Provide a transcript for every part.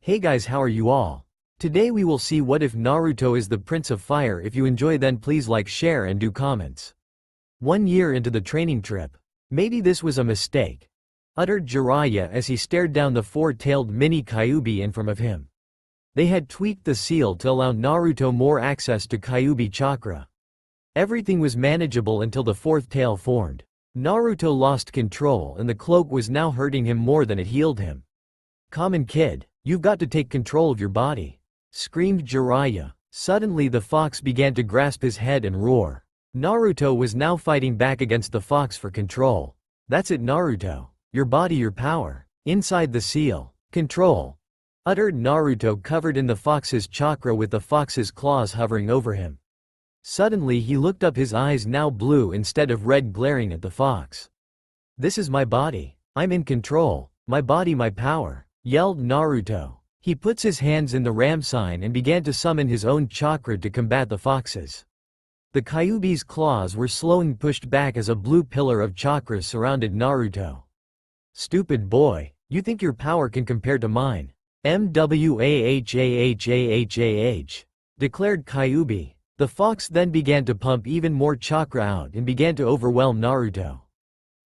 Hey guys, how are you all? Today we will see what if Naruto is the Prince of Fire. If you enjoy, then please like, share and do comments. 1 year into the training trip. Maybe this was a mistake, uttered Jiraiya as he stared down the four-tailed mini Kyuubi in front of him. They had tweaked the seal to allow Naruto more access to Kyuubi chakra. Everything was manageable until the fourth tail formed. Naruto lost control and the cloak was now hurting him more than it healed him. "Common kid, you've got to take control of your body," screamed Jiraiya. Suddenly the fox began to grasp his head and roar. Naruto was now fighting back against the fox for control. "That's it, Naruto. Your body, your power. Inside the seal. Control," uttered Naruto, covered in the fox's chakra with the fox's claws hovering over him. Suddenly he looked up, his eyes now blue instead of red, glaring at the fox. "This is my body. I'm in control. My body, my power," yelled Naruto. He puts his hands in the ram sign and began to summon his own chakra to combat the foxes. The Kyuubi's claws were slowly pushed back as a blue pillar of chakra surrounded Naruto. "Stupid boy, you think your power can compare to mine? Mwahahahah," declared Kyuubi. The fox then began to pump even more chakra out and began to overwhelm Naruto.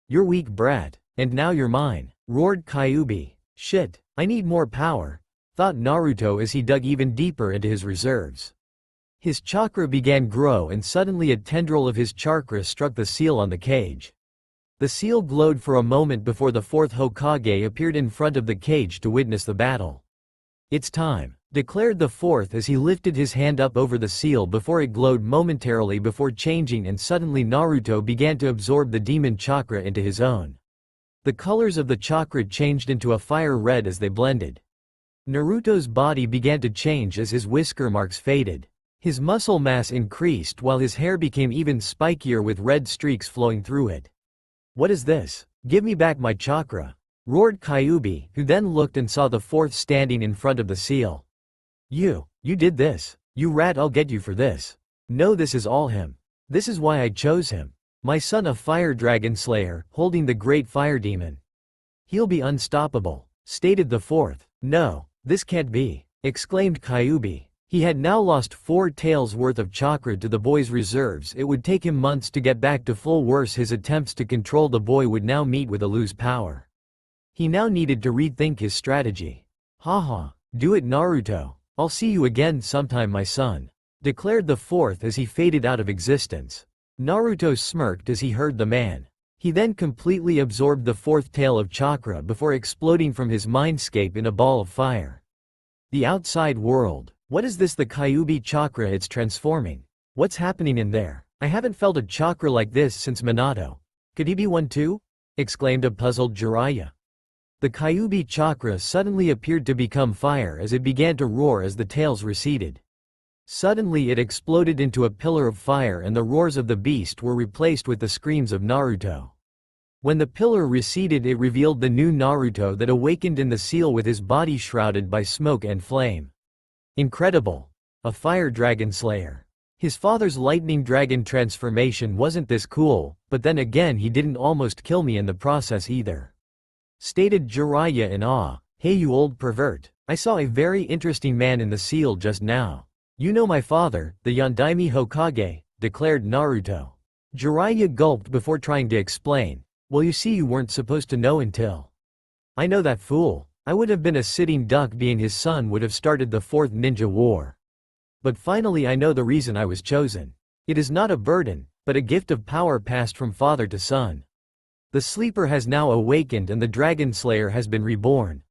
"You're weak, brat, and now you're mine," roared Kyuubi. "Shit, I need more power," thought Naruto as he dug even deeper into his reserves. His chakra began grow and suddenly a tendril of his chakra struck the seal on the cage. The seal glowed for a moment before the fourth Hokage appeared in front of the cage to witness the battle. "It's time," declared the fourth as he lifted his hand up over the seal before it glowed momentarily before changing, and suddenly Naruto began to absorb the demon chakra into his own. The colors of the chakra changed into a fire red as they blended. Naruto's body began to change as his whisker marks faded. His muscle mass increased while his hair became even spikier with red streaks flowing through it. "What is this? Give me back my chakra," roared Kyuubi, who then looked and saw the fourth standing in front of the seal. You did this. You rat, I'll get you for this." "No, this is all him. This is why I chose him. My son, a fire dragon slayer, holding the great fire demon. He'll be unstoppable," stated the fourth. "No, this can't be," exclaimed Kyuubi. He had now lost 4 tails worth of chakra to the boy's reserves. It would take him months to get back to full. Worse, his attempts to control the boy would now meet with a lose power. He now needed to rethink his strategy. "Haha, do it, Naruto. I'll see you again sometime, my son," declared the fourth as he faded out of existence. Naruto smirked as he heard the man. He then completely absorbed the fourth tail of chakra before exploding from his mindscape in a ball of fire. The outside world. What is this? The Kyuubi chakra, it's transforming. What's happening in there? I haven't felt a chakra like this since Minato. Could he be one too? Exclaimed a puzzled Jiraiya. The Kyuubi chakra suddenly appeared to become fire as it began to roar as the tails receded. Suddenly it exploded into a pillar of fire and the roars of the beast were replaced with the screams of Naruto. When the pillar receded, it revealed the new Naruto that awakened in the seal with his body shrouded by smoke and flame. Incredible. A fire dragon slayer. His father's lightning dragon transformation wasn't this cool, but then again he didn't almost kill me in the process either, stated Jiraiya in awe. "Hey you old pervert, I saw a very interesting man in the seal just now. You know my father, the Yondaime Hokage," declared Naruto. Jiraiya gulped before trying to explain. "Well, you see, you weren't supposed to know until I know that fool. I would have been a sitting duck. Being his son would have started the fourth ninja war. But finally I know the reason I was chosen. It is not a burden, but a gift of power passed from father to son. The sleeper has now awakened and the dragon slayer has been reborn.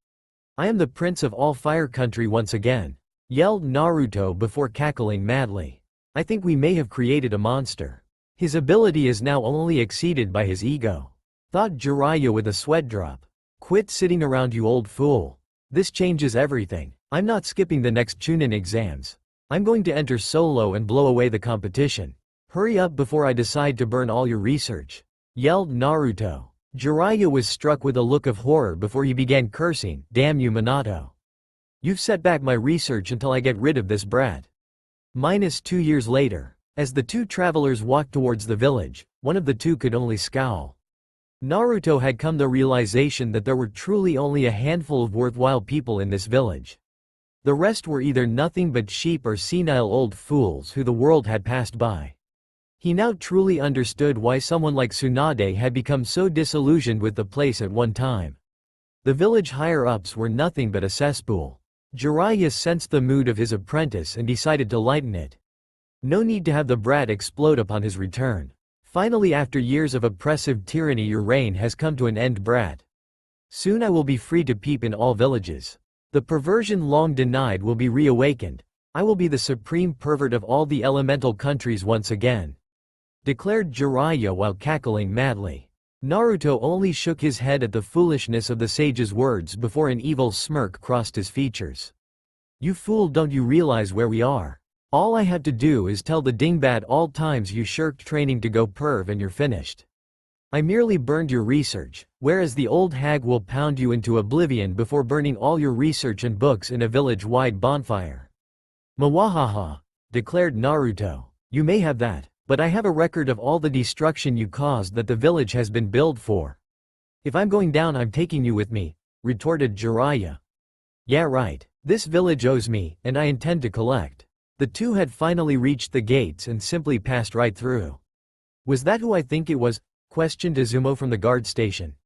I am the prince of all fire country once again," yelled Naruto before cackling madly. "I think we may have created a monster. His ability is now only exceeded by his ego," thought Jiraiya with a sweat drop. "Quit sitting around, you old fool. This changes everything. I'm not skipping the next Chunin exams. I'm going to enter solo and blow away the competition. Hurry up before I decide to burn all your research," yelled Naruto. Jiraiya was struck with a look of horror before he began cursing. "Damn you, Minato. You've set back my research until I get rid of this brat." -2 years later. As the two travelers walked towards the village, one of the two could only scowl. Naruto had come to the realization that there were truly only a handful of worthwhile people in this village. The rest were either nothing but sheep or senile old fools who the world had passed by. He now truly understood why someone like Tsunade had become so disillusioned with the place at one time. The village higher-ups were nothing but a cesspool. Jiraiya sensed the mood of his apprentice and decided to lighten it. No need to have the brat explode upon his return. Finally, after years of oppressive tyranny, your reign has come to an end, brat. Soon I will be free to peep in all villages. The perversion long denied will be reawakened. I will be the supreme pervert of all the elemental countries once again," declared Jiraiya while cackling madly. Naruto only shook his head at the foolishness of the sage's words before an evil smirk crossed his features. "You fool, don't you realize where we are? All I have to do is tell the dingbat all times you shirked training to go perv and you're finished. I merely burned your research, whereas the old hag will pound you into oblivion before burning all your research and books in a village-wide bonfire." "Mwahaha," declared Naruto. "You may have that, but I have a record of all the destruction you caused that the village has been built for. If I'm going down, I'm taking you with me," retorted Jiraiya. "Yeah, right. This village owes me, and I intend to collect." The two had finally reached the gates and simply passed right through. "Was that who I think it was?" questioned Izumo from the guard station.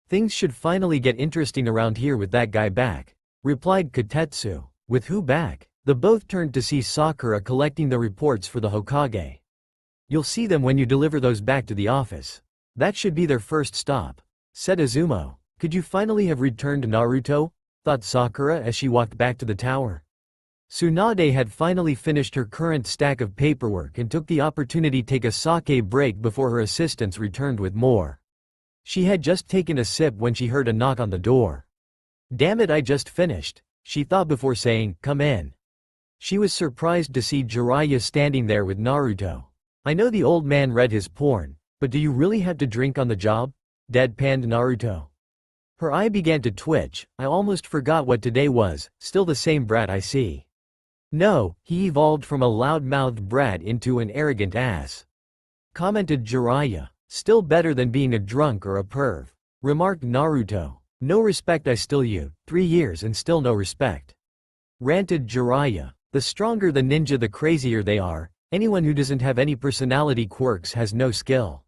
"Things should finally get interesting around here with that guy back," replied Kotetsu. "With who back?" The both turned to see Sakura collecting the reports for the Hokage. "You'll see them when you deliver those back to the office. That should be their first stop," said Izumo. "Could you finally have returned Naruto?" thought Sakura as she walked back to the tower. Tsunade had finally finished her current stack of paperwork and took the opportunity to take a sake break before her assistants returned with more. She had just taken a sip when she heard a knock on the door. "Damn it, I just finished," she thought before saying, "Come in." She was surprised to see Jiraiya standing there with Naruto. "I know the old man read his porn, but do you really have to drink on the job?" deadpanned Naruto. Her eye began to twitch. "I almost forgot what today was, still the same brat I see." "No, he evolved from a loud-mouthed brat into an arrogant ass," commented Jiraiya. "Still better than being a drunk or a perv," remarked Naruto. "No respect, I still you, 3 years and still no respect," ranted Jiraiya. "The stronger the ninja, the crazier they are. Anyone who doesn't have any personality quirks has no skill,"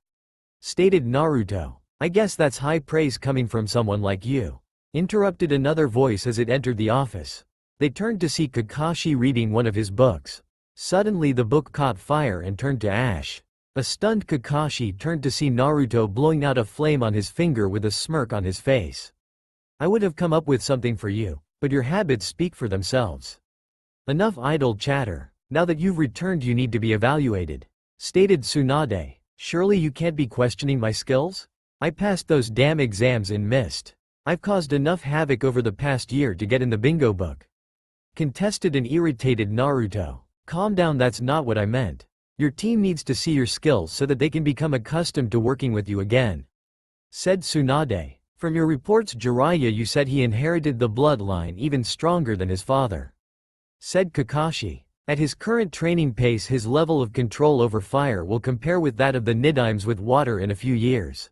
stated Naruto. "I guess that's high praise coming from someone like you," interrupted another voice as it entered the office. They turned to see Kakashi reading one of his books. Suddenly the book caught fire and turned to ash. A stunned Kakashi turned to see Naruto blowing out a flame on his finger with a smirk on his face. "I would have come up with something for you, but your habits speak for themselves." "Enough idle chatter. Now that you've returned, you need to be evaluated," stated Tsunade. "Surely you can't be questioning my skills? I passed those damn exams in mist. I've caused enough havoc over the past year to get in the bingo book," contested an irritated Naruto. "Calm down, that's not what I meant. Your team needs to see your skills so that they can become accustomed to working with you again," said Tsunade. "From your reports, Jiraiya, you said he inherited the bloodline even stronger than his father," said Kakashi. "At his current training pace, his level of control over fire will compare with that of the Nidimes with water in a few years,"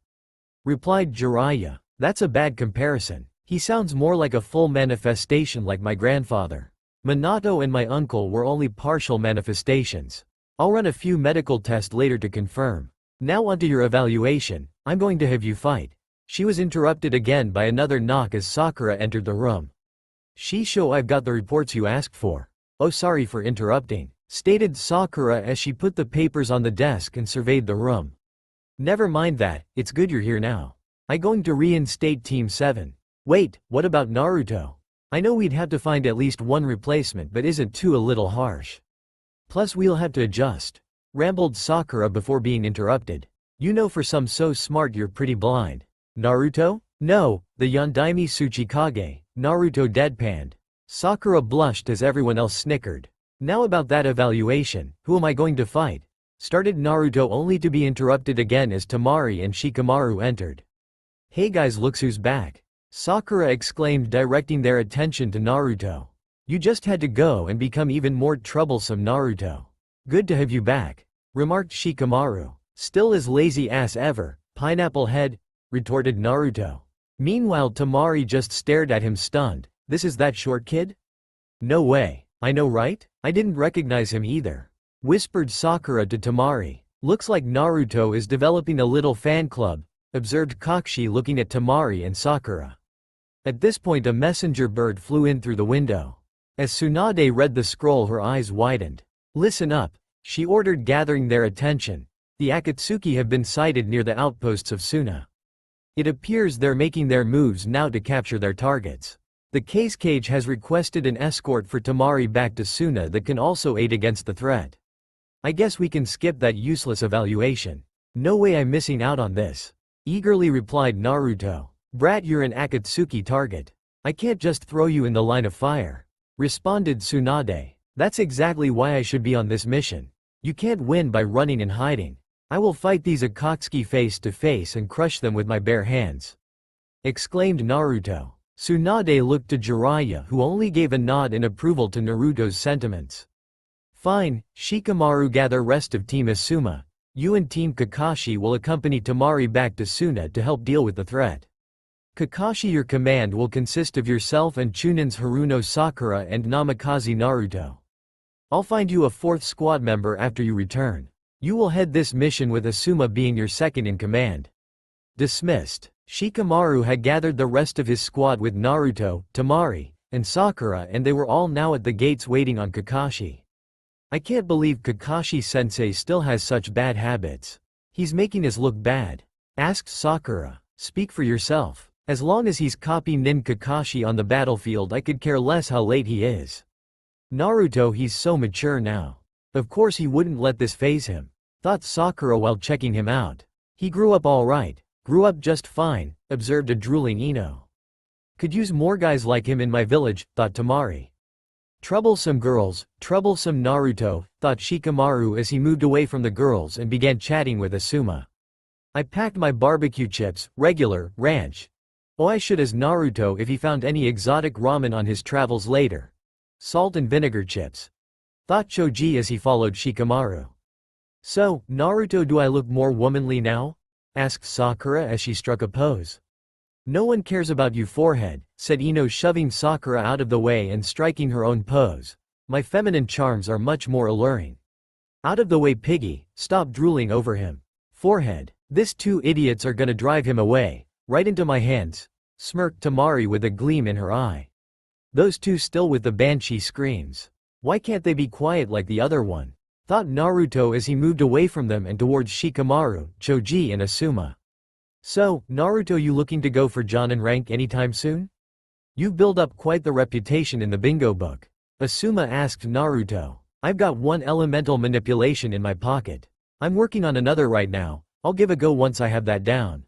replied Jiraiya. "That's a bad comparison. He sounds more like a full manifestation like my grandfather. Minato and my uncle were only partial manifestations. I'll run a few medical tests later to confirm. Now onto your evaluation. I'm going to have you fight." She was interrupted again by another knock as Sakura entered the room. "Shisho, I've got the reports you asked for." "Oh, sorry for interrupting," stated Sakura as she put the papers on the desk and surveyed the room. "Never mind that, it's good you're here now. I'm going to reinstate Team 7. Wait, what about Naruto? I know we'd have to find at least one replacement, but isn't two a little harsh? Plus we'll have to adjust," rambled Sakura before being interrupted. "You know, for some so smart you're pretty blind." "Naruto? No, the Yondaime Tsuchikage," Naruto deadpanned. Sakura blushed as everyone else snickered. "Now about that evaluation, who am I going to fight?" started Naruto, only to be interrupted again as Temari and Shikamaru entered. "Hey guys, looks who's back," Sakura exclaimed, directing their attention to Naruto. "You just had to go and become even more troublesome, Naruto." "Good to have you back," remarked Shikamaru. "Still as lazy as ever, pineapple head," retorted Naruto. Meanwhile Temari just stared at him stunned. "This is that short kid?" No way. I know, right? I didn't recognize him either. Whispered Sakura to Tamari. Looks like Naruto is developing a little fan club, observed Kakashi looking at Tamari and Sakura. At this point a messenger bird flew in through the window. As Tsunade read the scroll her eyes widened. Listen up, she ordered, gathering their attention. The Akatsuki have been sighted near the outposts of Suna. It appears they're making their moves now to capture their targets. The Case Cage has requested an escort for Tamari back to Suna that can also aid against the threat. I guess we can skip that useless evaluation. No way I'm missing out on this. Eagerly replied Naruto. Brat, you're an Akatsuki target. I can't just throw you in the line of fire. Responded Tsunade. That's exactly why I should be on this mission. You can't win by running and hiding. I will fight these Akatsuki face to face and crush them with my bare hands. Exclaimed Naruto. Tsunade looked to Jiraiya, who only gave a nod in approval to Naruto's sentiments. Fine, Shikamaru, gather rest of Team Asuma. You and Team Kakashi will accompany Tamari back to Suna to help deal with the threat. Kakashi, your command will consist of yourself and Chunin's Haruno Sakura and Namikaze Naruto. I'll find you a fourth squad member after you return. You will head this mission with Asuma being your second in command. Dismissed. Shikamaru had gathered the rest of his squad with Naruto, Tamari, and Sakura, and they were all now at the gates waiting on Kakashi. I can't believe Kakashi-sensei still has such bad habits. He's making us look bad. Asked Sakura. Speak for yourself. As long as he's copying Nin Kakashi on the battlefield, I could care less how late he is. Naruto, he's so mature now. Of course he wouldn't let this faze him. Thought Sakura while checking him out. He grew up alright. Grew up just fine, observed a drooling Ino. Could use more guys like him in my village, thought Tamari. Troublesome girls, troublesome Naruto, thought Shikamaru as he moved away from the girls and began chatting with Asuma. I packed my barbecue chips, regular, ranch. Oh, I should as Naruto if he found any exotic ramen on his travels later. Salt and vinegar chips. Thought Choji as he followed Shikamaru. So, Naruto, do I look more womanly now? Asked Sakura as she struck a pose. No one cares about you, forehead, said Ino, shoving Sakura out of the way and striking her own pose. My feminine charms are much more alluring. Out of the way, piggy, stop drooling over him. Forehead, this two idiots are gonna drive him away, right into my hands, smirked Tamari with a gleam in her eye. Those two still with the banshee screams. Why can't they be quiet like the other one? Thought Naruto as he moved away from them and towards Shikamaru, Choji and Asuma. So, Naruto, you looking to go for Jonin rank anytime soon? You've built up quite the reputation in the bingo book. Asuma asked Naruto. I've got one elemental manipulation in my pocket. I'm working on another right now. I'll give a go once I have that down.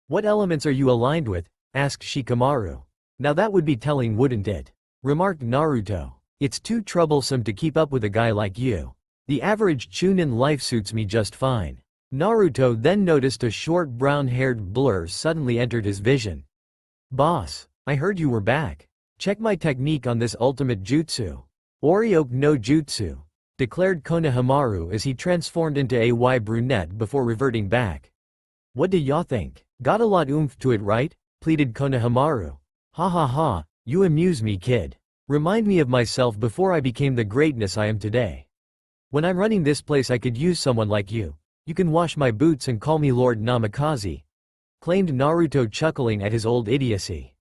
What elements are you aligned with? Asked Shikamaru. Now that would be telling, wouldn't it? Remarked Naruto. It's too troublesome to keep up with a guy like you. The average Chunin life suits me just fine. Naruto then noticed a short brown-haired blur suddenly entered his vision. Boss, I heard you were back. Check my technique on this ultimate jutsu. Orioke no jutsu, declared Konohamaru as he transformed into a brunette before reverting back. What do ya think? Got a lot oomph to it, right? Pleaded Konohamaru. Ha ha ha, you amuse me, kid. Remind me of myself before I became the greatness I am today. When I'm running this place I could use someone like you. You can wash my boots and call me Lord Namikaze. Claimed Naruto, chuckling at his old idiocy.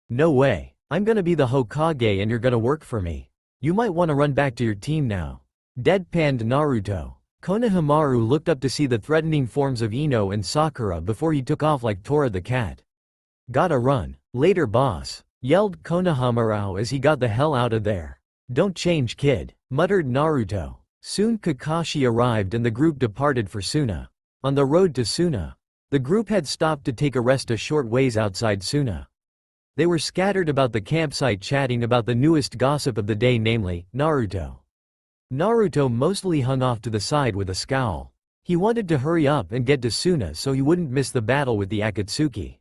No way, I'm gonna be the Hokage and you're gonna work for me. You might wanna run back to your team now. Deadpanned Naruto. Konohamaru looked up to see the threatening forms of Ino and Sakura before he took off like Tora the cat. Gotta run. Later, boss, yelled Konohamaru as he got the hell out of there. Don't change, kid, muttered Naruto. Soon Kakashi arrived and the group departed for Suna. On the road to Suna, the group had stopped to take a rest a short ways outside Suna. They were scattered about the campsite chatting about the newest gossip of the day, namely, Naruto. Naruto mostly hung off to the side with a scowl. He wanted to hurry up and get to Suna so he wouldn't miss the battle with the Akatsuki.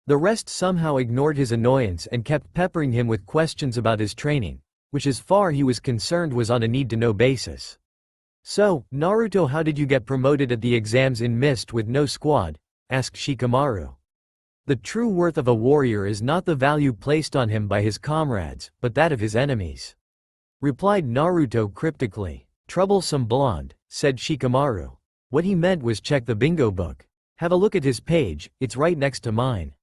The rest somehow ignored his annoyance and kept peppering him with questions about his training, which as far he was concerned was on a need-to-know basis. So, Naruto, how did you get promoted at the exams in Mist with no squad? Asked Shikamaru. The true worth of a warrior is not the value placed on him by his comrades, but that of his enemies," replied Naruto cryptically. "Troublesome blonde," said Shikamaru. What he meant was check the bingo book. "Have a look at his page, it's right next to mine,"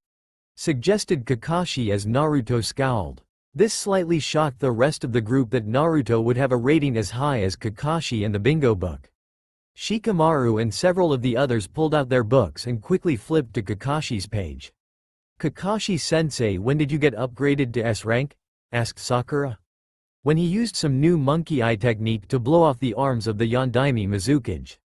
suggested Kakashi as Naruto scowled. This slightly shocked the rest of the group that Naruto would have a rating as high as Kakashi and the bingo book. Shikamaru and several of the others pulled out their books and quickly flipped to Kakashi's page. "Kakashi-sensei, when did you get upgraded to S rank?" asked Sakura. "When he used some new monkey eye technique to blow off the arms of the Yondaime Mizukage,"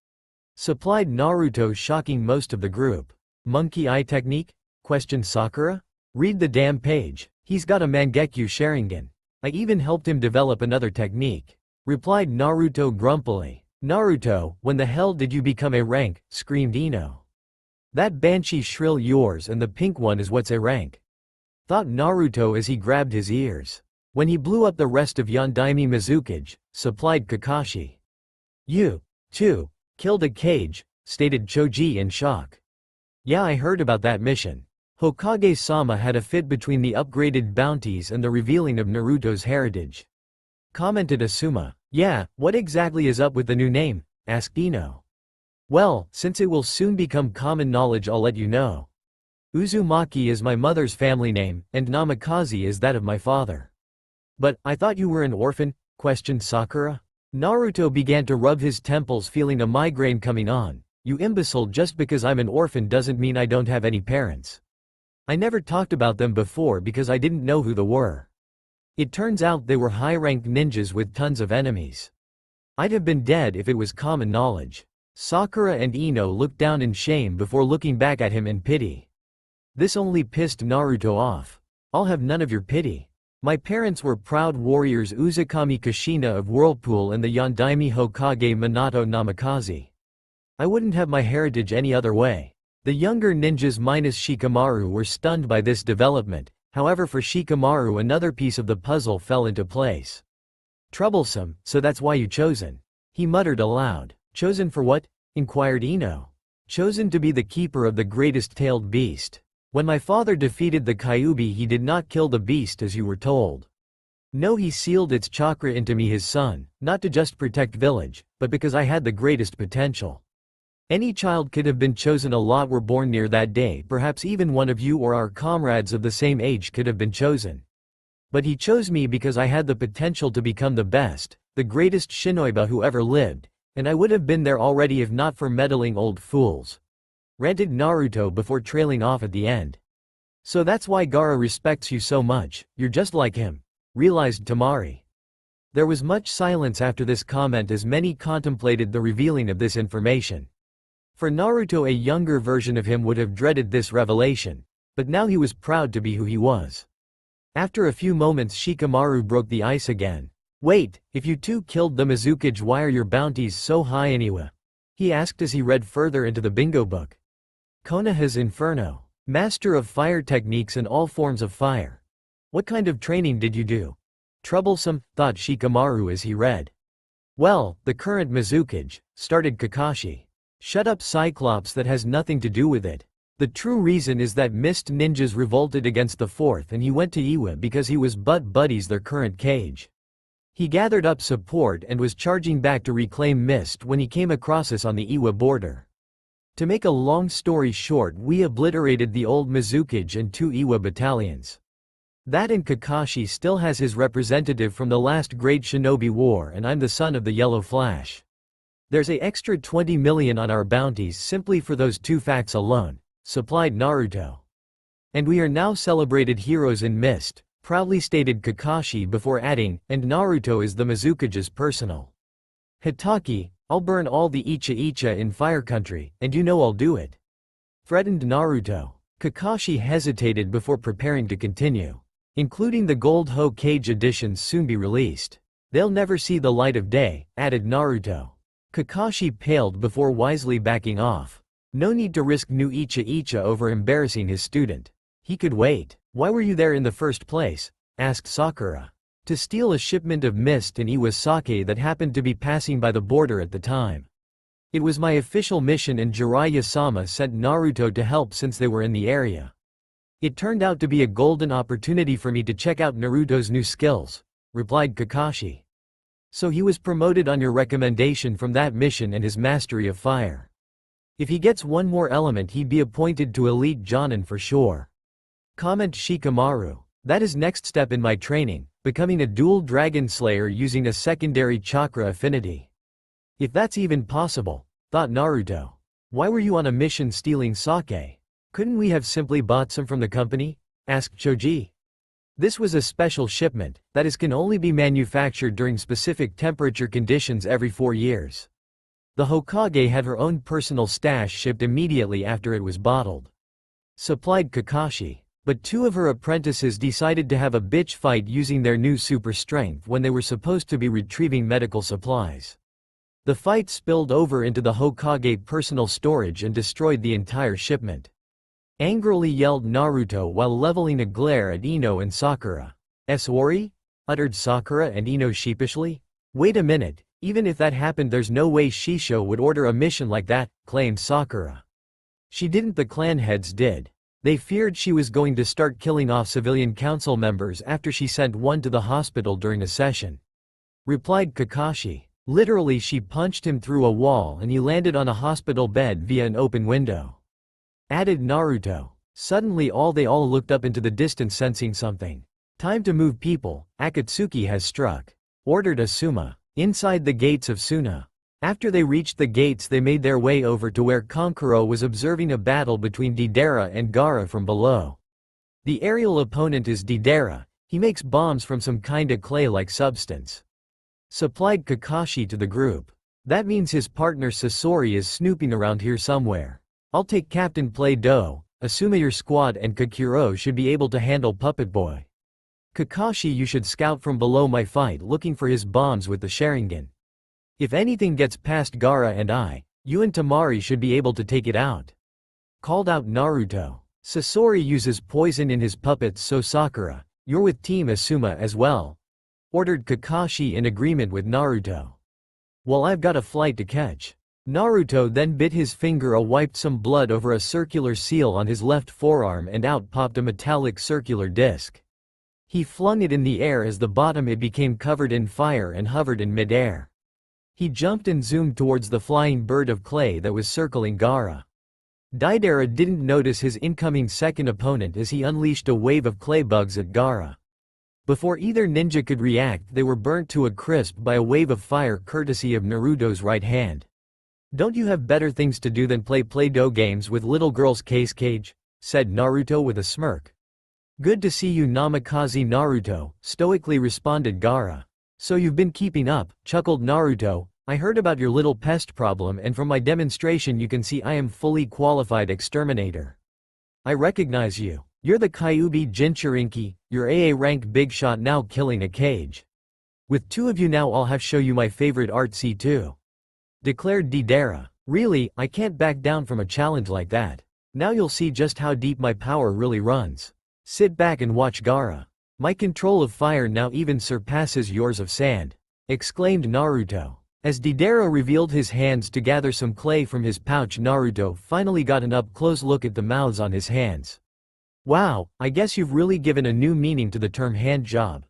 supplied Naruto, shocking most of the group. "Monkey eye technique?" questioned Sakura. "Read the damn page. He's got a Mangekyo Sharingan. I even helped him develop another technique," replied Naruto grumpily. "Naruto, when the hell did you become A rank?" screamed Ino. "That banshee shrill yours and the pink one is what's A rank," thought Naruto as he grabbed his ears. "When he blew up the rest of Yondaime Mizukage," supplied Kakashi. "You, too, killed a Kage," stated Choji in shock. "Yeah, I heard about that mission. Hokage-sama had a fit between the upgraded bounties and the revealing of Naruto's heritage," commented Asuma. "Yeah, what exactly is up with the new name?" asked Ino. "Well, since it will soon become common knowledge, I'll let you know. Uzumaki is my mother's family name, and Namikaze is that of my father." "But, I thought you were an orphan?" questioned Sakura. Naruto began to rub his temples, feeling a migraine coming on. "You imbecile, just because I'm an orphan doesn't mean I don't have any parents. I never talked about them before because I didn't know who they were. It turns out they were high-ranked ninjas with tons of enemies. I'd have been dead if it was common knowledge." Sakura and Ino looked down in shame before looking back at him in pity. This only pissed Naruto off. "I'll have none of your pity. My parents were proud warriors, Uzukami Kushina of Whirlpool and the Yondaime Hokage Minato Namikaze. I wouldn't have my heritage any other way." The younger ninjas minus Shikamaru were stunned by this development. However, for Shikamaru another piece of the puzzle fell into place. "Troublesome, so that's why you chosen," he muttered aloud. "Chosen for what?" inquired Ino. "Chosen to be the keeper of the greatest tailed beast. When my father defeated the Kyuubi, he did not kill the beast as you were told. No, he sealed its chakra into me, his son, not to just protect village, but because I had the greatest potential. Any child could have been chosen, a lot were born near that day, perhaps even one of you or our comrades of the same age could have been chosen. But he chose me because I had the potential to become the best, the greatest shinoiba who ever lived, and I would have been there already if not for meddling old fools," ranted Naruto before trailing off at the end. "So that's why Gaara respects you so much, you're just like him," realized Tamari. There was much silence after this comment as many contemplated the revealing of this information. For Naruto, a younger version of him would have dreaded this revelation, but now he was proud to be who he was. After a few moments, Shikamaru broke the ice again. "Wait, if you two killed the Mizukage, why are your bounties so high anyway?" he asked as he read further into the bingo book. "Konoha's Inferno. Master of fire techniques and all forms of fire. What kind of training did you do?" Troublesome, thought Shikamaru as he read. "Well, the current Mizukage," started Kakashi. "Shut up, Cyclops, that has nothing to do with it. The true reason is that Mist Ninjas revolted against the Fourth and he went to Iwa because he was butt buddies their current Kage. He gathered up support and was charging back to reclaim Mist when he came across us on the Iwa border. To make a long story short, we obliterated the old Mizukage and 2 Iwa battalions. That, and Kakashi still has his representative from the last Great Shinobi War, and I'm the son of the Yellow Flash. There's a extra 20 million on our bounties simply for those 2 facts alone," supplied Naruto. "And we are now celebrated heroes in Mist," proudly stated Kakashi before adding, "and Naruto is the Mizukage's personal Hitaki. I'll burn all the Icha in Fire Country, and you know I'll do it," threatened Naruto. Kakashi hesitated before preparing to continue. "Including the Gold Hokage editions soon be released. They'll never see the light of day," added Naruto. Kakashi paled before wisely backing off. No need to risk new Icha over embarrassing his student. He could wait. "Why were you there in the first place?" asked Sakura. "To steal a shipment of Mist and Iwasake that happened to be passing by the border at the time. It was my official mission and Jiraiya-sama sent Naruto to help since they were in the area." It turned out to be a golden opportunity for me to check out Naruto's new skills, replied Kakashi. So he was promoted on your recommendation from that mission and his mastery of fire. If he gets one more element he'd be appointed to elite Jonin for sure. Comment Shikamaru. That is next step in my training, becoming a dual dragon slayer using a secondary chakra affinity. If that's even possible, thought Naruto. Why were you on a mission stealing sake? Couldn't we have simply bought some from the company? Asked Choji. This was a special shipment, that is can only be manufactured during specific temperature conditions every 4 years. The Hokage had her own personal stash shipped immediately after it was bottled. Supplied Kakashi. But 2 of her apprentices decided to have a bitch fight using their new super strength when they were supposed to be retrieving medical supplies. The fight spilled over into the Hokage personal storage and destroyed the entire shipment. Angrily yelled Naruto while leveling a glare at Ino and Sakura. "Worry?" uttered Sakura and Ino sheepishly. "Wait a minute, even if that happened there's no way Shisho would order a mission like that," claimed Sakura. "She didn't, the clan heads did. They feared she was going to start killing off civilian council members after she sent one to the hospital during a session," replied Kakashi. "Literally she punched him through a wall and he landed on a hospital bed via an open window," added Naruto. Suddenly they all looked up into the distance sensing something. "Time to move people, Akatsuki has struck," ordered Asuma. Inside the gates of Suna. After they reached the gates they made their way over to where Kankuro was observing a battle between Deidara and Gaara from below. The aerial opponent is Deidara, he makes bombs from some kinda clay-like substance. Supplied Kakashi to the group. That means his partner Sasori is snooping around here somewhere. I'll take Captain Play-Doh, Asuma your squad and Kakuro should be able to handle Puppet Boy. Kakashi you should scout from below my fight looking for his bombs with the Sharingan. If anything gets past Gaara and you and Tamari should be able to take it out," called out Naruto. "Sasori uses poison in his puppets so Sakura, you're with Team Asuma as well," ordered Kakashi in agreement with Naruto. "Well I've got a flight to catch." Naruto then bit his finger wiped some blood over a circular seal on his left forearm and out popped a metallic circular disc. He flung it in the air as the bottom it became covered in fire and hovered in mid-air. He jumped and zoomed towards the flying bird of clay that was circling Gaara. Deidara didn't notice his incoming second opponent as he unleashed a wave of clay bugs at Gaara. Before either ninja could react they were burnt to a crisp by a wave of fire courtesy of Naruto's right hand. "Don't you have better things to do than play Play-Doh games with little girl's case cage?" said Naruto with a smirk. "Good to see you Namikaze Naruto," stoically responded Gaara. "So you've been keeping up," chuckled Naruto. "I heard about your little pest problem and from my demonstration you can see I am fully qualified exterminator. I recognize you. You're the Kyuubi Jinchurinki, your AA rank big shot now killing a cage. With 2 of you now I'll have show you my favorite art C2. Declared Deidara. "Really, I can't back down from a challenge like that. Now you'll see just how deep my power really runs. Sit back and watch Gaara. My control of fire now even surpasses yours of sand," exclaimed Naruto. As Deidara revealed his hands to gather some clay from his pouch Naruto finally got an up-close look at the mouths on his hands. "Wow, I guess you've really given a new meaning to the term hand job.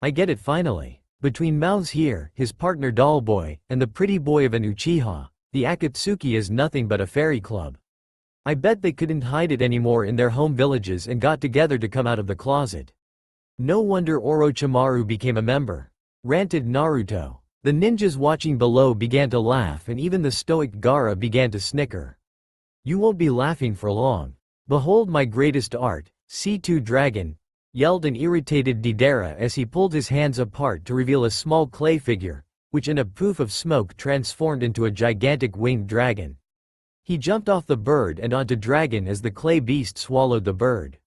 I get it finally. Between mouths here, his partner Dollboy, and the pretty boy of an Uchiha, the Akatsuki is nothing but a fairy club. I bet they couldn't hide it anymore in their home villages and got together to come out of the closet. No wonder Orochimaru became a member," ranted Naruto. The ninjas watching below began to laugh and even the stoic Gaara began to snicker. "You won't be laughing for long. Behold my greatest art, C2 Dragon," yelled an irritated Deidara as he pulled his hands apart to reveal a small clay figure, which in a poof of smoke transformed into a gigantic winged dragon. He jumped off the bird and onto Dragon as the clay beast swallowed the bird.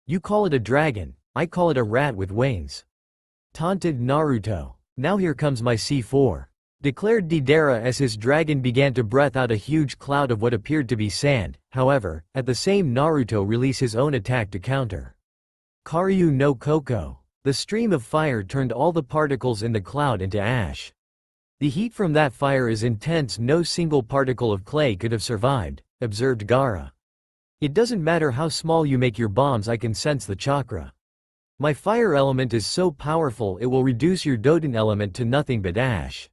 "You call it a dragon, I call it a rat with wings," taunted Naruto. "Now here comes my C4. Declared Deidara as his dragon began to breath out a huge cloud of what appeared to be sand. However, at the same Naruto released his own attack to counter. Karyu no Koko. The stream of fire turned all the particles in the cloud into ash. "The heat from that fire is intense, no single particle of clay could have survived," observed Gaara. It doesn't matter how small you make your bombs, I can sense the chakra. My fire element is so powerful it will reduce your Doten element to nothing but ash.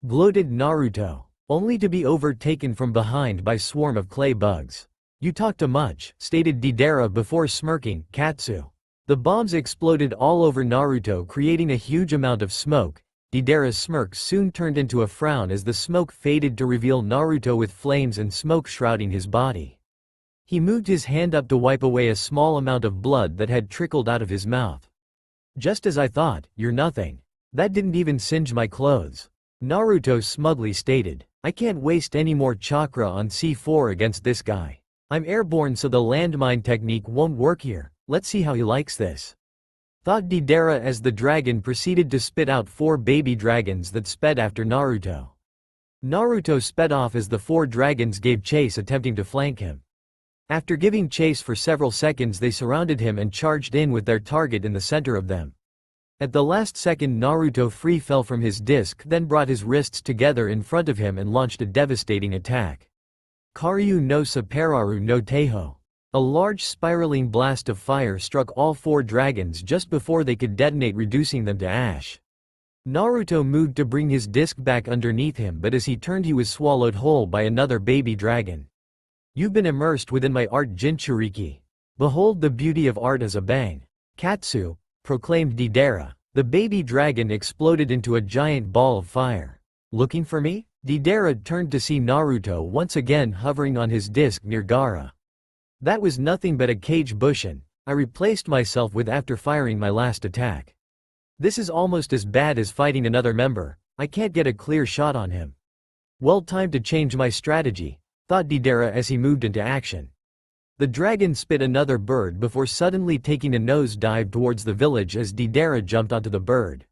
Gloated Naruto, only to be overtaken from behind by swarm of clay bugs. You talk too much, stated Deidara before smirking. Katsu. The bombs exploded all over Naruto, creating a huge amount of smoke. Deidara's smirk soon turned into a frown as the smoke faded to reveal Naruto with flames and smoke shrouding his body. He moved his hand up to wipe away a small amount of blood that had trickled out of his mouth. Just as I thought, you're nothing. That didn't even singe my clothes. Naruto smugly stated. I can't waste any more chakra on C4 against this guy. I'm airborne, so the landmine technique won't work here. Let's see how he likes this. Thought Deidara as the dragon proceeded to spit out 4 baby dragons that sped after Naruto. Naruto sped off as the 4 dragons gave chase, attempting to flank him. After giving chase for several seconds, they surrounded him and charged in with their target in the center of them. At the last second, Naruto free fell from his disc, then brought his wrists together in front of him and launched a devastating attack. Karyu no Saperaru no Teiho. A large spiraling blast of fire struck all 4 dragons just before they could detonate, reducing them to ash. Naruto moved to bring his disc back underneath him, but as he turned he was swallowed whole by another baby dragon. You've been immersed within my art Jinchuriki. Behold the beauty of art as a bang. Katsu, proclaimed Deidara. The baby dragon exploded into a giant ball of fire. Looking for me? Deidara turned to see Naruto once again hovering on his disc near Gaara. That was nothing but a cage bushin. I replaced myself with after firing my last attack. This is almost as bad as fighting another member. I can't get a clear shot on him. Well, time to change my strategy, thought Deidara as he moved into action. The dragon spit another bird before suddenly taking a nosedive towards the village as Deidara jumped onto the bird.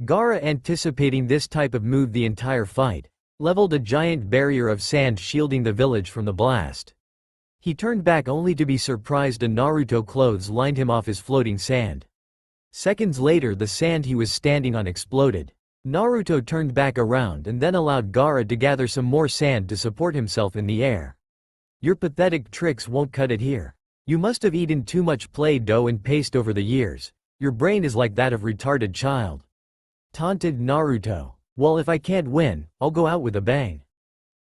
Gaara, anticipating this type of move the entire fight, leveled a giant barrier of sand shielding the village from the blast. He turned back only to be surprised a Naruto clothes lined him off his floating sand. Seconds later, the sand he was standing on exploded. Naruto turned back around and then allowed Gaara to gather some more sand to support himself in the air. Your pathetic tricks won't cut it here. You must have eaten too much Play-Doh and paste over the years. Your brain is like that of retarded child. Taunted Naruto. Well, if I can't win, I'll go out with a bang.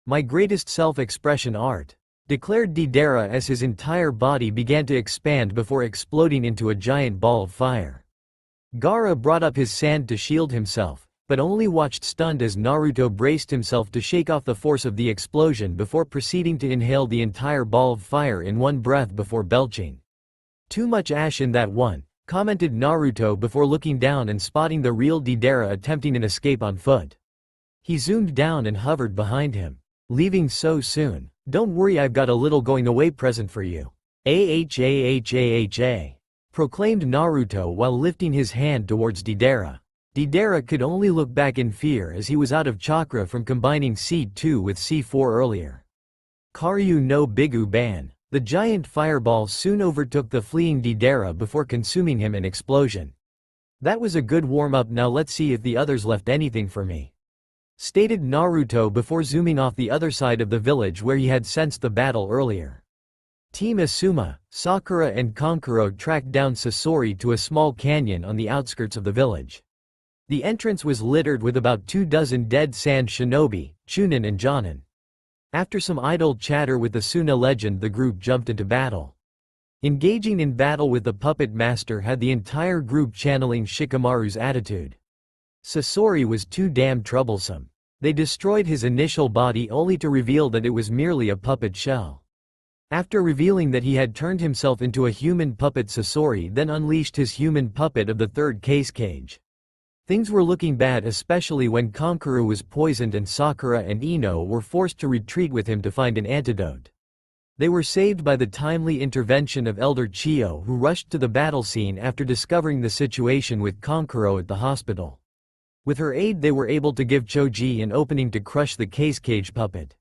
My greatest self-expression art, declared Deidara as his entire body began to expand before exploding into a giant ball of fire. Gaara brought up his sand to shield himself, but only watched stunned as Naruto braced himself to shake off the force of the explosion before proceeding to inhale the entire ball of fire in one breath before belching. Too much ash in that one, commented Naruto before looking down and spotting the real Deidara attempting an escape on foot. He zoomed down and hovered behind him. Leaving so soon? Don't worry, I've got a little going away present for you. Ahahahah, proclaimed Naruto while lifting his hand towards Deidara. Deidara could only look back in fear as he was out of chakra from combining C2 with C4 earlier. Karyu no Bigu Ban. The giant fireball soon overtook the fleeing Deidara before consuming him in explosion. That was a good warm-up, now let's see if the others left anything for me, stated Naruto before zooming off the other side of the village where he had sensed the battle earlier. Team Asuma, Sakura and Kankuro tracked down Sasori to a small canyon on the outskirts of the village. The entrance was littered with about 24 dead sand shinobi, Chunin and Jonin. After some idle chatter with the Suna legend, the group jumped into battle. Engaging in battle with the puppet master had the entire group channeling Shikamaru's attitude. Sasori was too damn troublesome. They destroyed his initial body only to reveal that it was merely a puppet shell. After revealing that he had turned himself into a human puppet, Sasori then unleashed his human puppet of the third case cage. Things were looking bad, especially when Kankuro was poisoned and Sakura and Ino were forced to retreat with him to find an antidote. They were saved by the timely intervention of Elder Chiyo, who rushed to the battle scene after discovering the situation with Kankuro at the hospital. With her aid they were able to give Choji an opening to crush the case cage puppet.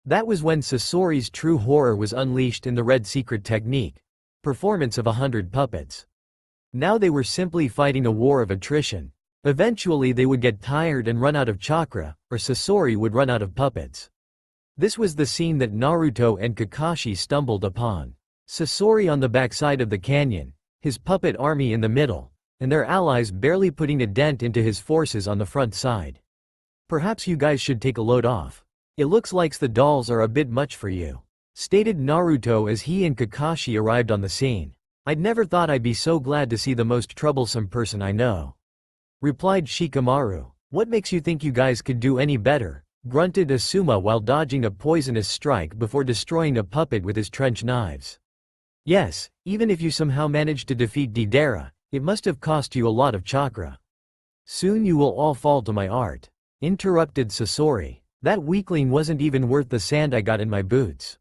That was when Sasori's true horror was unleashed in the Red Secret technique, performance of 100 puppets. Now they were simply fighting a war of attrition. Eventually they would get tired and run out of chakra, or Sasori would run out of puppets. This was the scene that Naruto and Kakashi stumbled upon. Sasori on the backside of the canyon, his puppet army in the middle, and their allies barely putting a dent into his forces on the front side. Perhaps you guys should take a load off. It looks like the dolls are a bit much for you, stated Naruto as he and Kakashi arrived on the scene. I'd never thought I'd be so glad to see the most troublesome person I know, replied Shikamaru. What makes you think you guys could do any better? Grunted Asuma while dodging a poisonous strike before destroying a puppet with his trench knives. Yes, even if you somehow managed to defeat Deidara, it must have cost you a lot of chakra. Soon you will all fall to my art, interrupted Sasori. That weakling wasn't even worth the sand I got in my boots.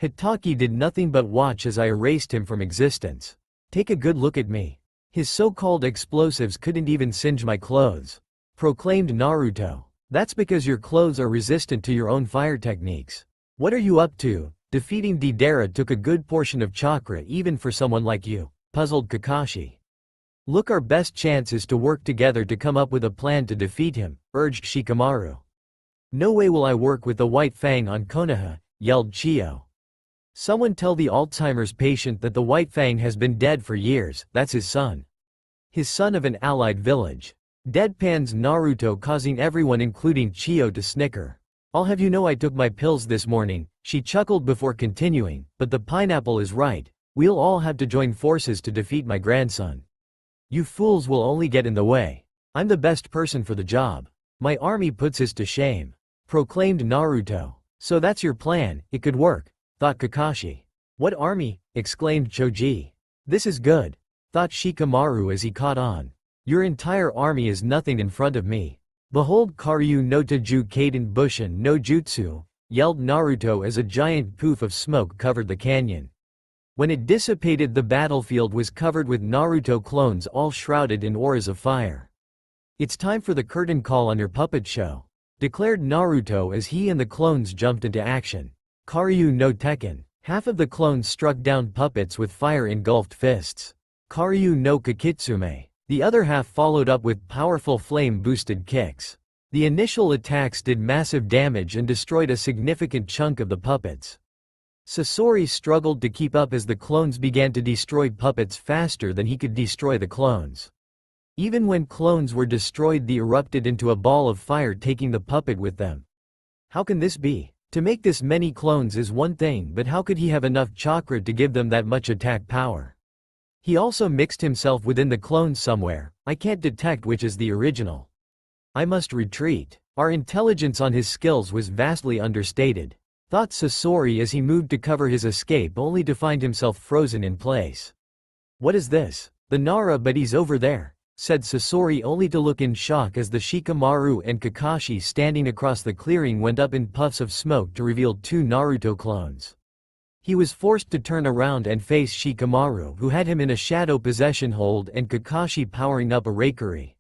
Hitaki did nothing but watch as I erased him from existence. Take a good look at me. His so-called explosives couldn't even singe my clothes, proclaimed Naruto. That's because your clothes are resistant to your own fire techniques. What are you up to? Defeating Deidara took a good portion of chakra even for someone like you, puzzled Kakashi. Look, our best chance is to work together to come up with a plan to defeat him, urged Shikamaru. No way will I work with the White Fang on Konoha, yelled Chiyo. Someone tell the Alzheimer's patient that the White Fang has been dead for years, that's his son. His son of an allied village. Deadpans Naruto, causing everyone including Chiyo to snicker. I'll have you know I took my pills this morning, she chuckled before continuing, but the pineapple is right. We'll all have to join forces to defeat my grandson. You fools will only get in the way. I'm the best person for the job. My army puts us to shame, proclaimed Naruto. So that's your plan, it could work, thought Kakashi. What army? Exclaimed Choji. This is good, thought Shikamaru as he caught on. Your entire army is nothing in front of me. Behold Karyu no Taiju Kaden Bushin no Jutsu, yelled Naruto as a giant poof of smoke covered the canyon. When it dissipated, the battlefield was covered with Naruto clones all shrouded in auras of fire. It's time for the curtain call on your puppet show, declared Naruto as he and the clones jumped into action. Karyu no Tekken. Half of the clones struck down puppets with fire-engulfed fists. Karyu no Kakitsume. The other half followed up with powerful flame-boosted kicks. The initial attacks did massive damage and destroyed a significant chunk of the puppets. Sasori struggled to keep up as the clones began to destroy puppets faster than he could destroy the clones. Even when clones were destroyed, they erupted into a ball of fire, taking the puppet with them. How can this be? To make this many clones is one thing, but how could he have enough chakra to give them that much attack power? He also mixed himself within the clones somewhere. I can't detect which is the original. I must retreat. Our intelligence on his skills was vastly understated, thought Sasori as he moved to cover his escape only to find himself frozen in place. What is this? The Nara, but he's over there, said Sasori only to look in shock as the Shikamaru and Kakashi standing across the clearing went up in puffs of smoke to reveal two Naruto clones. He was forced to turn around and face Shikamaru, who had him in a shadow possession hold, and Kakashi powering up a rakery.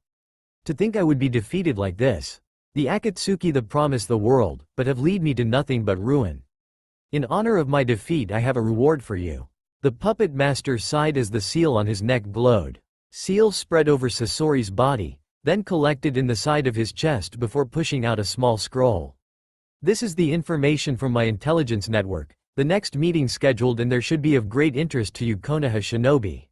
To think I would be defeated like this. The Akatsuki that promise the world, but have led me to nothing but ruin. In honor of my defeat I have a reward for you. The puppet master sighed as the seal on his neck glowed. Seal spread over Sasori's body, then collected in the side of his chest before pushing out a small scroll. This is the information from my intelligence network. The next meeting scheduled, and there should be of great interest to you, Konoha shinobi.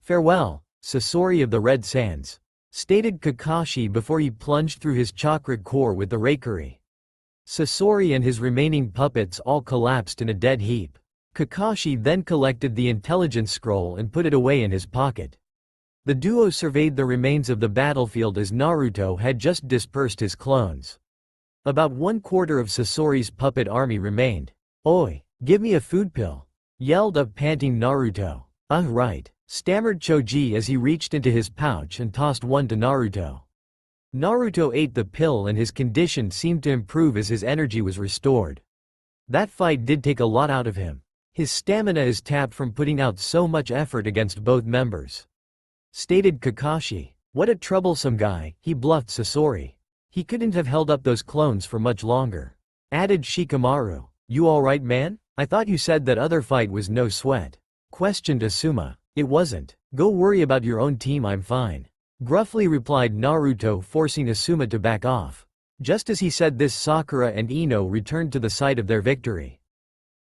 Farewell, Sasori of the Red Sands, stated Kakashi before he plunged through his chakra core with the rakery. Sasori and his remaining puppets all collapsed in a dead heap. Kakashi then collected the intelligence scroll and put it away in his pocket. The duo surveyed the remains of the battlefield as Naruto had just dispersed his clones. About 1/4 of Sasori's puppet army remained. Oi! Give me a food pill, yelled up panting Naruto. Right, stammered Choji as he reached into his pouch and tossed one to Naruto. Naruto ate the pill and his condition seemed to improve as his energy was restored. That fight did take a lot out of him. His stamina is tapped from putting out so much effort against both members, stated Kakashi. What a troublesome guy, he bluffed Sasori. He couldn't have held up those clones for much longer, added Shikamaru. You alright, man? I thought you said that other fight was no sweat, questioned Asuma. It wasn't. Go worry about your own team, I'm fine, gruffly replied Naruto, forcing Asuma to back off. Just as he said this, Sakura and Ino returned to the site of their victory.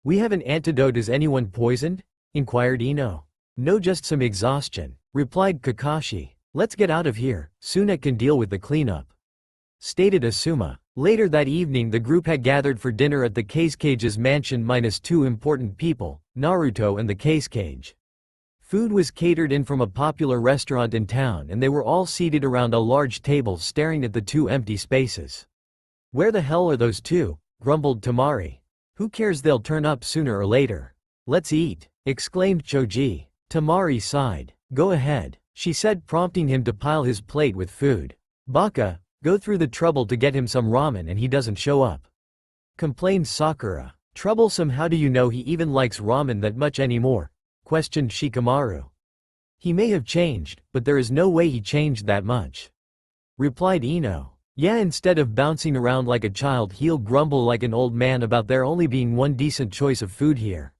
"We have an antidote. Is anyone poisoned?" inquired Ino. "No, just some exhaustion," replied Kakashi. "Let's get out of here, Suna can deal with the cleanup," stated Asuma. Later that evening the group had gathered for dinner at the Cage's mansion minus two important people, Naruto and the Cage. Food was catered in from a popular restaurant in town and they were all seated around a large table staring at the two empty spaces. "Where the hell are those two?" grumbled Tamari. "Who cares, they'll turn up sooner or later. Let's eat," exclaimed Choji. Tamari sighed. "Go ahead," she said, prompting him to pile his plate with food. "Baka, go through the trouble to get him some ramen and he doesn't show up," complained Sakura. "Troublesome, how do you know he even likes ramen that much anymore?" questioned Shikamaru. "He may have changed, but there is no way he changed that much," replied Ino. "Yeah, instead of bouncing around like a child he'll grumble like an old man about there only being one decent choice of food here,"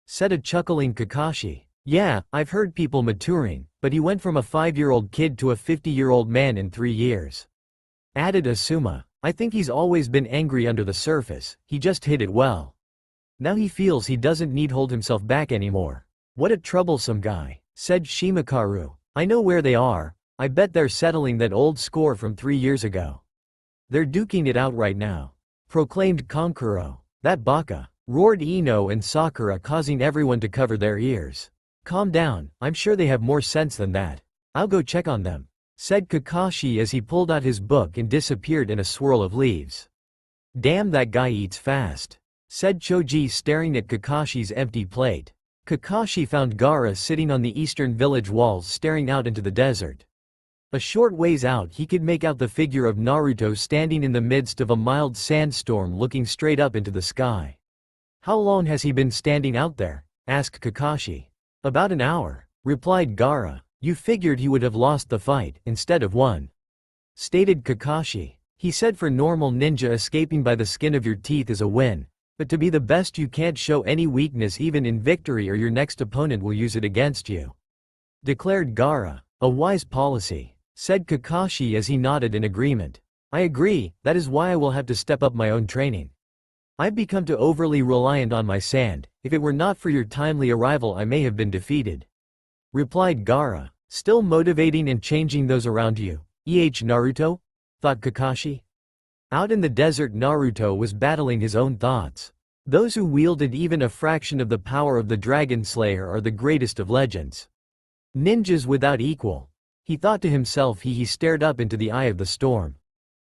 said a chuckling Kakashi. "Yeah, I've heard people maturing, but he went from a 5-year-old kid to a 50-year-old man in 3 years," added Asuma. "I think he's always been angry under the surface, he just hid it well. Now he feels he doesn't need hold himself back anymore." "What a troublesome guy," said Shimakaru. "I know where they are, I bet they're settling that old score from 3 years ago. They're duking it out right now," proclaimed Kankuro. "That baka," roared Ino and Sakura, causing everyone to cover their ears. "Calm down, I'm sure they have more sense than that. I'll go check on them," said Kakashi as he pulled out his book and disappeared in a swirl of leaves. "Damn, that guy eats fast," said Choji, staring at Kakashi's empty plate. Kakashi found Gaara sitting on the eastern village walls staring out into the desert. A short ways out he could make out the figure of Naruto standing in the midst of a mild sandstorm looking straight up into the sky. "How long has he been standing out there?" asked Kakashi. "About an hour," replied Gaara. "You figured he would have lost the fight, instead of won," stated Kakashi. He said, "For normal ninja, escaping by the skin of your teeth is a win. But to be the best you can't show any weakness even in victory or your next opponent will use it against you," declared Gaara. "A wise policy," said Kakashi as he nodded in agreement. "I agree, that is why I will have to step up my own training. I've become too overly reliant on my sand, if it were not for your timely arrival I may have been defeated," replied Gaara. "Still motivating and changing those around you, Naruto?" thought Kakashi. Out in the desert Naruto was battling his own thoughts. Those who wielded even a fraction of the power of the Dragon Slayer are the greatest of legends. Ninjas without equal. He thought to himself. He stared up into the eye of the storm.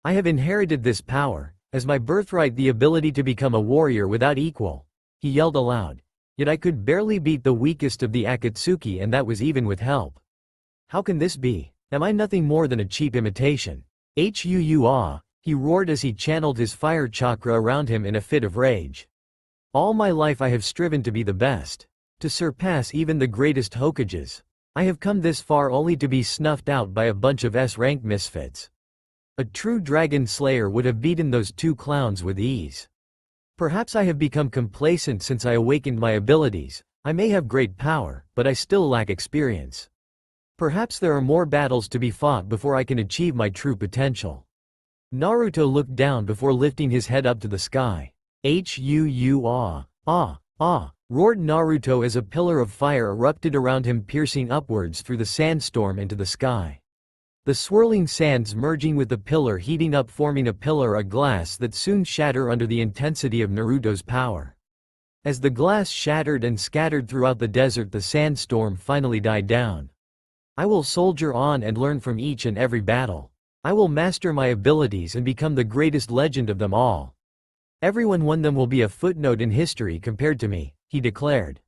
"I have inherited this power, as my birthright, the ability to become a warrior without equal," he yelled aloud. "Yet I could barely beat the weakest of the Akatsuki, and that was even with help. How can this be? Am I nothing more than a cheap imitation? Ah! He roared as he channeled his fire chakra around him in a fit of rage. "All my life I have striven to be the best, to surpass even the greatest Hokages. I have come this far only to be snuffed out by a bunch of S-rank misfits. A true dragon slayer would have beaten those two clowns with ease. Perhaps I have become complacent since I awakened my abilities. I may have great power, but I still lack experience. Perhaps there are more battles to be fought before I can achieve my true potential." Naruto looked down before lifting his head up to the sky. Ah! Roared Naruto as a pillar of fire erupted around him, piercing upwards through the sandstorm into the sky. The swirling sands merging with the pillar, heating up, forming a pillar of glass that soon shattered under the intensity of Naruto's power. As the glass shattered and scattered throughout the desert, the sandstorm finally died down. "I will soldier on and learn from each and every battle. I will master my abilities and become the greatest legend of them all. Everyone one them will be a footnote in history compared to me," he declared.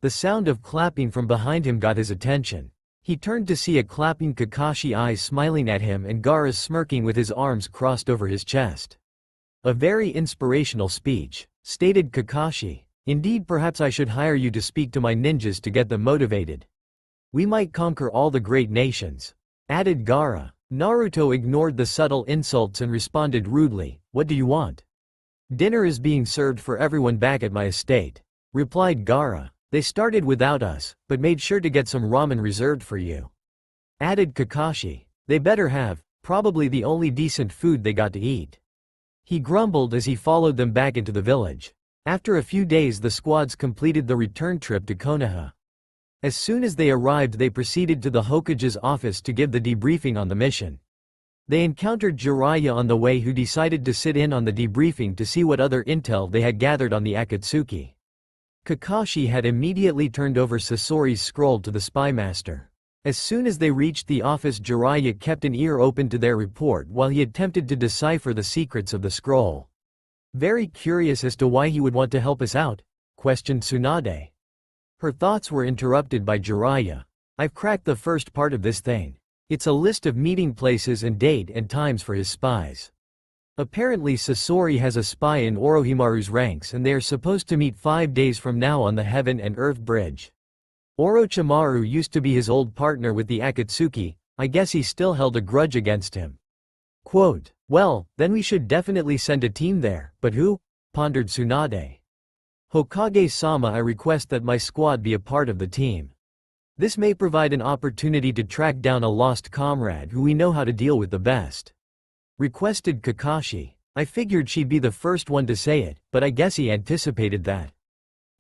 The sound of clapping from behind him got his attention. He turned to see a clapping Kakashi, eyes smiling at him, and Gaara smirking with his arms crossed over his chest. "A very inspirational speech," stated Kakashi. "Indeed, perhaps I should hire you to speak to my ninjas to get them motivated. We might conquer all the great nations," added Gaara. Naruto ignored the subtle insults and responded rudely, "What do you want?" "Dinner is being served for everyone back at my estate," replied Gaara. "They started without us, but made sure to get some ramen reserved for you," added Kakashi. "They better have," Probably the only decent food they got to eat. He grumbled as he followed them back into the village. After a few days the squads completed the return trip to Konoha. As soon as they arrived they proceeded to the Hokage's office to give the debriefing on the mission. They encountered Jiraiya on the way, who decided to sit in on the debriefing to see what other intel they had gathered on the Akatsuki. Kakashi had immediately turned over Sasori's scroll to the spy master. As soon as they reached the office, Jiraiya kept an ear open to their report while he attempted to decipher the secrets of the scroll. "Very curious as to why he would want to help us out?" questioned Tsunade. Her thoughts were interrupted by Jiraiya. "I've cracked the first part of this thing. It's a list of meeting places and date and times for his spies. Apparently Sasori has a spy in Orochimaru's ranks and they are supposed to meet 5 days from now on the Heaven and Earth Bridge. Orochimaru used to be his old partner with the Akatsuki, I guess he still held a grudge against him." Quote, "Well, then we should definitely send a team there, but who?" pondered Tsunade. "Hokage-sama, I request that my squad be a part of the team. This may provide an opportunity to track down a lost comrade who we know how to deal with the best," requested Kakashi. "I figured she'd be the first one to say it, but I guess he anticipated that,"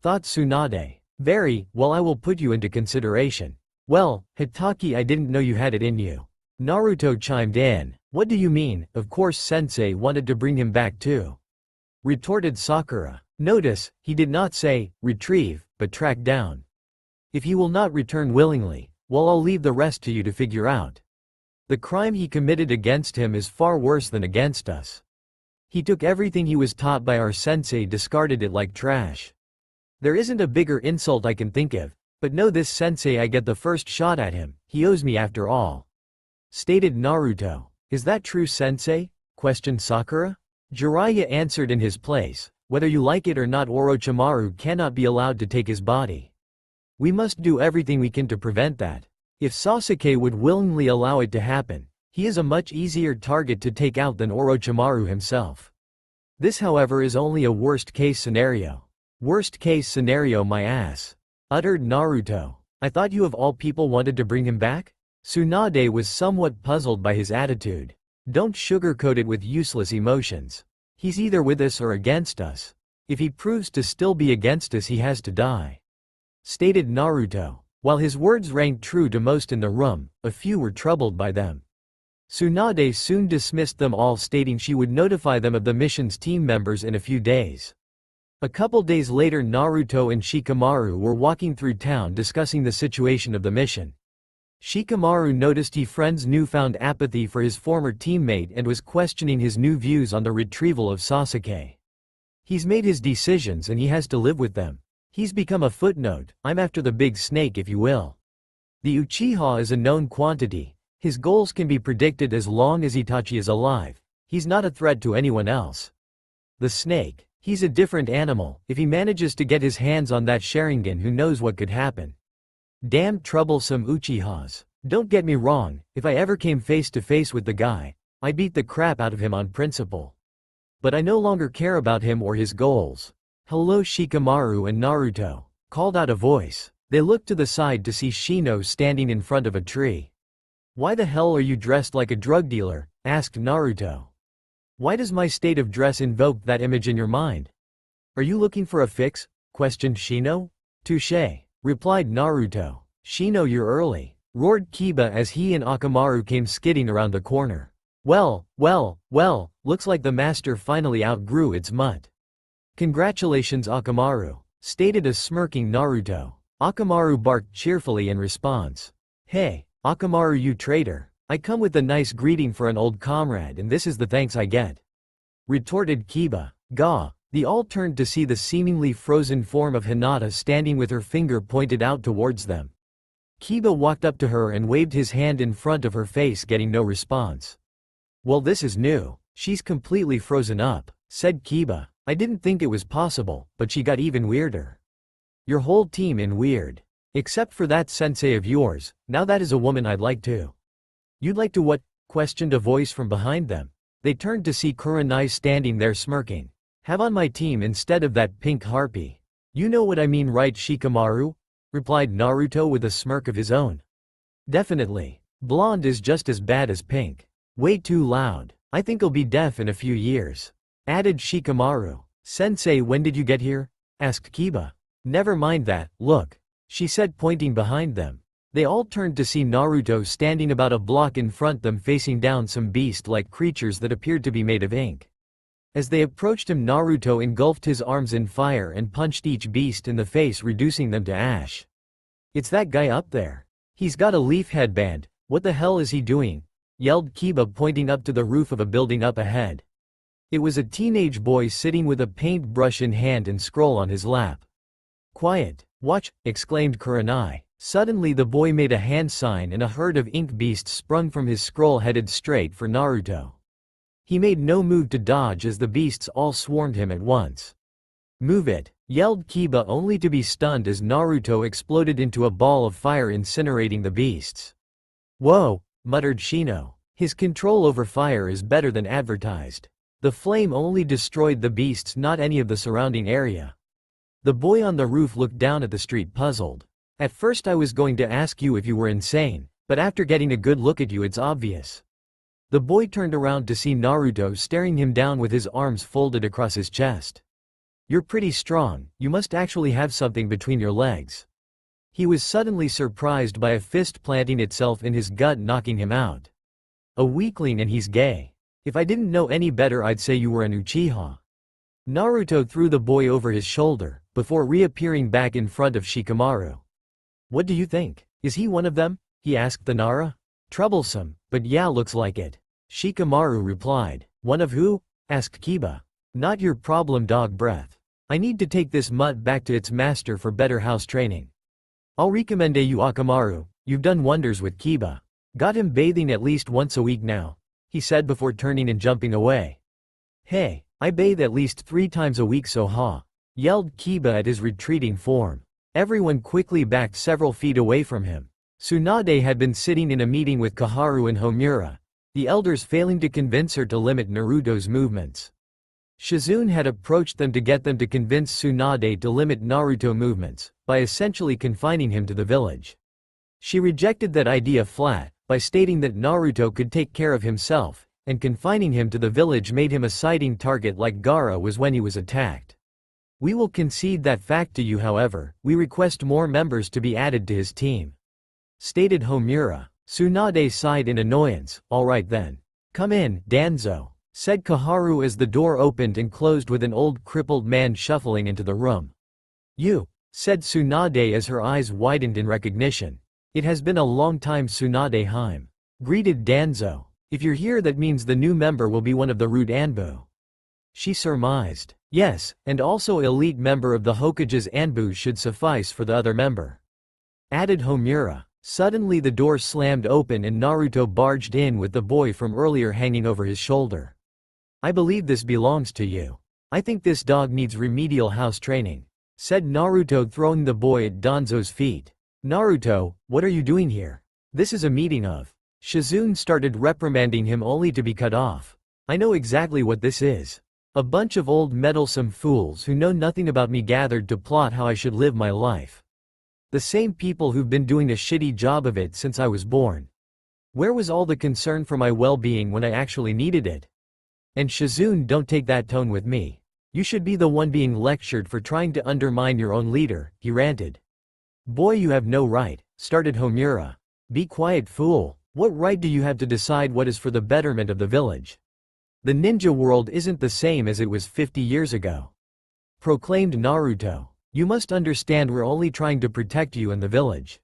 thought Tsunade. "Very well, I will put you into consideration." "Well, Hitaki, I didn't know you had it in you." Naruto chimed in. "What do you mean? Of course Sensei wanted to bring him back too," retorted Sakura. Notice, he did not say, retrieve, but track down. "If he will not return willingly, well, I'll leave the rest to you to figure out. The crime he committed against him is far worse than against us. He took everything he was taught by our sensei, discarded it like trash. There isn't a bigger insult I can think of, but know this sensei, I get the first shot at him, he owes me after all," stated Naruto. "Is that true, sensei?" questioned Sakura. Jiraiya answered in his place, "Whether you like it or not, Orochimaru cannot be allowed to take his body. We must do everything we can to prevent that. If Sasuke would willingly allow it to happen, he is a much easier target to take out than Orochimaru himself. This, however, is only a worst-case scenario." "Worst-case scenario, my ass," uttered Naruto. "I thought you of all people wanted to bring him back?" Tsunade was somewhat puzzled by his attitude. "Don't sugarcoat it with useless emotions. He's either with us or against us. If he proves to still be against us, he has to die," stated Naruto. While his words rang true to most in the room, a few were troubled by them. Tsunade soon dismissed them all, stating she would notify them of the mission's team members in a few days. A couple days later, Naruto and Shikamaru were walking through town discussing the situation of the mission. Shikamaru noticed his friend's newfound apathy for his former teammate and was questioning his new views on the retrieval of Sasuke. "He's made his decisions and he has to live with them. He's become a footnote. I'm after the big snake, if you will. The Uchiha is a known quantity. His goals can be predicted as long as Itachi is alive. He's not a threat to anyone else. The snake, he's a different animal. If he manages to get his hands on that Sharingan, who knows what could happen. Damn troublesome Uchihas. Don't get me wrong, if I ever came face to face with the guy, I'd beat the crap out of him on principle. But I no longer care about him or his goals." "Hello, Shikamaru and Naruto," called out a voice. They looked to the side to see Shino standing in front of a tree. "Why the hell are you dressed like a drug dealer?" asked Naruto. "Why does my state of dress invoke that image in your mind? Are you looking for a fix?" questioned Shino. "Touché," replied Naruto. "Shino, you're early," roared Kiba as he and Akamaru came skidding around the corner. Well, looks like the master finally outgrew its mutt." "Congratulations, Akamaru," stated a smirking Naruto. Akamaru barked cheerfully in response. "Hey, Akamaru, you traitor. I come with a nice greeting for an old comrade and this is the thanks I get," retorted Kiba. "Gah." They all turned to see the seemingly frozen form of Hinata standing with her finger pointed out towards them. Kiba walked up to her and waved his hand in front of her face, getting no response. "Well, this is new. She's completely frozen up," said Kiba. "I didn't think it was possible, but she got even weirder. Your whole team in weird. Except for that sensei of yours. Now that is a woman I'd like to." "You'd like to what?" questioned a voice from behind them. They turned to see Kurenai standing there smirking. "Have on my team instead of that pink harpy." "You know what I mean, right, Shikamaru?" replied Naruto with a smirk of his own. "Definitely. Blonde is just as bad as pink." Way too loud. I think I'll be deaf in a few years. Added Shikamaru. Sensei, when did you get here? Asked Kiba. Never mind that, look, she said, pointing behind them. They all turned to see Naruto standing about a block in front them, facing down some beast-like creatures that appeared to be made of ink. As they approached him, Naruto engulfed his arms in fire and punched each beast in the face, reducing them to ash. It's that guy up there. He's got a leaf headband. What the hell is he doing? Yelled Kiba, pointing up to the roof of a building up ahead. It was a teenage boy sitting with a paintbrush in hand and scroll on his lap. Quiet, watch, exclaimed Kurenai. Suddenly the boy made a hand sign and a herd of ink beasts sprung from his scroll, headed straight for Naruto. He made no move to dodge as the beasts all swarmed him at once. Move it, yelled Kiba, only to be stunned as Naruto exploded into a ball of fire, incinerating the beasts. Whoa, muttered Shino. His control over fire is better than advertised. The flame only destroyed the beasts, not any of the surrounding area. The boy on the roof looked down at the street, puzzled. At first I was going to ask you if you were insane, but after getting a good look at you it's obvious. The boy turned around to see Naruto staring him down with his arms folded across his chest. You're pretty strong, you must actually have something between your legs. He was suddenly surprised by a fist planting itself in his gut, knocking him out. A weakling, and he's gay. If I didn't know any better I'd say you were an Uchiha. Naruto threw the boy over his shoulder, before reappearing back in front of Shikamaru. What do you think? Is he one of them? He asked the Nara. Troublesome, but yeah, looks like it. Shikamaru replied. One of who? Asked Kiba. Not your problem, dog breath. I need to take this mutt back to its master for better house training. I'll recommend you, Akamaru. You've done wonders with Kiba. Got him bathing at least once a week now, he said before turning and jumping away. Hey, I bathe at least 3 times a week, so ha! Yelled Kiba at his retreating form. Everyone quickly backed several feet away from him. Tsunade had been sitting in a meeting with Koharu and Homura, the elders failing to convince her to limit Naruto's movements. Shizune had approached them to get them to convince Tsunade to limit Naruto movements, by essentially confining him to the village. She rejected that idea flat, by stating that Naruto could take care of himself, and confining him to the village made him a sighting target like Gaara was when he was attacked. We will concede that fact to you, however, we request more members to be added to his team. Stated Homura. Tsunade sighed in annoyance. Alright then. Come in, Danzo, said Koharu as the door opened and closed with an old crippled man shuffling into the room. You, said Tsunade as her eyes widened in recognition. It has been a long time, Tsunade Heim. Greeted Danzo. If you're here, that means the new member will be one of the Root Anbu. She surmised. Yes, and also elite member of the Hokage's Anbu should suffice for the other member. Added Homura. Suddenly the door slammed open and Naruto barged in with the boy from earlier hanging over his shoulder. I believe this belongs to you. I think this dog needs remedial house training, said Naruto, throwing the boy at Danzo's feet. Naruto, what are you doing here? This is a meeting of. Shizune started reprimanding him only to be cut off. I know exactly what this is. A bunch of old meddlesome fools who know nothing about me gathered to plot how I should live my life. The same people who've been doing a shitty job of it since I was born. Where was all the concern for my well-being when I actually needed it? And Shizune, don't take that tone with me. You should be the one being lectured for trying to undermine your own leader, he ranted. Boy, you have no right, started Homura. Be quiet, fool. What right do you have to decide what is for the betterment of the village? The ninja world isn't the same as it was 50 years ago. Proclaimed Naruto. You must understand we're only trying to protect you and the village.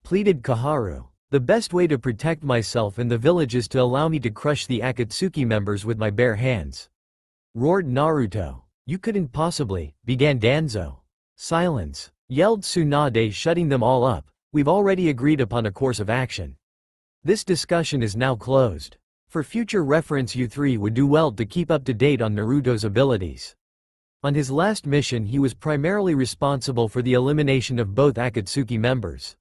Pleaded Koharu. The best way to protect myself and the village is to allow me to crush the Akatsuki members with my bare hands. Roared Naruto. You couldn't possibly, began Danzo. Silence, yelled Tsunade, shutting them all up. We've already agreed upon a course of action. This discussion is now closed. For future reference, you three would do well to keep up to date on Naruto's abilities. On his last mission, he was primarily responsible for the elimination of both Akatsuki members.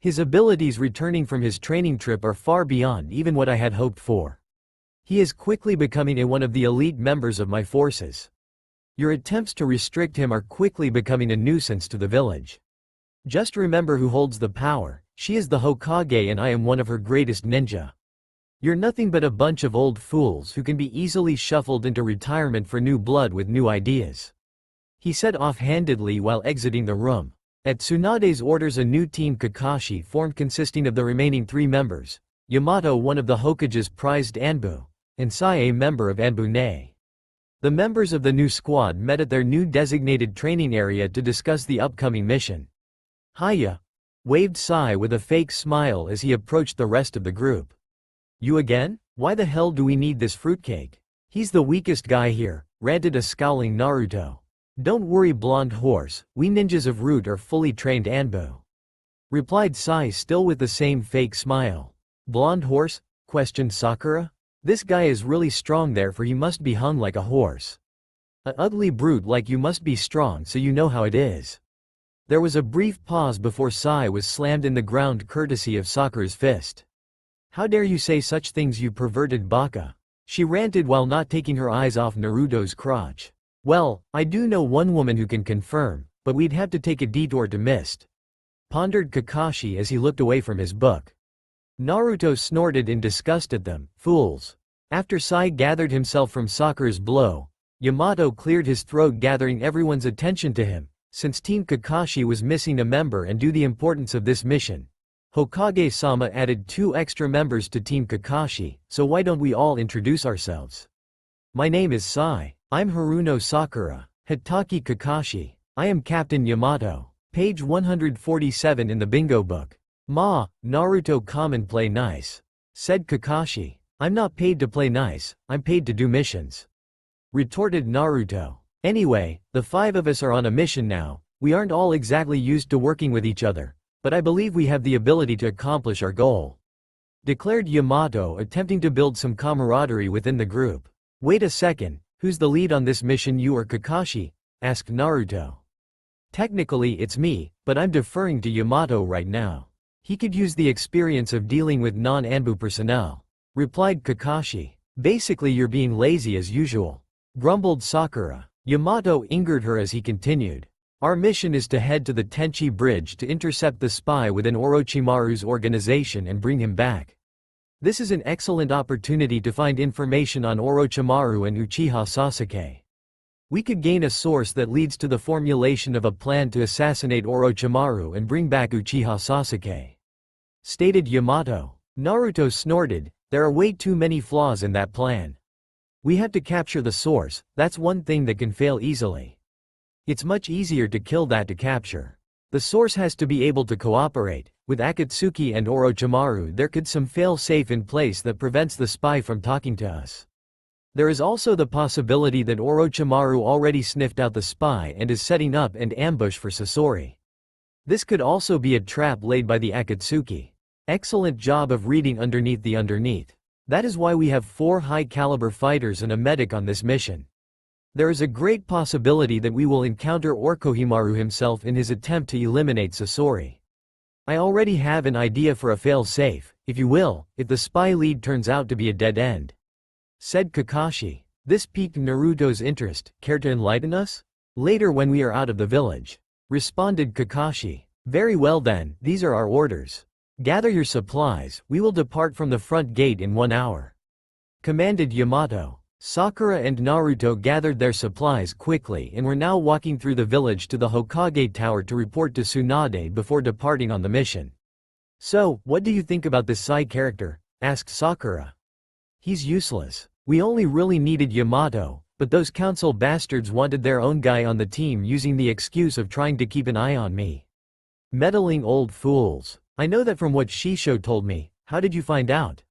His abilities returning from his training trip are far beyond even what I had hoped for. He is quickly becoming one of the elite members of my forces. Your attempts to restrict him are quickly becoming a nuisance to the village. Just remember who holds the power. She is the Hokage and I am one of her greatest ninja. You're nothing but a bunch of old fools who can be easily shuffled into retirement for new blood with new ideas," he said offhandedly while exiting the room. At Tsunade's orders, a new team Kakashi formed consisting of the remaining 3 members: Yamato, one of the Hokage's prized Anbu, and Sai, a member of Anbu-ne. The members of the new squad met at their new designated training area to discuss the upcoming mission. "Hiya," waved Sai with a fake smile as he approached the rest of the group. "You again? Why the hell do we need this fruitcake? He's the weakest guy here," ranted a scowling Naruto. "Don't worry, blonde horse, we ninjas of Root are fully trained Anbu," replied Sai, still with the same fake smile. "Blonde horse?" questioned Sakura. "This guy is really strong, therefore he must be hung like a horse. A ugly brute like you must be strong, so you know how it is." There was a brief pause before Sai was slammed in the ground courtesy of Sakura's fist. "How dare you say such things, you perverted baka," she ranted while not taking her eyes off Naruto's crotch. "Well, I do know one woman who can confirm, but we'd have to take a detour to Mist," pondered Kakashi as he looked away from his book. Naruto snorted in disgust at them. "Fools." After Sai gathered himself from Sakura's blow, Yamato cleared his throat, gathering everyone's attention to him. Since Team Kakashi was missing a member and due the importance of this mission, Hokage-sama added 2 extra members to Team Kakashi, so why don't we all introduce ourselves? "My name is Sai. I'm Haruno Sakura. Hitaki Kakashi. I am Captain Yamato." Page 147 in the bingo book. "Ma, Naruto come and play nice," said Kakashi. "I'm not paid to play nice, I'm paid to do missions," retorted Naruto. "Anyway, the 5 of us are on a mission now. We aren't all exactly used to working with each other, but I believe we have the ability to accomplish our goal," declared Yamato, attempting to build some camaraderie within the group. "Wait a second, who's the lead on this mission, you or Kakashi?" asked Naruto. "Technically it's me, but I'm deferring to Yamato right now. He could use the experience of dealing with non-Anbu personnel," replied Kakashi. "Basically you're being lazy as usual," grumbled Sakura. Yamato angered her as he continued. "Our mission is to head to the Tenchi Bridge to intercept the spy within Orochimaru's organization and bring him back. This is an excellent opportunity to find information on Orochimaru and Uchiha Sasuke. We could gain a source that leads to the formulation of a plan to assassinate Orochimaru and bring back Uchiha Sasuke," stated Yamato. Naruto snorted. "There are way too many flaws in that plan. We have to capture the source, that's one thing that can fail easily. It's much easier to kill than to capture. The source has to be able to cooperate. With Akatsuki and Orochimaru there could some fail-safe in place that prevents the spy from talking to us. There is also the possibility that Orochimaru already sniffed out the spy and is setting up an ambush for Sasori. This could also be a trap laid by the Akatsuki. Excellent job of reading underneath the underneath. That is why we have 4 high-caliber fighters and a medic on this mission. There is a great possibility that we will encounter Orochimaru himself in his attempt to eliminate Sasori. I already have an idea for a fail-safe, if you will, if the spy lead turns out to be a dead end," said Kakashi. This piqued Naruto's interest. "Care to enlighten us?" "Later when we are out of the village," responded Kakashi. "Very well then, these are our orders. Gather your supplies, we will depart from the front gate in 1 hour," commanded Yamato. Sakura and Naruto gathered their supplies quickly and were now walking through the village to the Hokage Tower to report to Tsunade before departing on the mission. "So, what do you think about this side character?" asked Sakura. "He's useless. We only really needed Yamato, but those council bastards wanted their own guy on the team using the excuse of trying to keep an eye on me. Meddling old fools. I know that from what Shisho told me. How did you find out?"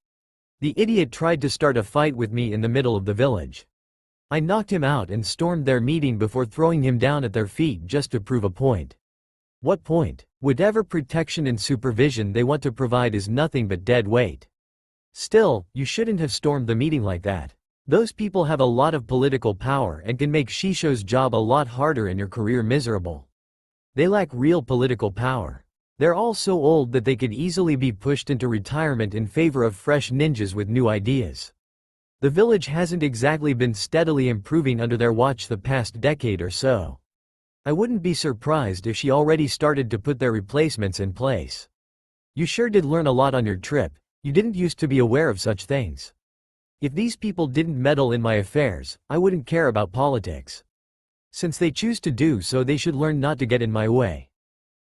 "The idiot tried to start a fight with me in the middle of the village. I knocked him out and stormed their meeting before throwing him down at their feet just to prove a point." "What point?" "Whatever protection and supervision they want to provide is nothing but dead weight. Still, you shouldn't have stormed the meeting like that. Those people have a lot of political power and can make Shisho's job a lot harder and your career miserable. They lack real political power. They're all so old that they could easily be pushed into retirement in favor of fresh ninjas with new ideas. The village hasn't exactly been steadily improving under their watch the past decade or so. I wouldn't be surprised if she already started to put their replacements in place. You sure did learn a lot on your trip. You didn't used to be aware of such things. If these people didn't meddle in my affairs, I wouldn't care about politics. Since they choose to do so, they should learn not to get in my way.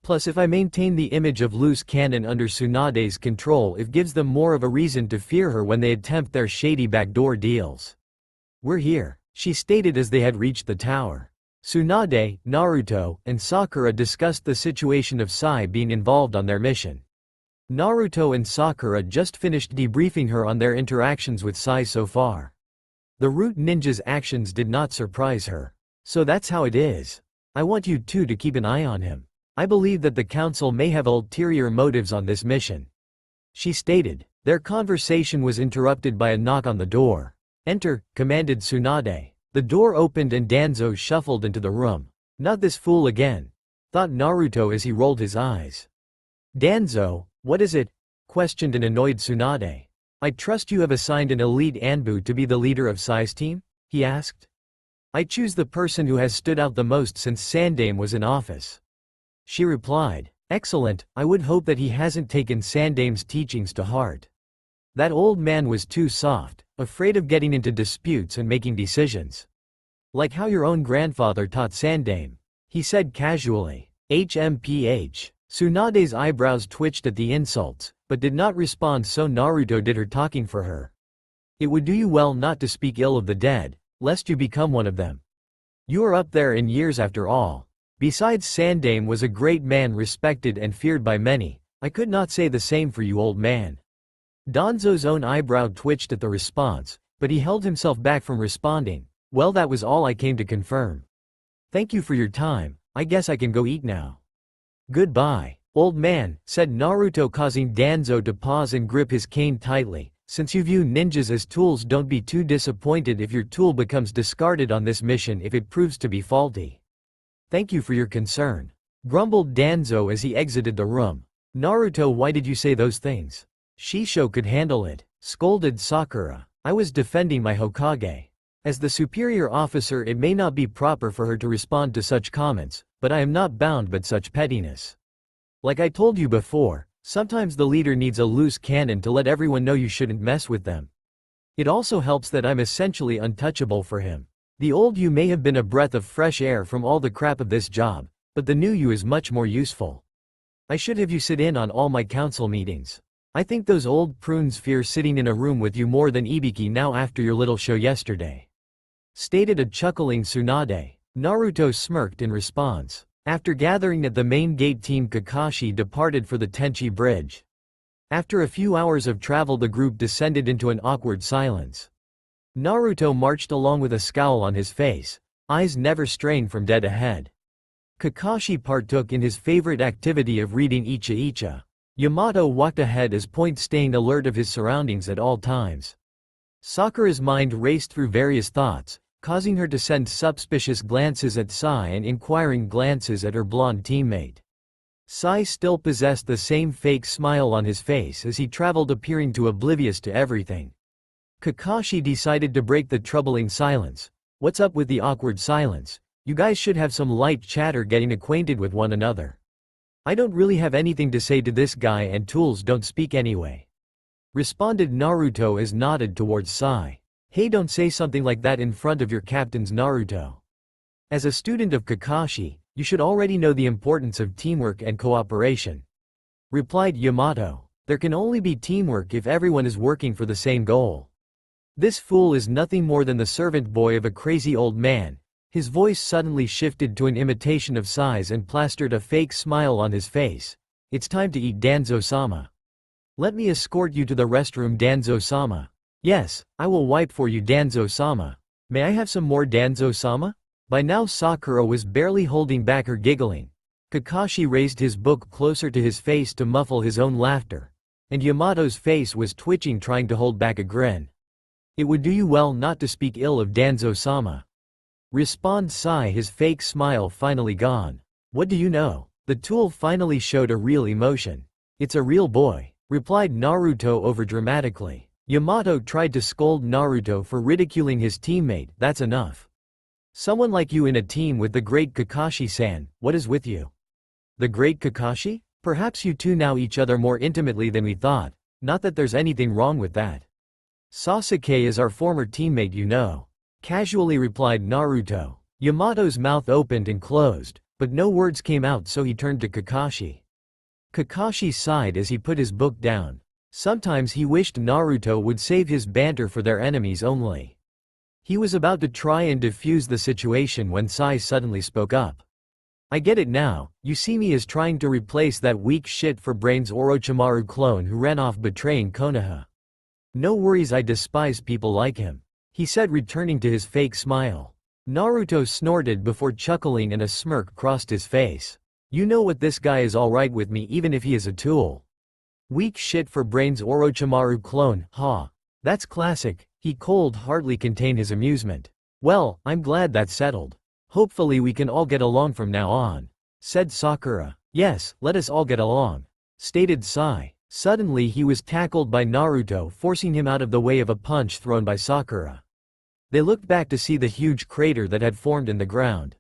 Plus, if I maintain the image of loose cannon under Tsunade's control, it gives them more of a reason to fear her when they attempt their shady backdoor deals. We're here, she stated as they had reached the tower. Tsunade, Naruto, and Sakura discussed the situation of Sai being involved on their mission. Naruto and Sakura just finished debriefing her on their interactions with Sai so far. The Root Ninja's actions did not surprise her. So that's how it is. I want you two to keep an eye on him. I believe that the council may have ulterior motives on this mission, she stated. Their conversation was interrupted by a knock on the door. Enter, commanded Tsunade. The door opened and Danzo shuffled into the room. Not this fool again, thought Naruto as he rolled his eyes. Danzo, what is it? Questioned an annoyed Tsunade. I trust you have assigned an elite Anbu to be the leader of Sai's team? He asked. I choose the person who has stood out the most since Sandame was in office, she replied. Excellent, I would hope that he hasn't taken Sandame's teachings to heart. That old man was too soft, afraid of getting into disputes and making decisions. Like how your own grandfather taught Sandame, he said casually. HMPH. Tsunade's eyebrows twitched at the insults, but did not respond, so Naruto did her talking for her. It would do you well not to speak ill of the dead, lest you become one of them. You are up there in years after all. Besides, Sandame was a great man, respected and feared by many. I could not say the same for you, old man. Danzo's own eyebrow twitched at the response, but he held himself back from responding. Well, that was all I came to confirm. Thank you for your time, I guess I can go eat now. Goodbye, old man, said Naruto, causing Danzo to pause and grip his cane tightly. Since you view ninjas as tools, don't be too disappointed if your tool becomes discarded on this mission if it proves to be faulty. Thank you for your concern, grumbled Danzo as he exited the room. Naruto, why did you say those things? Shisho could handle it, scolded Sakura. I was defending my Hokage. As the superior officer, it may not be proper for her to respond to such comments, but I am not bound by such pettiness. Like I told you before, sometimes the leader needs a loose cannon to let everyone know you shouldn't mess with them. It also helps that I'm essentially untouchable for him. The old you may have been a breath of fresh air from all the crap of this job, but the new you is much more useful. I should have you sit in on all my council meetings. I think those old prunes fear sitting in a room with you more than Ibiki now after your little show yesterday, stated a chuckling Tsunade. Naruto smirked in response. After gathering at the main gate, Team Kakashi departed for the Tenchi Bridge. After a few hours of travel, the group descended into an awkward silence. Naruto marched along with a scowl on his face, eyes never straying from dead ahead. Kakashi partook in his favorite activity of reading Icha Icha. Yamato walked ahead as point, staying alert of his surroundings at all times. Sakura's mind raced through various thoughts, causing her to send suspicious glances at Sai and inquiring glances at her blonde teammate. Sai still possessed the same fake smile on his face as he traveled, appearing to oblivious to everything. Kakashi decided to break the troubling silence. What's up with the awkward silence? You guys should have some light chatter getting acquainted with one another. I don't really have anything to say to this guy, and tools don't speak anyway, responded Naruto as nodded towards Sai. Hey, don't say something like that in front of your captains, Naruto. As a student of Kakashi, you should already know the importance of teamwork and cooperation, replied Yamato. There can only be teamwork if everyone is working for the same goal. This fool is nothing more than the servant boy of a crazy old man. His voice suddenly shifted to an imitation of Sai's and plastered a fake smile on his face. It's time to eat, Danzo-sama. Let me escort you to the restroom, Danzo-sama. Yes, I will wipe for you, Danzo-sama. May I have some more, Danzo-sama? By now Sakura was barely holding back her giggling. Kakashi raised his book closer to his face to muffle his own laughter, and Yamato's face was twitching, trying to hold back a grin. It would do you well not to speak ill of Danzo-sama, responded Sai, his fake smile finally gone. What do you know? The tool finally showed a real emotion. It's a real boy, replied Naruto overdramatically. Yamato tried to scold Naruto for ridiculing his teammate. That's enough. Someone like you in a team with the great Kakashi-san, what is with you? The great Kakashi? Perhaps you two know each other more intimately than we thought. Not that there's anything wrong with that. Sasuke is our former teammate, you know. Casually replied Naruto. Yamato's mouth opened and closed, but no words came out, so he turned to Kakashi. Kakashi sighed as he put his book down. Sometimes he wished Naruto would save his banter for their enemies only. He was about to try and defuse the situation when Sai suddenly spoke up. I get it now, you see me as trying to replace that weak shit for brains Orochimaru clone who ran off betraying Konoha. No worries, I despise people like him, he said, returning to his fake smile. Naruto snorted before chuckling and a smirk crossed his face. You know what, this guy is alright with me even if he is a tool. Weak shit for brains Orochimaru clone, ha. That's classic, he could hardly contain his amusement. Well, I'm glad that's settled. Hopefully we can all get along from now on, said Sakura. Yes, let us all get along, stated Sai. Suddenly he was tackled by Naruto, forcing him out of the way of a punch thrown by Sakura. They looked back to see the huge crater that had formed in the ground.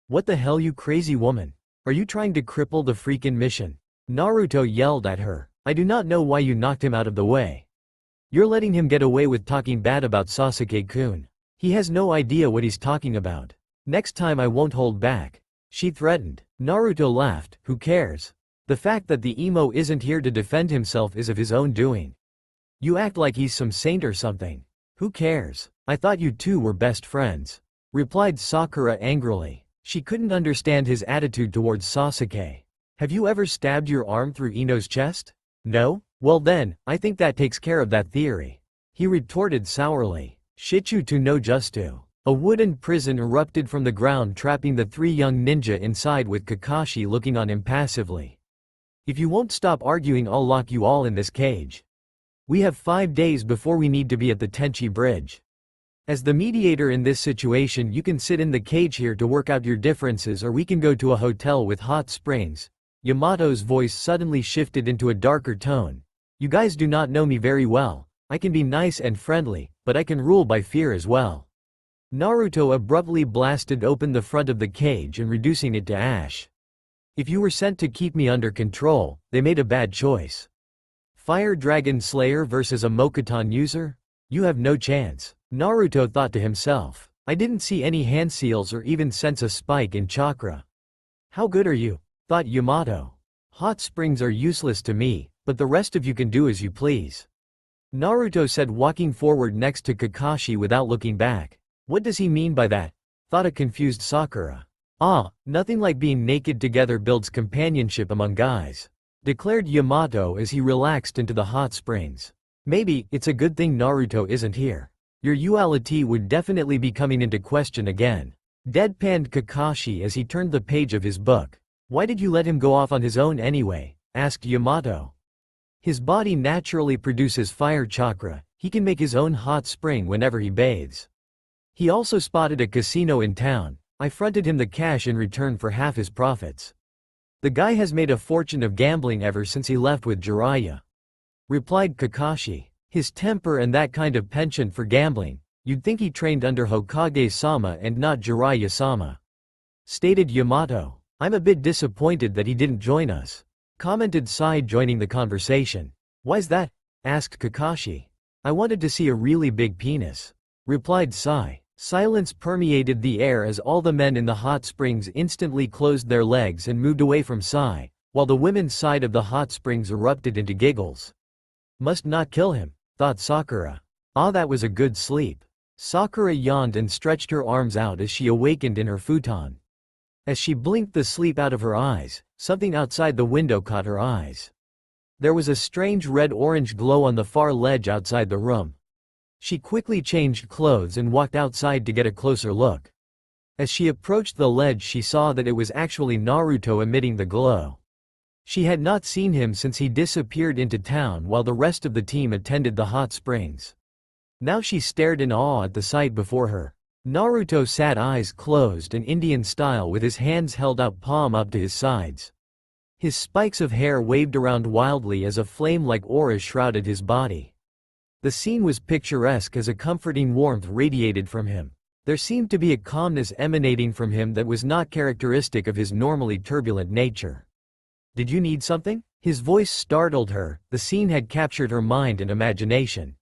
What the hell, you crazy woman? Are you trying to cripple the freaking mission? Naruto yelled at her. I do not know why you knocked him out of the way. You're letting him get away with talking bad about Sasuke-kun. He has no idea what he's talking about. Next time I won't hold back, she threatened. Naruto laughed. Who cares? The fact that the emo isn't here to defend himself is of his own doing. You act like he's some saint or something. Who cares? I thought you two were best friends, replied Sakura angrily. She couldn't understand his attitude towards Sasuke. Have you ever stabbed your arm through Ino's chest? No? Well then, I think that takes care of that theory, he retorted sourly. Shichutsu no Justu. A wooden prison erupted from the ground, trapping the three young ninja inside with Kakashi looking on impassively. If you won't stop arguing, I'll lock you all in this cage. We have 5 days before we need to be at the Tenchi Bridge. As the mediator in this situation, you can sit in the cage here to work out your differences, or we can go to a hotel with hot springs. Yamato's voice suddenly shifted into a darker tone. You guys do not know me very well. I can be nice and friendly, but I can rule by fear as well. Naruto abruptly blasted open the front of the cage and reducing it to ash. If you were sent to keep me under control, they made a bad choice. Fire Dragon Slayer versus a Mokuton user? You have no chance, Naruto thought to himself. I didn't see any hand seals or even sense a spike in chakra. How good are you? Thought Yamato. Hot springs are useless to me, but the rest of you can do as you please, Naruto said, walking forward next to Kakashi without looking back. What does he mean by that? Thought a confused Sakura. Ah, nothing like being naked together builds companionship among guys, declared Yamato as he relaxed into the hot springs. Maybe it's a good thing Naruto isn't here. Your duality would definitely be coming into question again, deadpanned Kakashi as he turned the page of his book. Why did you let him go off on his own anyway? Asked Yamato. His body naturally produces fire chakra, he can make his own hot spring whenever he bathes. He also spotted a casino in town. I fronted him the cash in return for half his profits. The guy has made a fortune of gambling ever since he left with Jiraiya, replied Kakashi. His temper and that kind of penchant for gambling, you'd think he trained under Hokage-sama and not Jiraiya-sama, stated Yamato. I'm a bit disappointed that he didn't join us, commented Sai, joining the conversation. Why's that? Asked Kakashi. I wanted to see a really big penis, replied Sai. Silence permeated the air as all the men in the hot springs instantly closed their legs and moved away from Sai, while the women's side of the hot springs erupted into giggles. Must not kill him, thought Sakura. Ah, that was a good sleep. Sakura yawned and stretched her arms out as she awakened in her futon. As she blinked the sleep out of her eyes, something outside the window caught her eyes. There was a strange red-orange glow on the far ledge outside the room. She quickly changed clothes and walked outside to get a closer look. As she approached the ledge, she saw that it was actually Naruto emitting the glow. She had not seen him since he disappeared into town while the rest of the team attended the hot springs. Now she stared in awe at the sight before her. Naruto sat eyes closed and Indian style with his hands held out palm up to his sides. His spikes of hair waved around wildly as a flame-like aura shrouded his body. The scene was picturesque as a comforting warmth radiated from him. There seemed to be a calmness emanating from him that was not characteristic of his normally turbulent nature. Did you need something? His voice startled her. The scene had captured her mind and imagination.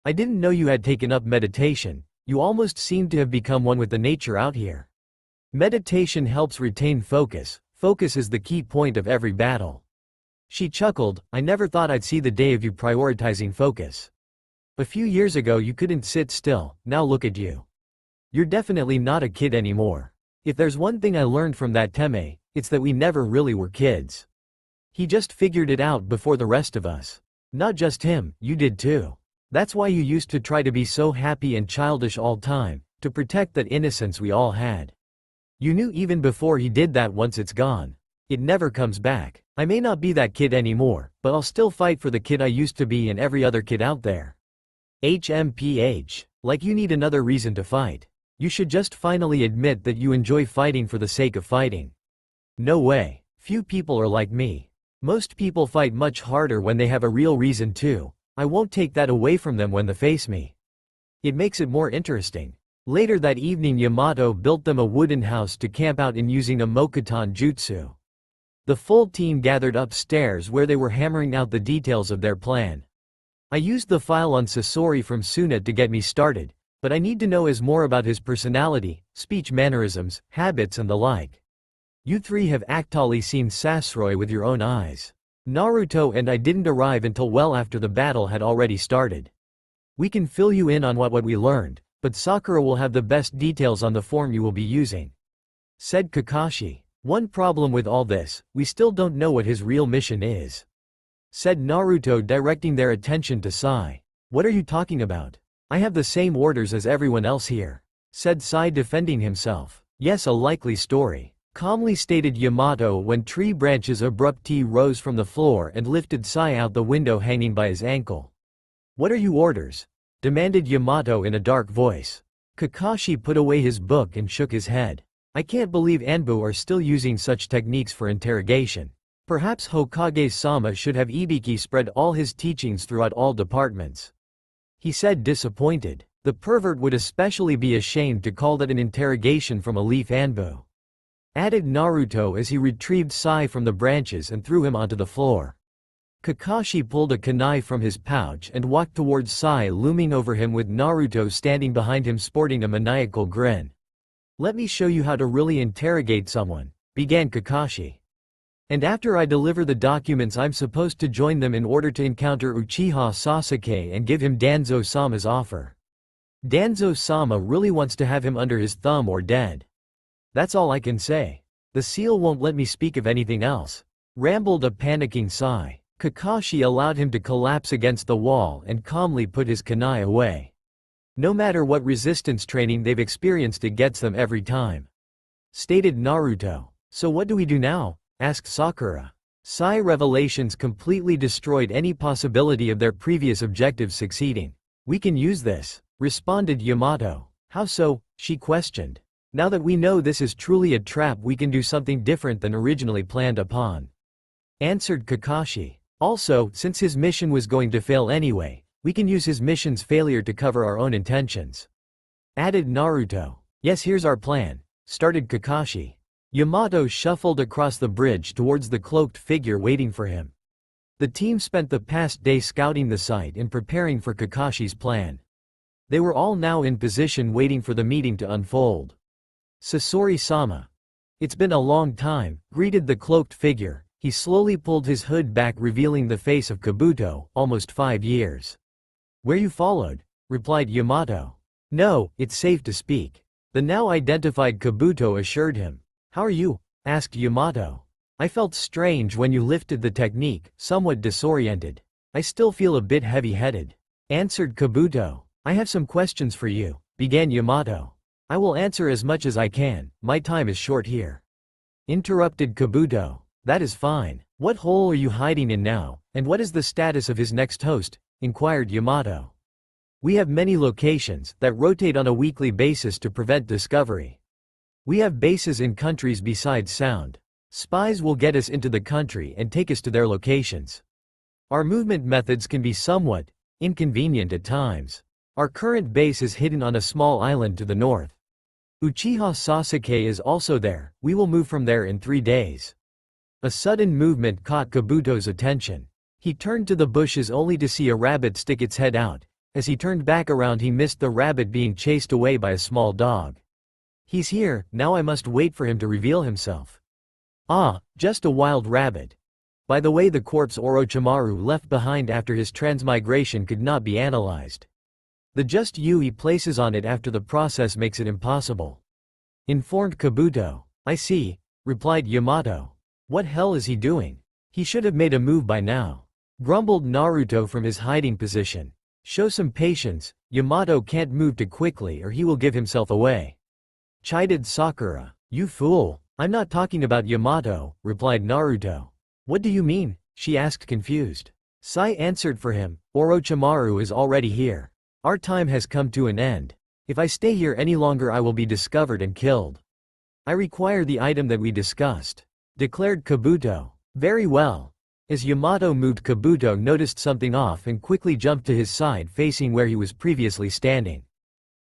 I didn't know you had taken up meditation. You almost seemed to have become one with the nature out here. Meditation helps retain focus. Focus is the key point of every battle. She chuckled. I never thought I'd see the day of you prioritizing focus. A few years ago you couldn't sit still, now look at you. You're definitely not a kid anymore. If there's one thing I learned from that Teme, it's that we never really were kids. He just figured it out before the rest of us. Not just him, you did too. That's why you used to try to be so happy and childish all time, to protect that innocence we all had. You knew even before he did that once it's gone. It never comes back. I may not be that kid anymore, but I'll still fight for the kid I used to be and every other kid out there. HMPH. Like you need another reason to fight. You should just finally admit that you enjoy fighting for the sake of fighting. No way. Few people are like me. Most people fight much harder when they have a real reason to. I won't take that away from them when they face me. It makes it more interesting. Later that evening Yamato built them a wooden house to camp out in using a Mokuton jutsu. The full team gathered upstairs where they were hammering out the details of their plan. I used the file on Sasori from Suna to get me started, but I need to know more about his personality, speech mannerisms, habits and the like. You three have actually seen Sasori with your own eyes. Naruto and I didn't arrive until well after the battle had already started. We can fill you in on what we learned, but Sakura will have the best details on the form you will be using," said Kakashi. "One problem with all this, we still don't know what his real mission is," said Naruto, directing their attention to Sai. "What are you talking about? I have the same orders as everyone else here," said Sai, defending himself. "Yes, a likely story," calmly stated Yamato when tree branches abruptly rose from the floor and lifted Sai out the window hanging by his ankle. "What are you orders?" demanded Yamato in a dark voice. Kakashi put away his book and shook his head. "I can't believe Anbu are still using such techniques for interrogation. Perhaps Hokage-sama should have Ibiki spread all his teachings throughout all departments," he said, disappointed. "The pervert would especially be ashamed to call that an interrogation from a leaf Anbu," added Naruto as he retrieved Sai from the branches and threw him onto the floor. Kakashi pulled a kunai from his pouch and walked towards Sai, looming over him with Naruto standing behind him sporting a maniacal grin. "Let me show you how to really interrogate someone," began Kakashi. "And after I deliver the documents I'm supposed to join them in order to encounter Uchiha Sasuke and give him Danzo-sama's offer. Danzo-sama really wants to have him under his thumb or dead. That's all I can say. The seal won't let me speak of anything else," rambled a panicking Sai. Kakashi allowed him to collapse against the wall and calmly put his kunai away. "No matter what resistance training they've experienced, it gets them every time," stated Naruto. "So what do we do now?" asked Sakura. Sai revelations completely destroyed any possibility of their previous objectives succeeding. "We can use this," responded Yamato. "How so?" she questioned. "Now that we know this is truly a trap, we can do something different than originally planned upon," answered Kakashi. "Also, since his mission was going to fail anyway, we can use his mission's failure to cover our own intentions," added Naruto. "Yes, here's our plan," started Kakashi. Yamato shuffled across the bridge towards the cloaked figure waiting for him. The team spent the past day scouting the site and preparing for Kakashi's plan. They were all now in position waiting for the meeting to unfold. "Sasori-sama. It's been a long time," greeted the cloaked figure. He slowly pulled his hood back, revealing the face of Kabuto. "Almost 5 years. Where you followed?" replied Yamato. "No, it's safe to speak," the now identified Kabuto assured him. "How are you?" asked Yamato. "I felt strange when you lifted the technique, somewhat disoriented. I still feel a bit heavy-headed," answered Kabuto. "I have some questions for you," began Yamato. "I will answer as much as I can, my time is short here," interrupted Kabuto. "That is fine. What hole are you hiding in now, and what is the status of his next host?" inquired Yamato. "We have many locations that rotate on a weekly basis to prevent discovery. We have bases in countries besides Sound. Spies will get us into the country and take us to their locations. Our movement methods can be somewhat inconvenient at times. Our current base is hidden on a small island to the north. Uchiha Sasuke is also there. We will move from there in 3 days." A sudden movement caught Kabuto's attention. He turned to the bushes only to see a rabbit stick its head out. As he turned back around, he missed the rabbit being chased away by a small dog. He's here, now I must wait for him to reveal himself. Ah, just a wild rabbit. By the way, the corpse Orochimaru left behind after his transmigration could not be analyzed. The just you he places on it after the process makes it impossible. Informed Kabuto. I see, replied Yamato. What hell is he doing? He should have made a move by now. Grumbled Naruto from his hiding position. Show some patience, Yamato can't move too quickly or he will give himself away. Chided Sakura. You fool, I'm not talking about Yamato, replied Naruto. What do you mean? She asked confused. Sai answered for him, Orochimaru is already here. Our time has come to an end. If I stay here any longer I will be discovered and killed. I require the item that we discussed, declared Kabuto. Very well. As Yamato moved, Kabuto noticed something off and quickly jumped to his side facing where he was previously standing.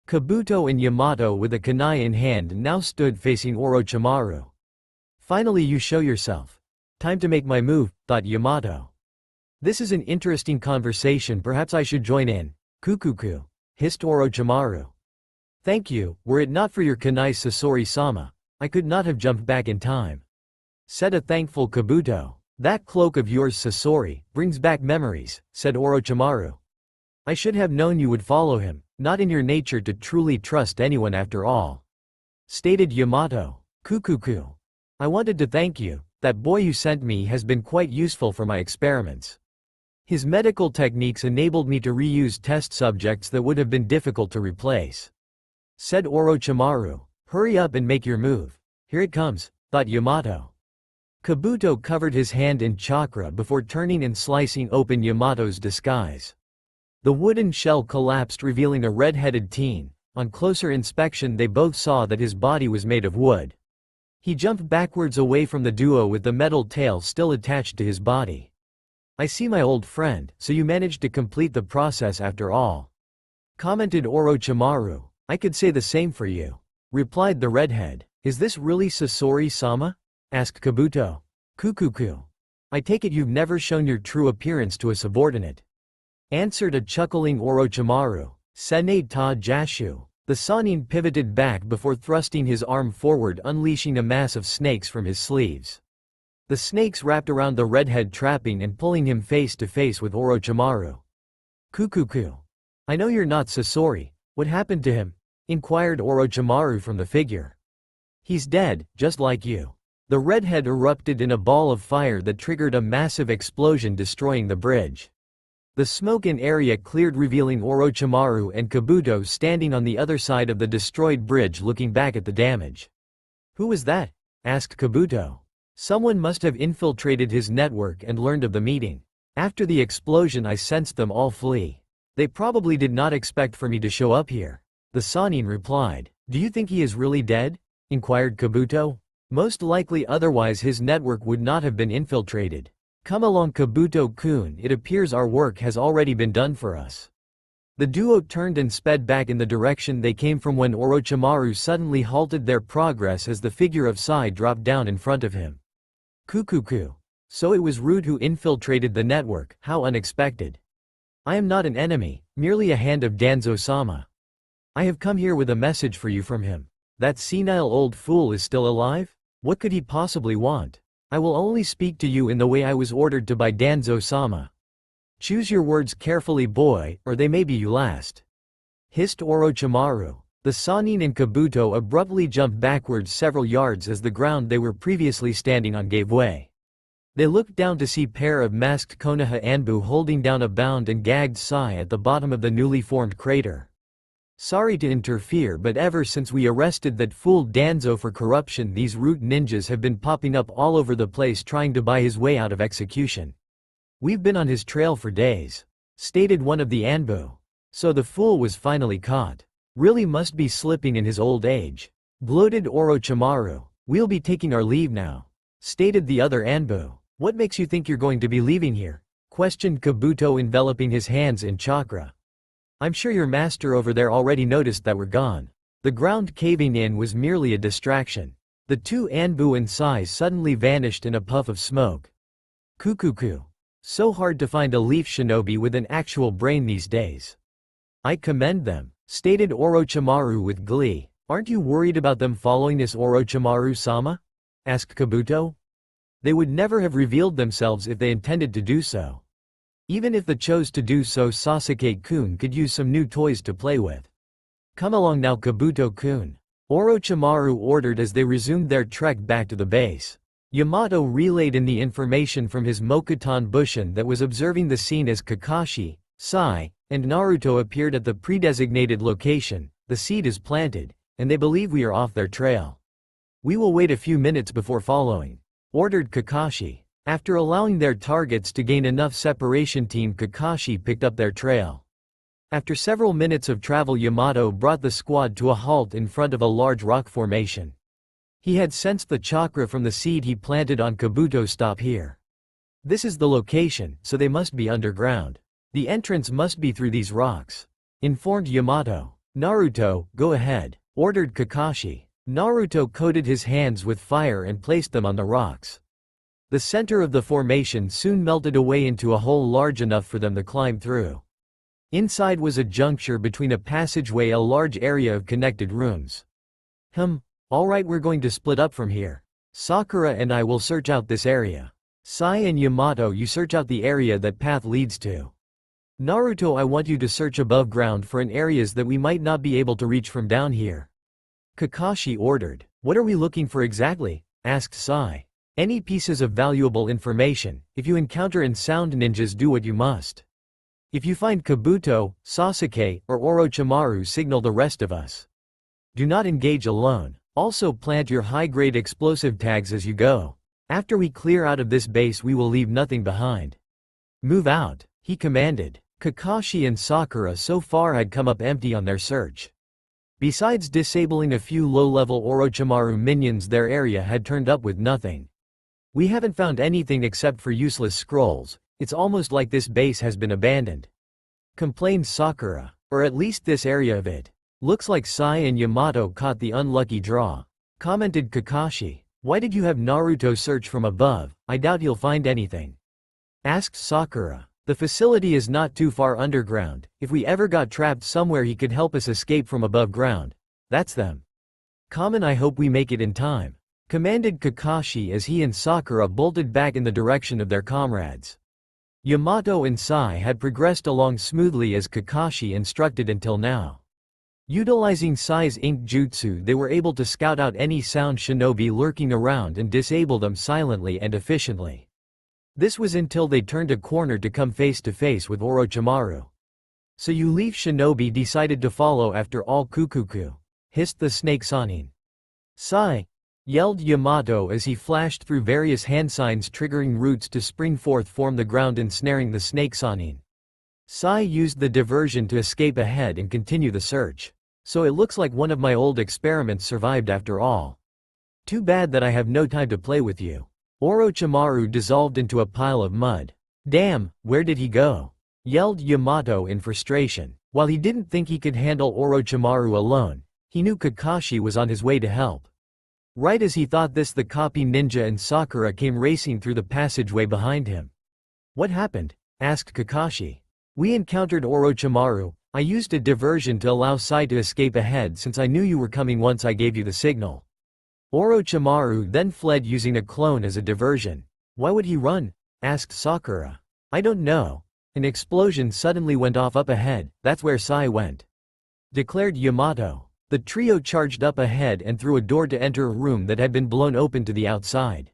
Kabuto and Yamato with a kunai in hand now stood facing Orochimaru. Finally you show yourself. Time to make my move, thought Yamato. This is an interesting conversation, perhaps I should join in. Kukuku, hissed Orochimaru. Thank you, were it not for your kunai Sasori-sama, I could not have jumped back in time. Said a thankful Kabuto. That cloak of yours Sasori, brings back memories, said Orochimaru. I should have known you would follow him, not in your nature to truly trust anyone after all. Stated Yamato. Kukuku. I wanted to thank you, that boy you sent me has been quite useful for my experiments. His medical techniques enabled me to reuse test subjects that would have been difficult to replace. Said Orochimaru. Hurry up and make your move. Here it comes, thought Yamato. Kabuto covered his hand in chakra before turning and slicing open Yamato's disguise. The wooden shell collapsed, revealing a red-headed teen. On closer inspection they both saw that his body was made of wood. He jumped backwards away from the duo with the metal tail still attached to his body. I see, my old friend, so you managed to complete the process after all. Commented Orochimaru. I could say the same for you. Replied the redhead. Is this really Sasori-sama? Asked Kabuto. Kukuku. I take it you've never shown your true appearance to a subordinate. Answered a chuckling Orochimaru. Senei ta jashu. The Sannin pivoted back before thrusting his arm forward, unleashing a mass of snakes from his sleeves. The snakes wrapped around the redhead, trapping and pulling him face to face with Orochimaru. Kukuku. I know you're not Sasori. What happened to him? Inquired Orochimaru from the figure. He's dead, just like you. The redhead erupted in a ball of fire that triggered a massive explosion, destroying the bridge. The smoke and area cleared, revealing Orochimaru and Kabuto standing on the other side of the destroyed bridge looking back at the damage. Who was that? Asked Kabuto. Someone must have infiltrated his network and learned of the meeting. After the explosion I sensed them all flee. They probably did not expect for me to show up here. The Sannin replied. Do you think he is really dead? Inquired Kabuto. Most likely, otherwise his network would not have been infiltrated. Come along Kabuto-kun, it appears our work has already been done for us. The duo turned and sped back in the direction they came from when Orochimaru suddenly halted their progress as the figure of Sai dropped down in front of him. Kukuku. So it was Rude who infiltrated the network, how unexpected. I am not an enemy, merely a hand of Danzo-sama. I have come here with a message for you from him. That senile old fool is still alive? What could he possibly want? I will only speak to you in the way I was ordered to by Danzo-sama. Choose your words carefully, boy, or they may be you last. Hissed Orochimaru. The Sannin and Kabuto abruptly jumped backwards several yards as the ground they were previously standing on gave way. They looked down to see pair of masked Konoha Anbu holding down a bound and gagged Sai at the bottom of the newly formed crater. Sorry to interfere, but ever since we arrested that fool Danzo for corruption, these root ninjas have been popping up all over the place trying to buy his way out of execution. We've been on his trail for days. Stated one of the Anbu. So the fool was finally caught. Really must be slipping in his old age. Gloated Orochimaru. We'll be taking our leave now. Stated the other Anbu. What makes you think you're going to be leaving here? Questioned Kabuto, enveloping his hands in chakra. I'm sure your master over there already noticed that we're gone. The ground caving in was merely a distraction. The two Anbu and Sai suddenly vanished in a puff of smoke. Kukuku. So hard to find a leaf shinobi with an actual brain these days. I commend them, stated Orochimaru with glee. Aren't you worried about them following this, Orochimaru-sama? Asked Kabuto. They would never have revealed themselves if they intended to do so. Even if they chose to do so, Sasuke-kun could use some new toys to play with. Come along now, Kabuto-kun, Orochimaru ordered as they resumed their trek back to the base. Yamato relayed in the information from his Mokutan Bushin that was observing the scene as Kakashi, Sai, and Naruto appeared at the predesignated location. The seed is planted, and they believe we are off their trail. We will wait a few minutes before following, ordered Kakashi. After allowing their targets to gain enough separation, Team Kakashi picked up their trail. After several minutes of travel, Yamato brought the squad to a halt in front of a large rock formation. He had sensed the chakra from the seed he planted on Kabuto. Stop here. This is the location, so they must be underground. The entrance must be through these rocks, informed Yamato. Naruto, go ahead, ordered Kakashi. Naruto coated his hands with fire and placed them on the rocks. The center of the formation soon melted away into a hole large enough for them to climb through. Inside was a juncture between a passageway, a large area of connected rooms. Alright, we're going to split up from here. Sakura and I will search out this area. Sai and Yamato, you search out the area that path leads to. Naruto, I want you to search above ground for areas that we might not be able to reach from down here. Kakashi ordered. What are we looking for exactly? Asked Sai. Any pieces of valuable information. If you encounter unsound ninjas, do what you must. If you find Kabuto, Sasuke, or Orochimaru, signal the rest of us. Do not engage alone. Also plant your high-grade explosive tags as you go. After we clear out of this base, we will leave nothing behind. Move out, he commanded. Kakashi and Sakura so far had come up empty on their search. Besides disabling a few low-level Orochimaru minions, their area had turned up with nothing. We haven't found anything except for useless scrolls. It's almost like this base has been abandoned, complained Sakura. Or at least this area of it. Looks like Sai and Yamato caught the unlucky draw, commented Kakashi. Why did you have Naruto search from above? I doubt he'll find anything, asked Sakura. The facility is not too far underground. If we ever got trapped somewhere, he could help us escape from above ground. That's them. I hope we make it in time, commanded Kakashi as he and Sakura bolted back in the direction of their comrades. Yamato and Sai had progressed along smoothly as Kakashi instructed until now. Utilizing Sai's ink jutsu, they were able to scout out any sound shinobi lurking around and disable them silently and efficiently. This was until they turned a corner to come face to face with Orochimaru. So you leave shinobi decided to follow after all, Kukuku, hissed the snake Sanin. Sai, yelled Yamato as he flashed through various hand signs, triggering roots to spring forth from the ground, ensnaring the snake Sanin. Sai used the diversion to escape ahead and continue the search. So it looks like one of my old experiments survived after all. Too bad that I have no time to play with you. Orochimaru dissolved into a pile of mud. Damn, where did he go? Yelled Yamato in frustration. While he didn't think he could handle Orochimaru alone, he knew Kakashi was on his way to help. Right as he thought this, the copy ninja and Sakura came racing through the passageway behind him. What happened? Asked Kakashi. We encountered Orochimaru. I used a diversion to allow Sai to escape ahead since I knew you were coming once I gave you the signal. Orochimaru then fled using a clone as a diversion. Why would he run? Asked Sakura. I don't know. An explosion suddenly went off up ahead. That's where Sai went, declared Yamato. The trio charged up ahead and through a door to enter a room that had been blown open to the outside.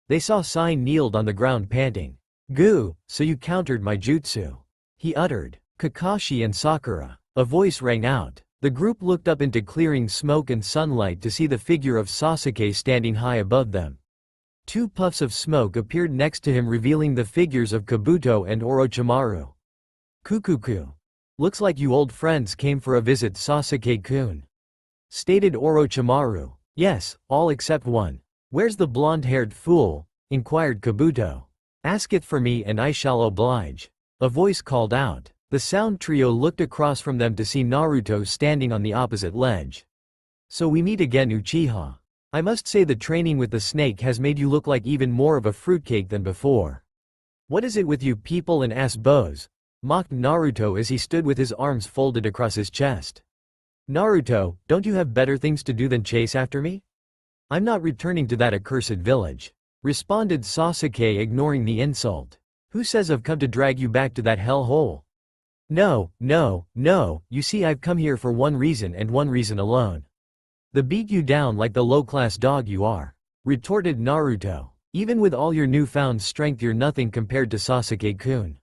They saw Sai kneeled on the ground panting. Goo, so you countered my jutsu, he uttered. Kakashi and Sakura. A voice rang out. The group looked up into clearing smoke and sunlight to see the figure of Sasuke standing high above them. Two puffs of smoke appeared next to him, revealing the figures of Kabuto and Orochimaru. Kukuku. Looks like you old friends came for a visit, Sasuke-kun, stated Orochimaru. Yes, all except one. Where's the blonde-haired fool? Inquired Kabuto. Ask it for me and I shall oblige, a voice called out. The sound trio looked across from them to see Naruto standing on the opposite ledge. So we meet again, Uchiha. I must say the training with the snake has made you look like even more of a fruitcake than before. What is it with you people and ass bows? Mocked Naruto as he stood with his arms folded across his chest. Naruto, don't you have better things to do than chase after me? I'm not returning to that accursed village, responded Sasuke, ignoring the insult. Who says I've come to drag you back to that hell hole? No, no, no, you see I've come here for one reason and one reason alone. To beat you down like the low-class dog you are, retorted Naruto. Even with all your newfound strength you're nothing compared to Sasuke-kun,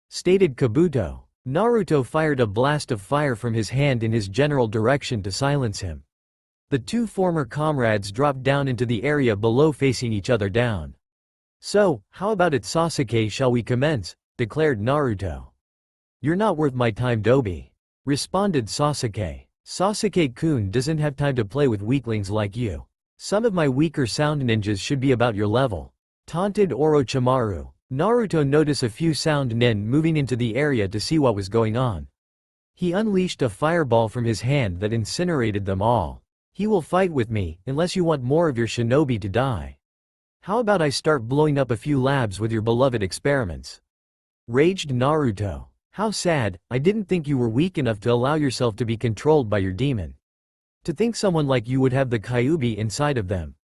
stated Kabuto. Naruto fired a blast of fire from his hand in his general direction to silence him. The two former comrades dropped down into the area below, facing each other down. So, how about it, Sasuke, shall we commence? Declared Naruto. You're not worth my time, Dobi, responded Sasuke. Sasuke-kun doesn't have time to play with weaklings like you. Some of my weaker sound ninjas should be about your level, taunted Orochimaru. Naruto noticed a few sound nin moving into the area to see what was going on. He unleashed a fireball from his hand that incinerated them all. He will fight with me, unless you want more of your shinobi to die. How about I start blowing up a few labs with your beloved experiments? Raged Naruto. How sad, I didn't think you were weak enough to allow yourself to be controlled by your demon. To think someone like you would have the Kyuubi inside of them.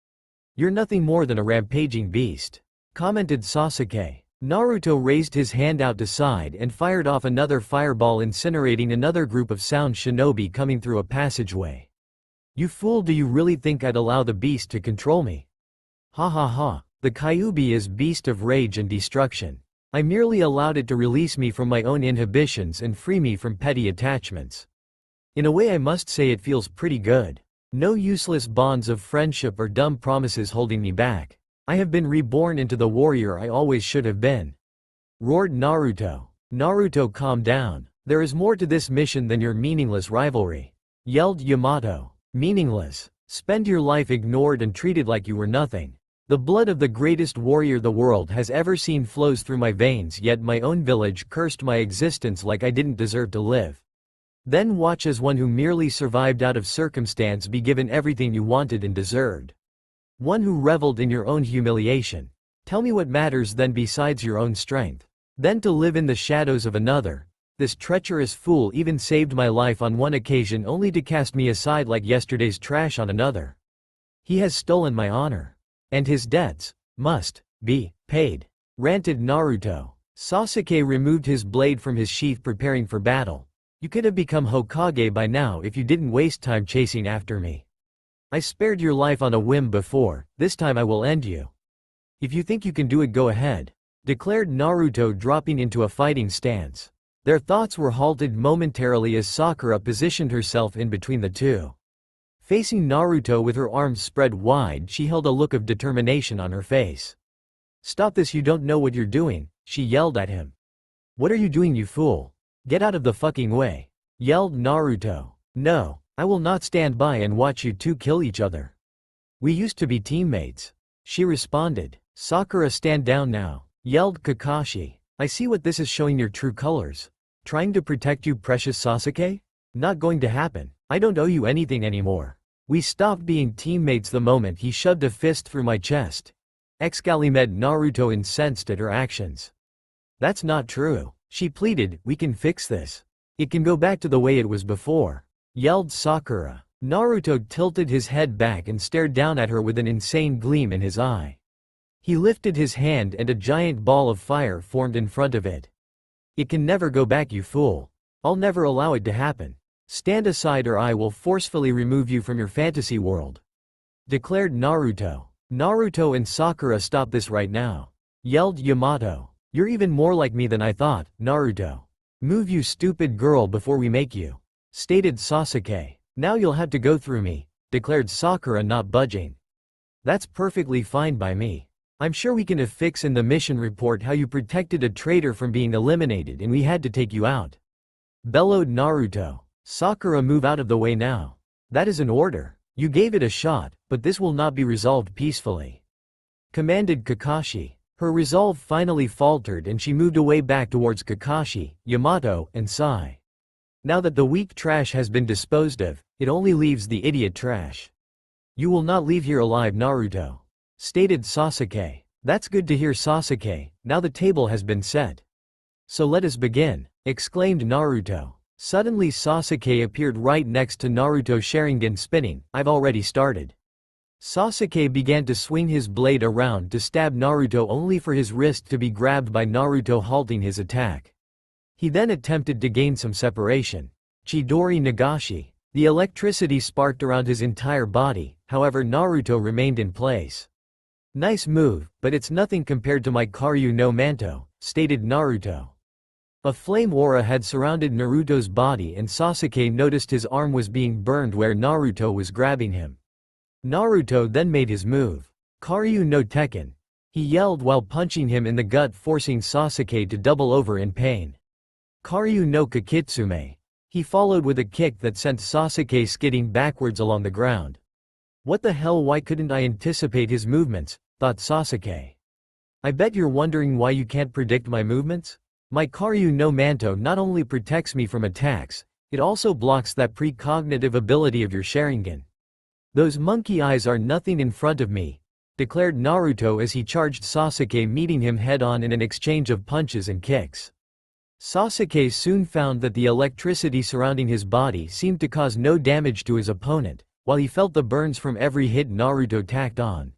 You're nothing more than a rampaging beast, commented Sasuke. Naruto raised his hand out to side and fired off another fireball, incinerating another group of sound shinobi coming through a passageway. You fool, do you really think I'd allow the beast to control me? Ha ha ha, the Kyuubi is beast of rage and destruction. I merely allowed it to release me from my own inhibitions and free me from petty attachments. In a way I must say it feels pretty good. No useless bonds of friendship or dumb promises holding me back. I have been reborn into the warrior I always should have been. Roared Naruto. Naruto, calm down. There is more to this mission than your meaningless rivalry. Yelled Yamato. Meaningless. Spend your life ignored and treated like you were nothing. The blood of the greatest warrior the world has ever seen flows through my veins, yet my own village cursed my existence like I didn't deserve to live. Then watch as one who merely survived out of circumstance be given everything you wanted and deserved. One who reveled in your own humiliation. Tell me what matters then besides your own strength. Then to live in the shadows of another. This treacherous fool even saved my life on one occasion only to cast me aside like yesterday's trash on another. He has stolen my honor. And his debts must be paid, ranted Naruto. Sasuke removed his blade from his sheath, preparing for battle. You could have become Hokage by now if you didn't waste time chasing after me. I spared your life on a whim before, this time I will end you. If you think you can do it, go ahead, declared Naruto, dropping into a fighting stance. Their thoughts were halted momentarily as Sakura positioned herself in between the two. Facing Naruto with her arms spread wide, she held a look of determination on her face. Stop this, you don't know what you're doing, she yelled at him. What are you doing, you fool? Get out of the fucking way, yelled Naruto. No, I will not stand by and watch you two kill each other. We used to be teammates, she responded. Sakura, stand down now, yelled Kakashi. I see what this is, showing your true colors. Trying to protect you, precious Sasuke? Not going to happen. I don't owe you anything anymore. We stopped being teammates the moment he shoved a fist through my chest. Exclaimed Naruto, incensed at her actions. That's not true, she pleaded. We can fix this. It can go back to the way it was before, yelled Sakura. Naruto tilted his head back and stared down at her with an insane gleam in his eye. He lifted his hand and a giant ball of fire formed in front of it. It can never go back, you fool. I'll never allow it to happen. Stand aside or I will forcefully remove you from your fantasy world, declared Naruto. Naruto and Sakura, stop this right now, yelled Yamato. You're even more like me than I thought, Naruto. Move, you stupid girl, before we make you, stated Sasuke. Now you'll have to go through me, declared Sakura, not budging. That's perfectly fine by me. I'm sure we can affix in the mission report how you protected a traitor from being eliminated and we had to take you out, bellowed Naruto. Sakura, move out of the way now. That is an order. You gave it a shot, but this will not be resolved peacefully, commanded Kakashi. Her resolve finally faltered and she moved away back towards Kakashi, Yamato, and Sai. Now that the weak trash has been disposed of, it only leaves the idiot trash. You will not leave here alive, Naruto, stated Sasuke. That's good to hear, Sasuke, now the table has been set. So let us begin, exclaimed Naruto. Suddenly Sasuke appeared right next to Naruto, Sharingan spinning. I've already started. Sasuke began to swing his blade around to stab Naruto, only for his wrist to be grabbed by Naruto, halting his attack. He then attempted to gain some separation. Chidori Nagashi. The electricity sparked around his entire body, however Naruto remained in place. Nice move, but it's nothing compared to my Karyu no Manto, stated Naruto. A flame aura had surrounded Naruto's body and Sasuke noticed his arm was being burned where Naruto was grabbing him. Naruto then made his move. Karyu no Tekken. He yelled while punching him in the gut, forcing Sasuke to double over in pain. Karyu no Kakitsume. He followed with a kick that sent Sasuke skidding backwards along the ground. What the hell, why couldn't I anticipate his movements, thought Sasuke. I bet you're wondering why you can't predict my movements? My Karyu no Manto not only protects me from attacks, it also blocks that precognitive ability of your Sharingan. Those monkey eyes are nothing in front of me, declared Naruto as he charged Sasuke, meeting him head-on in an exchange of punches and kicks. Sasuke soon found that the electricity surrounding his body seemed to cause no damage to his opponent, while he felt the burns from every hit Naruto tacked on.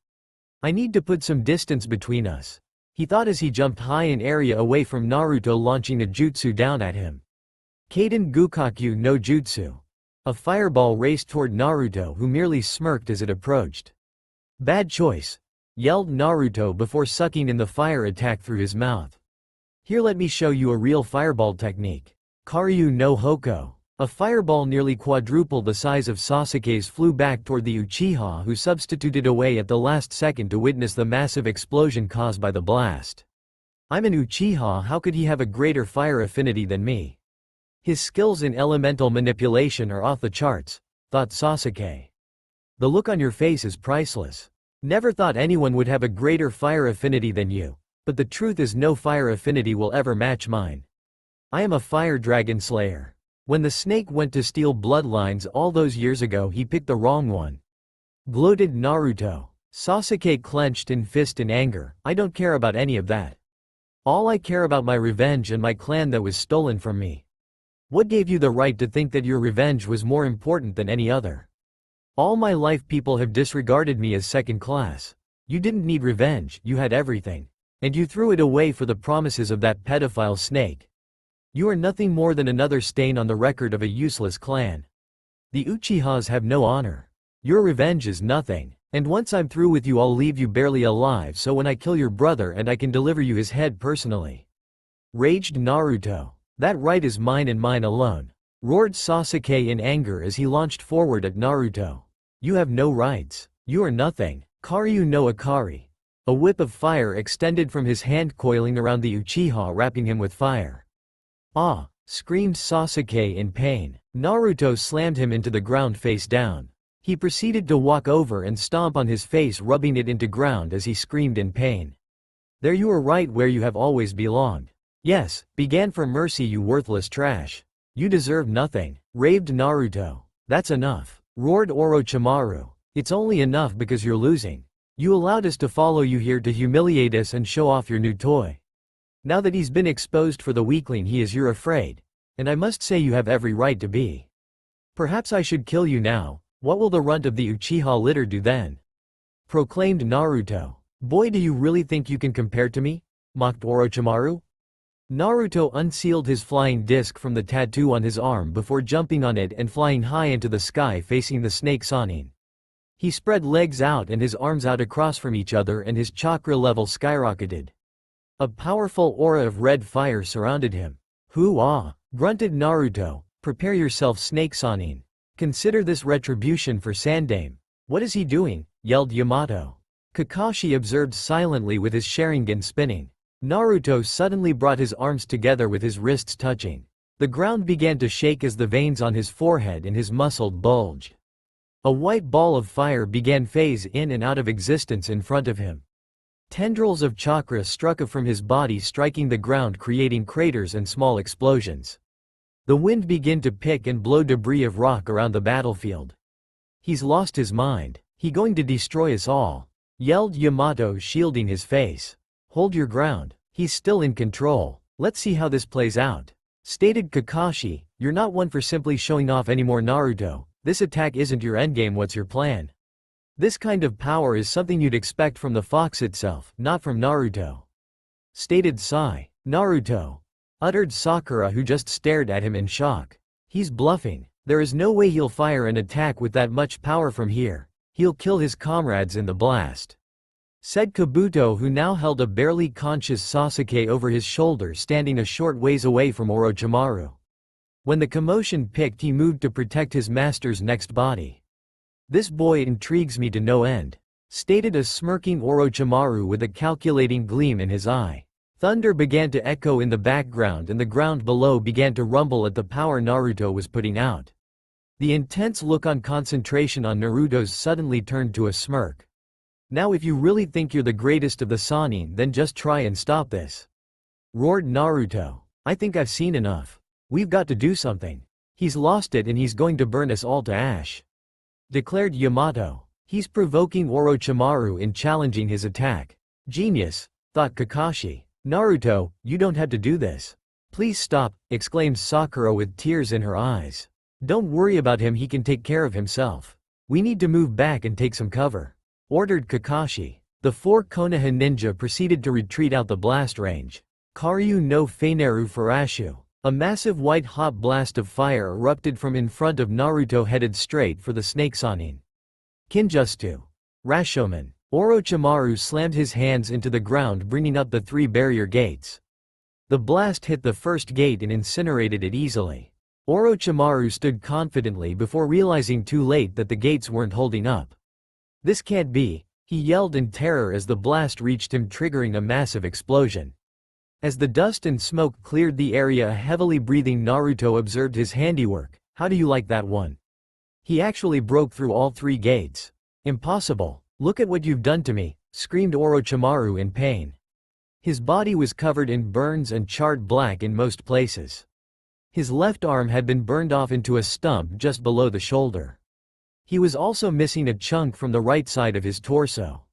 I need to put some distance between us, he thought as he jumped high in area away from Naruto, launching a jutsu down at him. Kaden Gukakyu no Jutsu. A fireball raced toward Naruto, who merely smirked as it approached. Bad choice, yelled Naruto before sucking in the fire attack through his mouth. Here, let me show you a real fireball technique. Karyu no Hoko. A fireball nearly quadruple the size of Sasuke's flew back toward the Uchiha, who substituted away at the last second to witness the massive explosion caused by the blast. I'm an Uchiha, how could he have a greater fire affinity than me? His skills in elemental manipulation are off the charts, thought Sasuke. The look on your face is priceless. Never thought anyone would have a greater fire affinity than you. But the truth is, no fire affinity will ever match mine. I am a fire dragon slayer. When the snake went to steal bloodlines all those years ago, he picked the wrong one. Gloated Naruto. Sasuke clenched his fist in anger. I don't care about any of that. All I care about my revenge and my clan that was stolen from me. What gave you the right to think that your revenge was more important than any other? All my life people have disregarded me as second class. You didn't need revenge, you had everything. And you threw it away for the promises of that pedophile snake. You are nothing more than another stain on the record of a useless clan. The Uchihas have no honor. Your revenge is nothing. And once I'm through with you, I'll leave you barely alive, so when I kill your brother and I can deliver you his head personally. Raged Naruto. That right is mine and mine alone. Roared Sasuke in anger as he launched forward at Naruto. You have no rights. You are nothing. Karyu no Akari. A whip of fire extended from his hand, coiling around the Uchiha, wrapping him with fire. Ah! Screamed Sasuke in pain. Naruto slammed him into the ground face down. He proceeded to walk over and stomp on his face, rubbing it into ground as he screamed in pain. There, you are right where you have always belonged. Yes, began for mercy, you worthless trash. You deserve nothing, raved Naruto. That's enough, roared Orochimaru. It's only enough because you're losing. You allowed us to follow you here to humiliate us and show off your new toy. Now that he's been exposed for the weakling he is, you're afraid. And I must say you have every right to be. Perhaps I should kill you now. What will the runt of the Uchiha litter do then? Proclaimed Naruto. Boy, do you really think you can compare to me? Mocked Orochimaru. Naruto unsealed his flying disc from the tattoo on his arm before jumping on it and flying high into the sky, facing the snake Sannin. He spread legs out and his arms out across from each other, and his chakra level skyrocketed. A powerful aura of red fire surrounded him. Hoo-ah! Grunted Naruto. Prepare yourself, Snake Sannin. Consider this retribution for Sandame. What is he doing? Yelled Yamato. Kakashi observed silently with his Sharingan spinning. Naruto suddenly brought his arms together with his wrists touching. The ground began to shake as the veins on his forehead and his muscle bulged. A white ball of fire began phase in and out of existence in front of him. Tendrils of chakra struck up from his body, striking the ground, creating craters and small explosions. The wind began to pick and blow debris of rock around the battlefield. He's lost his mind. He going to destroy us all, yelled Yamato, shielding his face. Hold your ground, he's still in control, let's see how this plays out, stated Kakashi. You're not one for simply showing off anymore, Naruto. This attack isn't your endgame, what's your plan? This kind of power is something you'd expect from the fox itself, not from Naruto, stated Sai. Naruto, uttered Sakura, who just stared at him in shock. He's bluffing. There is no way he'll fire an attack with that much power from here. He'll kill his comrades in the blast, said Kabuto, who now held a barely conscious Sasuke over his shoulder, standing a short ways away from Orochimaru. When the commotion picked, he moved to protect his master's next body. This boy intrigues me to no end, stated a smirking Orochimaru with a calculating gleam in his eye. Thunder began to echo in the background and the ground below began to rumble at the power Naruto was putting out. The intense look on concentration on Naruto's suddenly turned to a smirk. Now if you really think you're the greatest of the Sannin, then just try and stop this, roared Naruto. I think I've seen enough. We've got to do something. He's lost it and he's going to burn us all to ash, declared Yamato. He's provoking Orochimaru in challenging his attack. Genius, thought Kakashi. Naruto, you don't have to do this. Please stop, exclaimed Sakura with tears in her eyes. Don't worry about him, he can take care of himself. We need to move back and take some cover, ordered Kakashi. The four Konoha ninja proceeded to retreat out the blast range. Karyu no Feineru Furashu. A massive white-hot blast of fire erupted from in front of Naruto, headed straight for the snake Sannin. Kinjutsu. Rashomon. Orochimaru slammed his hands into the ground, bringing up the three barrier gates. The blast hit the first gate and incinerated it easily. Orochimaru stood confidently before realizing too late that the gates weren't holding up. This can't be, he yelled in terror as the blast reached him, triggering a massive explosion. As the dust and smoke cleared the area, a heavily breathing Naruto observed his handiwork. How do you like that one? He actually broke through all three gates. Impossible. Look at what you've done to me, screamed Orochimaru in pain. His body was covered in burns and charred black in most places. His left arm had been burned off into a stump just below the shoulder. He was also missing a chunk from the right side of his torso.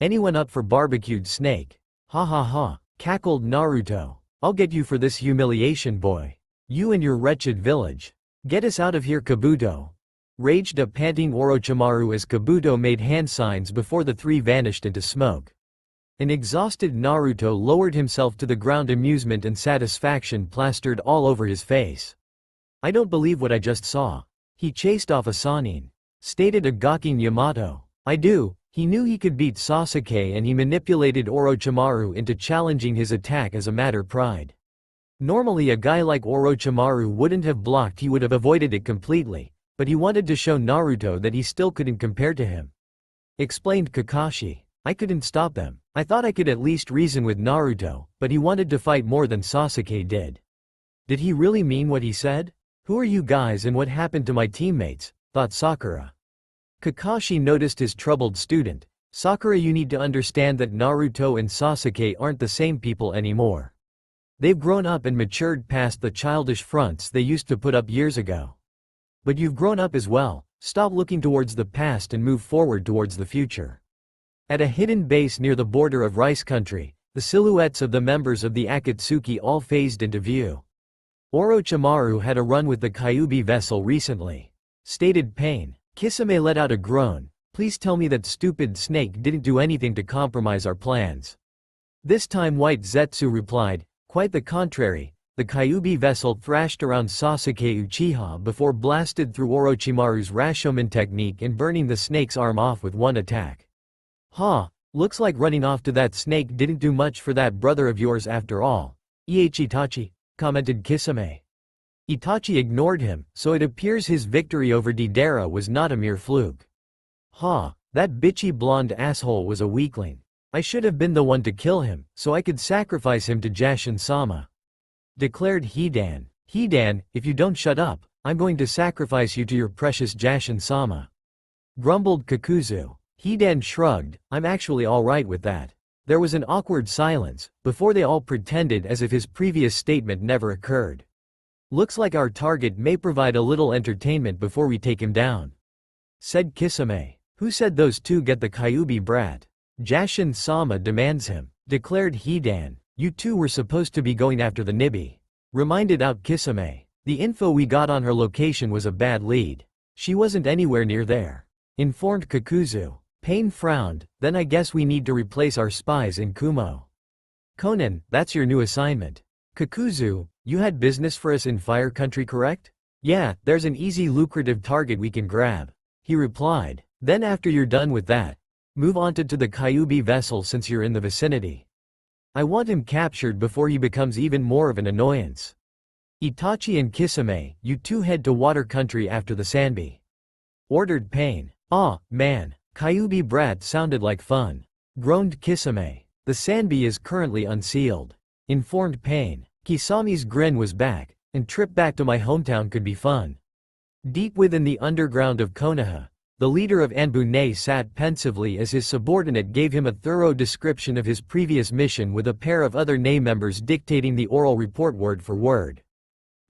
Anyone up for barbecued snake? Ha ha ha, cackled Naruto. I'll get you for this humiliation, boy. You and your wretched village. Get us out of here, Kabuto, raged a panting Orochimaru as Kabuto made hand signs before the three vanished into smoke. An exhausted Naruto lowered himself to the ground, amusement and satisfaction plastered all over his face. I don't believe what I just saw. He chased off a Sannin, stated a gawking Yamato. I do. He knew he could beat Sasuke and he manipulated Orochimaru into challenging his attack as a matter of pride. Normally a guy like Orochimaru wouldn't have blocked, he would have avoided it completely, but he wanted to show Naruto that he still couldn't compare to him, explained Kakashi. I couldn't stop them. I thought I could at least reason with Naruto, but he wanted to fight more than Sasuke did. Did he really mean what he said? Who are you guys and what happened to my teammates? Thought Sakura. Kakashi noticed his troubled student. Sakura, you need to understand that Naruto and Sasuke aren't the same people anymore. They've grown up and matured past the childish fronts they used to put up years ago. But you've grown up as well. Stop looking towards the past and move forward towards the future. At a hidden base near the border of Rice Country, the silhouettes of the members of the Akatsuki all phased into view. Orochimaru had a run with the Kyuubi vessel recently, stated Pain. Kisame let out a groan. Please tell me that stupid snake didn't do anything to compromise our plans. This time White Zetsu replied, quite the contrary. The Kyuubi vessel thrashed around Sasuke Uchiha before blasted through Orochimaru's Rashomon technique and burning the snake's arm off with one attack. Huh, looks like running off to that snake didn't do much for that brother of yours after all. Itachi, commented Kisame. Itachi ignored him, so it appears his victory over Deidara was not a mere fluke. Huh, that bitchy blonde asshole was a weakling. I should have been the one to kill him, so I could sacrifice him to Jashin-sama, declared Hidan. Hidan, if you don't shut up, I'm going to sacrifice you to your precious Jashin-sama, grumbled Kakuzu. Hidan shrugged. I'm actually alright with that. There was an awkward silence, before they all pretended as if his previous statement never occurred. Looks like our target may provide a little entertainment before we take him down, said Kisame. Who said those two get the Kyuubi brat? Jashin-sama demands him. Declared Hidan. You two were supposed to be going after the Nibi. Reminded out Kisame. The info we got on her location was a bad lead. She wasn't anywhere near there. Informed Kakuzu. Pain frowned. Then I guess we need to replace our spies in Kumo. Conan, that's your new assignment. Kakuzu, you had business for us in Fire Country, correct? Yeah, there's an easy lucrative target we can grab. He replied. Then after you're done with that, move on to the Kyuubi vessel since you're in the vicinity. I want him captured before he becomes even more of an annoyance. Itachi and Kisame, you two head to Water Country after the Sanbi. Ordered Pain. Ah, man, Kyuubi brat sounded like fun. Groaned Kisame. The Sanbi is currently unsealed. Informed Pain. Kisami's grin was back, and trip back to my hometown could be fun. Deep within the underground of Konoha, the leader of Anbune sat pensively as his subordinate gave him a thorough description of his previous mission with a pair of other NA members dictating the oral report word for word.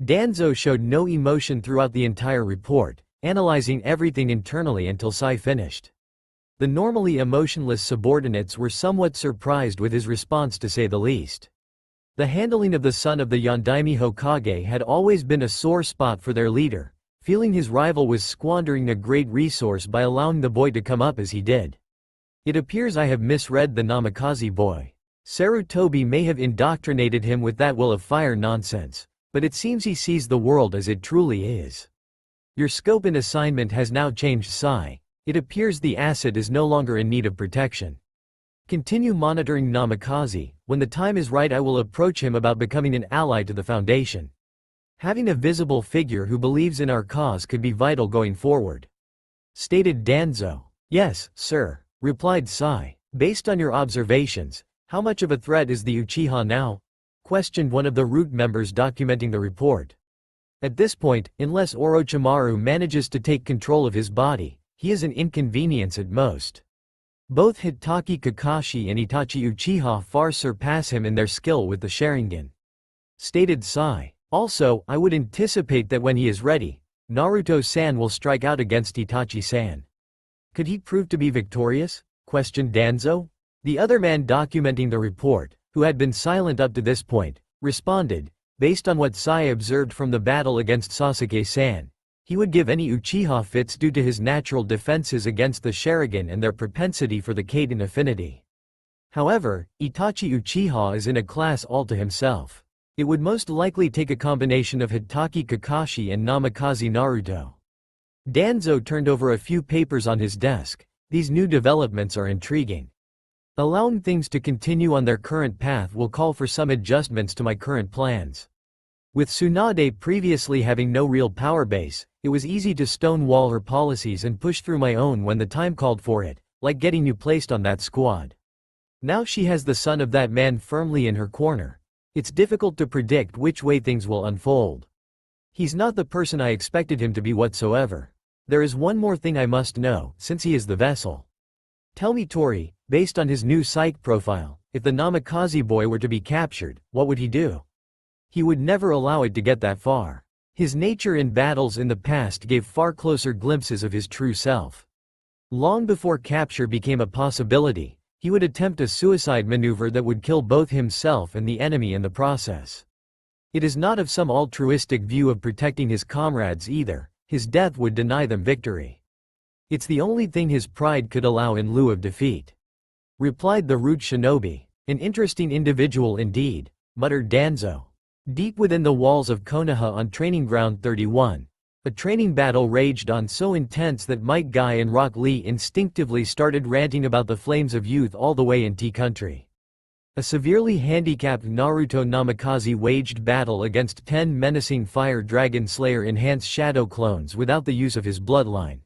Danzo showed no emotion throughout the entire report, analyzing everything internally until Sai finished. The normally emotionless subordinates were somewhat surprised with his response, to say the least. The handling of the son of the Yondaime Hokage had always been a sore spot for their leader, feeling his rival was squandering a great resource by allowing the boy to come up as he did. It appears I have misread the Namikaze boy. Sarutobi may have indoctrinated him with that will of fire nonsense, but it seems he sees the world as it truly is. Your scope and assignment has now changed, Sai. It appears the asset is no longer in need of protection. Continue monitoring Namikaze. When the time is right I will approach him about becoming an ally to the Foundation. Having a visible figure who believes in our cause could be vital going forward. Stated Danzo. Yes, sir, replied Sai. Based on your observations, how much of a threat is the Uchiha now? Questioned one of the root members documenting the report. At this point, unless Orochimaru manages to take control of his body, he is an inconvenience at most. Both Hitaki Kakashi and Itachi Uchiha far surpass him in their skill with the Sharingan. Stated Sai. Also, I would anticipate that when he is ready, Naruto-san will strike out against Itachi-san. Could he prove to be victorious? Questioned Danzo. The other man documenting the report, who had been silent up to this point, responded, based on what Sai observed from the battle against Sasuke-san, he would give any Uchiha fits due to his natural defenses against the Sharingan and their propensity for the Kaden affinity. However, Itachi Uchiha is in a class all to himself. It would most likely take a combination of Hitaki Kakashi and Namikaze Naruto. Danzo turned over a few papers on his desk. These new developments are intriguing. Allowing things to continue on their current path will call for some adjustments to my current plans. With Tsunade previously having no real power base, it was easy to stonewall her policies and push through my own when the time called for it, like getting you placed on that squad. Now she has the son of that man firmly in her corner. It's difficult to predict which way things will unfold. He's not the person I expected him to be whatsoever. There is one more thing I must know, since he is the vessel. Tell me, Tori, based on his new psych profile, if the Namikaze boy were to be captured, what would he do? He would never allow it to get that far. His nature in battles in the past gave far closer glimpses of his true self. Long before capture became a possibility, he would attempt a suicide maneuver that would kill both himself and the enemy in the process. It is not of some altruistic view of protecting his comrades either, his death would deny them victory. It's the only thing his pride could allow in lieu of defeat. Replied the rude shinobi. An interesting individual indeed, muttered Danzo. Deep within the walls of Konoha on Training Ground 31, a training battle raged on so intense that Might Guy and Rock Lee instinctively started ranting about the flames of youth all the way in T-Country. A severely handicapped Naruto Namikaze waged battle against 10 menacing Fire Dragon Slayer enhanced shadow clones without the use of his bloodline.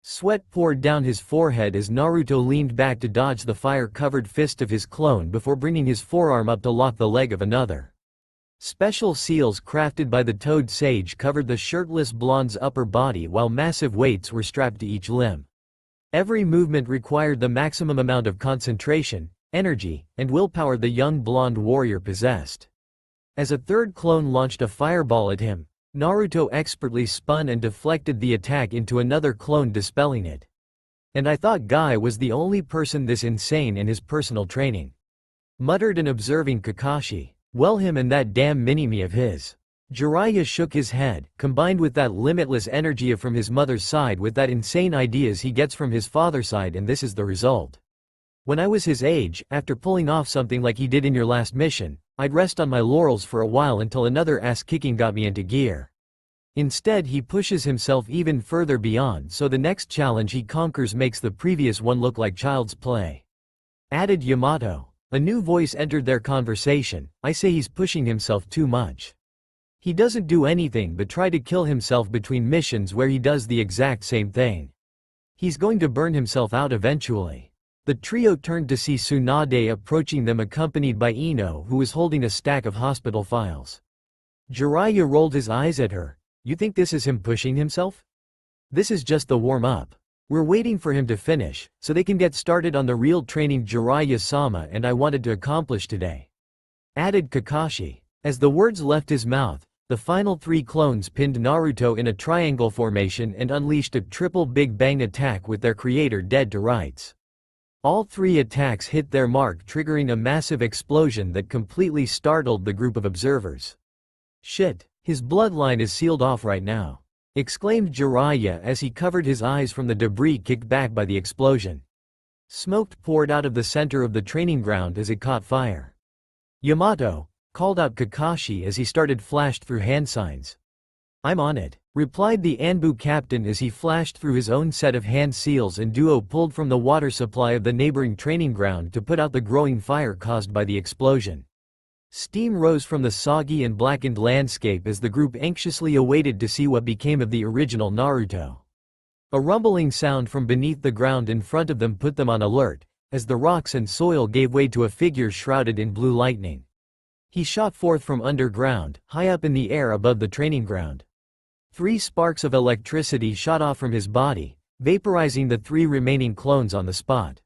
Sweat poured down his forehead as Naruto leaned back to dodge the fire-covered fist of his clone before bringing his forearm up to lock the leg of another. Special seals crafted by the Toad Sage covered the shirtless blonde's upper body while massive weights were strapped to each limb. Every movement required the maximum amount of concentration, energy, and willpower the young blonde warrior possessed. As a third clone launched a fireball at him, Naruto expertly spun and deflected the attack into another clone, dispelling it. And I thought Guy was the only person this insane in his personal training. Muttered an observing Kakashi. Well, him and that damn mini-me of his. Jiraiya shook his head, combined with that limitless energy from his mother's side with that insane ideas he gets from his father's side, and this is the result. When I was his age, after pulling off something like he did in your last mission, I'd rest on my laurels for a while until another ass-kicking got me into gear. Instead, he pushes himself even further beyond, so the next challenge he conquers makes the previous one look like child's play. Added Yamato. A new voice entered their conversation. I say he's pushing himself too much. He doesn't do anything but try to kill himself between missions where he does the exact same thing. He's going to burn himself out eventually. The trio turned to see Tsunade approaching them accompanied by Ino, who was holding a stack of hospital files. Jiraiya rolled his eyes at her. You think this is him pushing himself? This is just the warm-up. We're waiting for him to finish, so they can get started on the real training Jiraiya-sama and I wanted to accomplish today. Added Kakashi. As the words left his mouth, the final 3 clones pinned Naruto in a triangle formation and unleashed a triple Big Bang attack with their creator dead to rights. All 3 attacks hit their mark, triggering a massive explosion that completely startled the group of observers. Shit, his bloodline is sealed off right now, exclaimed Jiraiya as he covered his eyes from the debris kicked back by the explosion. Smoke poured out of the center of the training ground as it caught fire. Yamato, called out Kakashi as he started flashed through hand signs. I'm on it, replied the Anbu captain as he flashed through his own set of hand seals and duo pulled from the water supply of the neighboring training ground to put out the growing fire caused by the explosion. Steam rose from the soggy and blackened landscape as the group anxiously awaited to see what became of the original Naruto. A rumbling sound from beneath the ground in front of them put them on alert, as the rocks and soil gave way to a figure shrouded in blue lightning. He shot forth from underground, high up in the air above the training ground. 3 sparks of electricity shot off from his body, vaporizing the 3 remaining clones on the spot.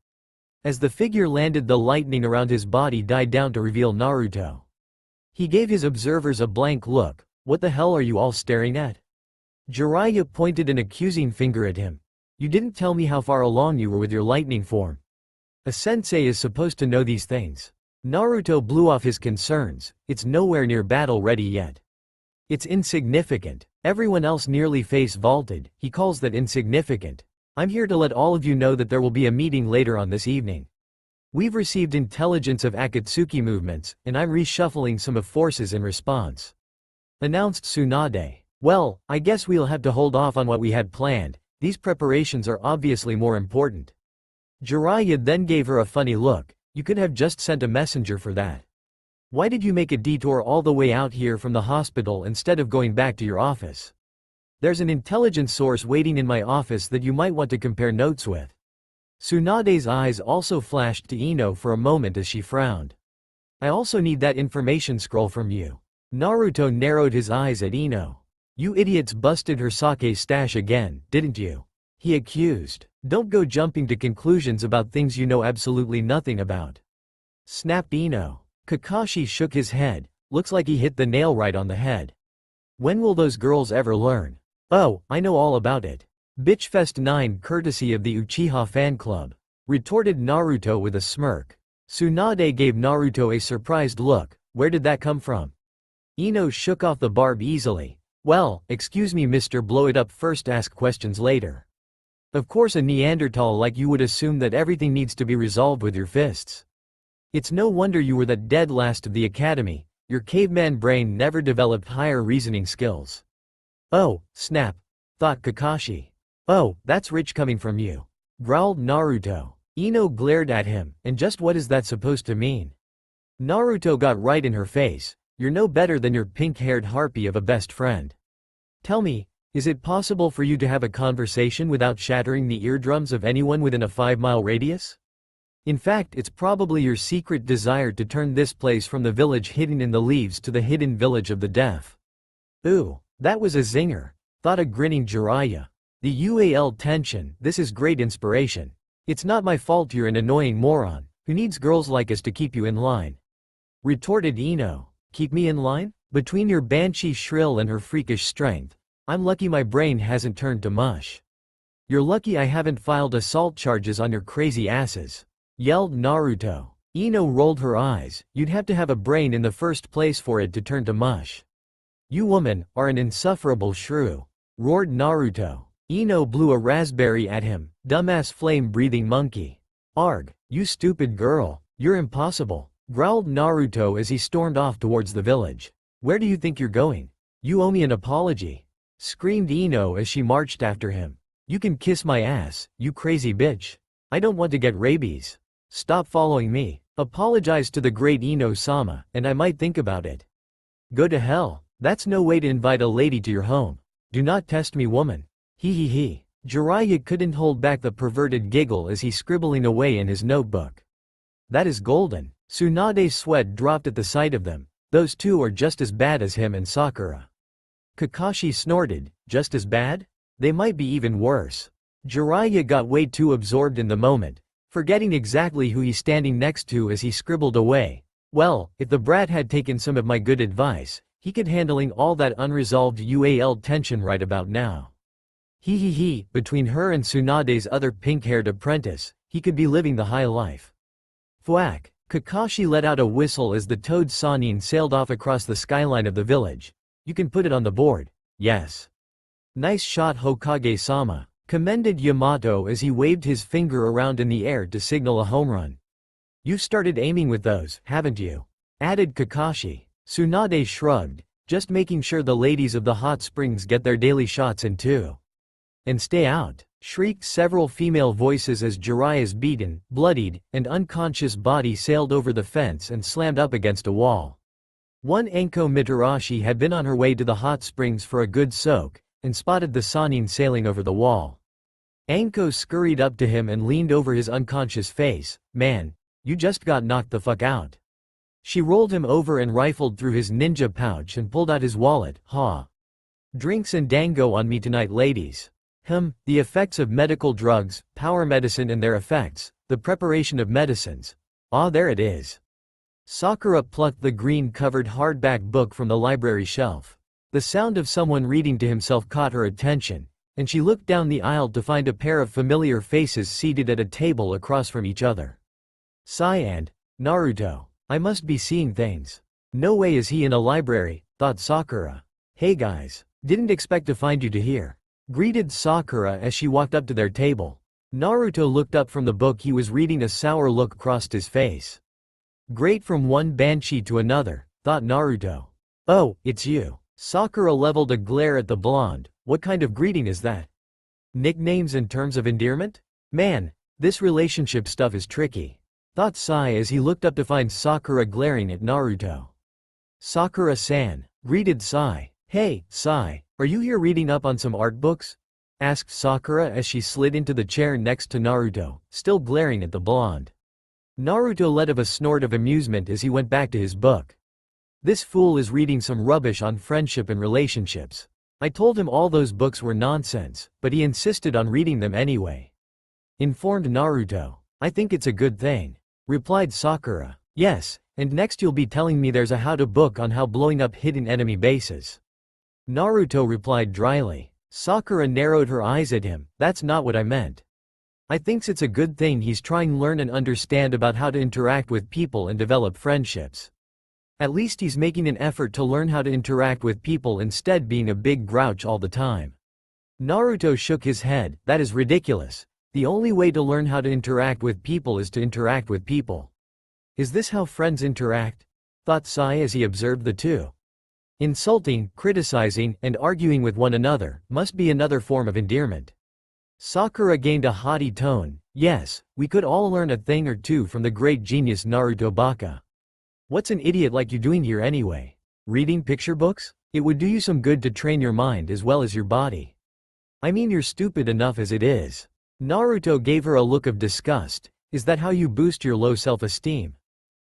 As the figure landed, the lightning around his body died down to reveal Naruto. He gave his observers a blank look. What the hell are you all staring at? Jiraiya pointed an accusing finger at him. You didn't tell me how far along you were with your lightning form. A sensei is supposed to know these things. Naruto blew off his concerns. It's nowhere near battle ready yet. It's insignificant. Everyone else nearly face vaulted. He calls that insignificant. I'm here to let all of you know that there will be a meeting later on this evening. We've received intelligence of Akatsuki movements, and I'm reshuffling some of forces in response. Announced Tsunade. Well, I guess we'll have to hold off on what we had planned. These preparations are obviously more important. Jiraiya then gave her a funny look. You could have just sent a messenger for that. Why did you make a detour all the way out here from the hospital instead of going back to your office? There's an intelligence source waiting in my office that you might want to compare notes with. Tsunade's eyes also flashed to Ino for a moment as she frowned. I also need that information scroll from you. Naruto narrowed his eyes at Ino. You idiots busted her sake stash again, didn't you? He accused. Don't go jumping to conclusions about things you know absolutely nothing about. Snapped Ino. Kakashi shook his head. Looks like he hit the nail right on the head. When will those girls ever learn? Oh, I know all about it. Bitchfest 9 courtesy of the Uchiha fan club. Retorted Naruto with a smirk. Tsunade gave Naruto a surprised look. Where did that come from? Ino shook off the barb easily. Well, excuse me Mr. Blow It Up, first ask questions later. Of course a Neanderthal like you would assume that everything needs to be resolved with your fists. It's no wonder you were that dead last of the academy. Your caveman brain never developed higher reasoning skills. Oh, snap, thought Kakashi. Oh, that's rich coming from you, growled Naruto. Ino glared at him, and just what is that supposed to mean? Naruto got right in her face. You're no better than your pink-haired harpy of a best friend. Tell me, is it possible for you to have a conversation without shattering the eardrums of anyone within a 5-mile radius? In fact, it's probably your secret desire to turn this place from the village hidden in the leaves to the hidden village of the deaf. Ooh. That was a zinger, thought a grinning Jiraiya. The UAL tension, this is great inspiration. It's not my fault you're an annoying moron, who needs girls like us to keep you in line. Retorted Ino. Keep me in line? Between your banshee shrill and her freakish strength, I'm lucky my brain hasn't turned to mush. You're lucky I haven't filed assault charges on your crazy asses," yelled Naruto. Ino rolled her eyes. "You'd have to have a brain in the first place for it to turn to mush. You woman are an insufferable shrew," roared Naruto. Ino blew a raspberry at him. "Dumbass flame-breathing monkey. Arg, you stupid girl, you're impossible," growled Naruto as he stormed off towards the village. "Where do you think you're going? You owe me an apology," screamed Ino as she marched after him. "You can kiss my ass, you crazy bitch. I don't want to get rabies. Stop following me. Apologize to the great Ino-sama, and I might think about it." "Go to hell. That's no way to invite a lady to your home. Do not test me, woman. Hee hee hee." Jiraiya couldn't hold back the perverted giggle as he scribbling away in his notebook. "That is golden." Tsunade's sweat dropped at the sight of them. Those two are just as bad as him and Sakura. Kakashi snorted. "Just as bad? They might be even worse." Jiraiya got way too absorbed in the moment, forgetting exactly who he's standing next to as he scribbled away. "Well, if the brat had taken some of my good advice, he could handling all that unresolved UAL tension right about now. Hee hee hee, between her and Tsunade's other pink-haired apprentice, he could be living the high life." Thwack! Kakashi let out a whistle as the toad Sannin sailed off across the skyline of the village. "You can put it on the board." "Yes." "Nice shot, Hokage-sama," commended Yamato as he waved his finger around in the air to signal a home run. "You've started aiming with those, haven't you?" added Kakashi. Tsunade shrugged, "Just making sure the ladies of the hot springs get their daily shots in too." "And stay out," shrieked several female voices as Jiraiya's beaten, bloodied, and unconscious body sailed over the fence and slammed up against a wall. One Anko Mitarashi had been on her way to the hot springs for a good soak, and spotted the Sannin sailing over the wall. Anko scurried up to him and leaned over his unconscious face. "Man, you just got knocked the fuck out." She rolled him over and rifled through his ninja pouch and pulled out his wallet. "Ha. Drinks and dango on me tonight, ladies." The effects of medical drugs, power medicine and their effects, the preparation of medicines. Ah, there it is. Sakura plucked the green-covered hardback book from the library shelf. The sound of someone reading to himself caught her attention, and she looked down the aisle to find a pair of familiar faces seated at a table across from each other. Sai and Naruto. I must be seeing things. No way is he in a library, thought Sakura. "Hey guys, didn't expect to find you to here," greeted Sakura as she walked up to their table. Naruto looked up from the book he was reading. A sour look crossed his face. "Great from one banshee to another," thought Naruto. "Oh, it's you." Sakura leveled a glare at the blonde. "What kind of greeting is that? Nicknames and terms of endearment? Man, this relationship stuff is tricky," thought Sai as he looked up to find Sakura glaring at Naruto. "Sakura-san," greeted Sai. "Hey, Sai, are you here reading up on some art books?" asked Sakura as she slid into the chair next to Naruto, still glaring at the blonde. Naruto let out a snort of amusement as he went back to his book. "This fool is reading some rubbish on friendship and relationships. I told him all those books were nonsense, but he insisted on reading them anyway," informed Naruto. "I think it's a good thing," replied Sakura. "Yes, and next you'll be telling me there's a how-to book on how blowing up hidden enemy bases," Naruto replied dryly. Sakura narrowed her eyes at him. "That's not what I meant. I thinks it's a good thing he's trying to learn and understand about how to interact with people and develop friendships. At least he's making an effort to learn how to interact with people instead being a big grouch all the time." Naruto shook his head. "That is ridiculous. The only way to learn how to interact with people is to interact with people." "Is this how friends interact?" thought Sai as he observed the two. Insulting, criticizing, and arguing with one another must be another form of endearment. Sakura gained a haughty tone. "Yes, we could all learn a thing or two from the great genius Naruto Baka. What's an idiot like you doing here anyway? Reading picture books? It would do you some good to train your mind as well as your body. I mean, you're stupid enough as it is." Naruto gave her a look of disgust. "Is that how you boost your low self-esteem?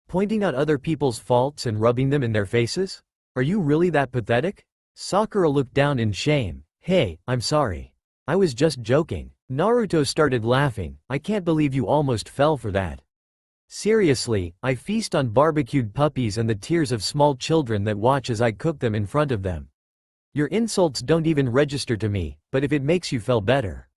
Pointing out other people's faults and rubbing them in their faces? Are you really that pathetic?" Sakura looked down in shame. "Hey, I'm sorry. I was just joking." Naruto started laughing. "I can't believe you almost fell for that. Seriously, I feast on barbecued puppies and the tears of small children that watch as I cook them in front of them. Your insults don't even register to me, but if it makes you feel better."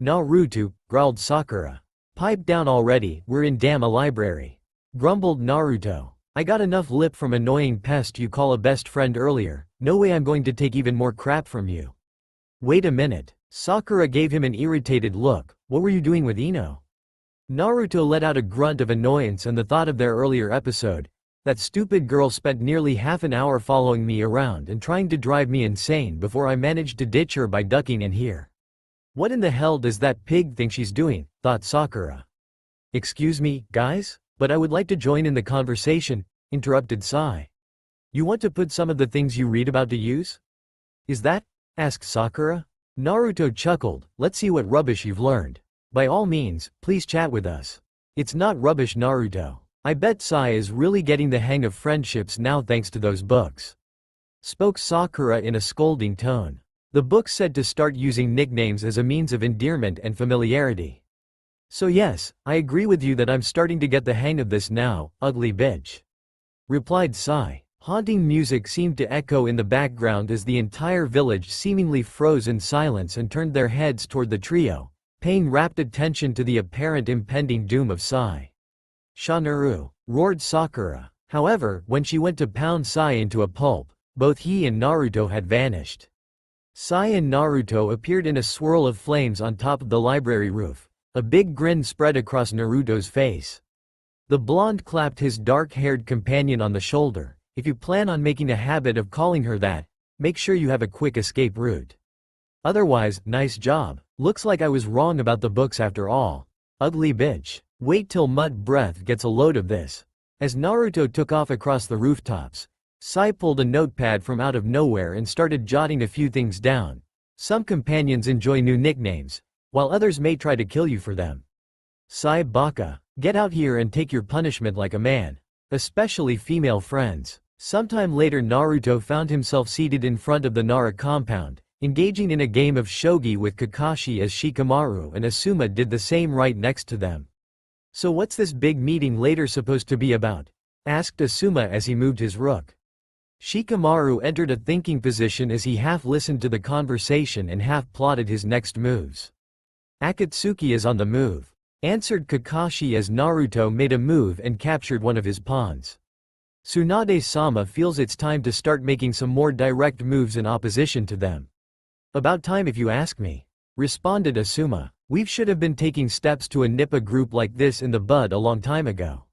Naruto, growled Sakura. Pipe down already, we're in damn a library. Grumbled Naruto. I got enough lip from annoying pest you call a best friend earlier, no way I'm going to take even more crap from you. Wait a minute. Sakura gave him an irritated look, what were you doing with Ino? Naruto let out a grunt of annoyance and the thought of their earlier episode. That stupid girl spent nearly half an hour following me around and trying to drive me insane before I managed to ditch her by ducking in here. What in the hell does that pig think she's doing, thought Sakura. Excuse me, guys? But I would like to join in the conversation, interrupted Sai. You want to put some of the things you read about to use? Is that? Asked Sakura. Naruto chuckled, let's see what rubbish you've learned. By all means, please chat with us. It's not rubbish, Naruto. I bet Sai is really getting the hang of friendships now thanks to those books. Spoke Sakura in a scolding tone. The book said to start using nicknames as a means of endearment and familiarity. So yes, I agree with you that I'm starting to get the hang of this now, ugly bitch. Replied Sai. Haunting music seemed to echo in the background as the entire village seemingly froze in silence and turned their heads toward the trio, paying rapt attention to the apparent impending doom of Sai. Shanaru, roared Sakura. However, when she went to pound Sai into a pulp, both he and Naruto had vanished. Sai and Naruto appeared in a swirl of flames on top of the library roof. A big grin spread across Naruto's face. The blonde clapped his dark-haired companion on the shoulder. If you plan on making a habit of calling her that, make sure you have a quick escape route. Otherwise, nice job. Looks like I was wrong about the books after all. Ugly bitch. Wait till Mud Breath gets a load of this. As Naruto took off across the rooftops, Sai pulled a notepad from out of nowhere and started jotting a few things down. Some companions enjoy new nicknames, while others may try to kill you for them. Sai Baka, get out here and take your punishment like a man. Especially female friends. Sometime later Naruto found himself seated in front of the Nara compound, engaging in a game of shogi with Kakashi as Shikamaru and Asuma did the same right next to them. So what's this big meeting later supposed to be about? Asked Asuma as he moved his rook. Shikamaru entered a thinking position as he half listened to the conversation and half plotted his next moves. Akatsuki is on the move, answered Kakashi as Naruto made a move and captured one of his pawns. Tsunade-sama feels it's time to start making some more direct moves in opposition to them. About time if you ask me, responded Asuma. We should have been taking steps to nip a group like this in the bud a long time ago.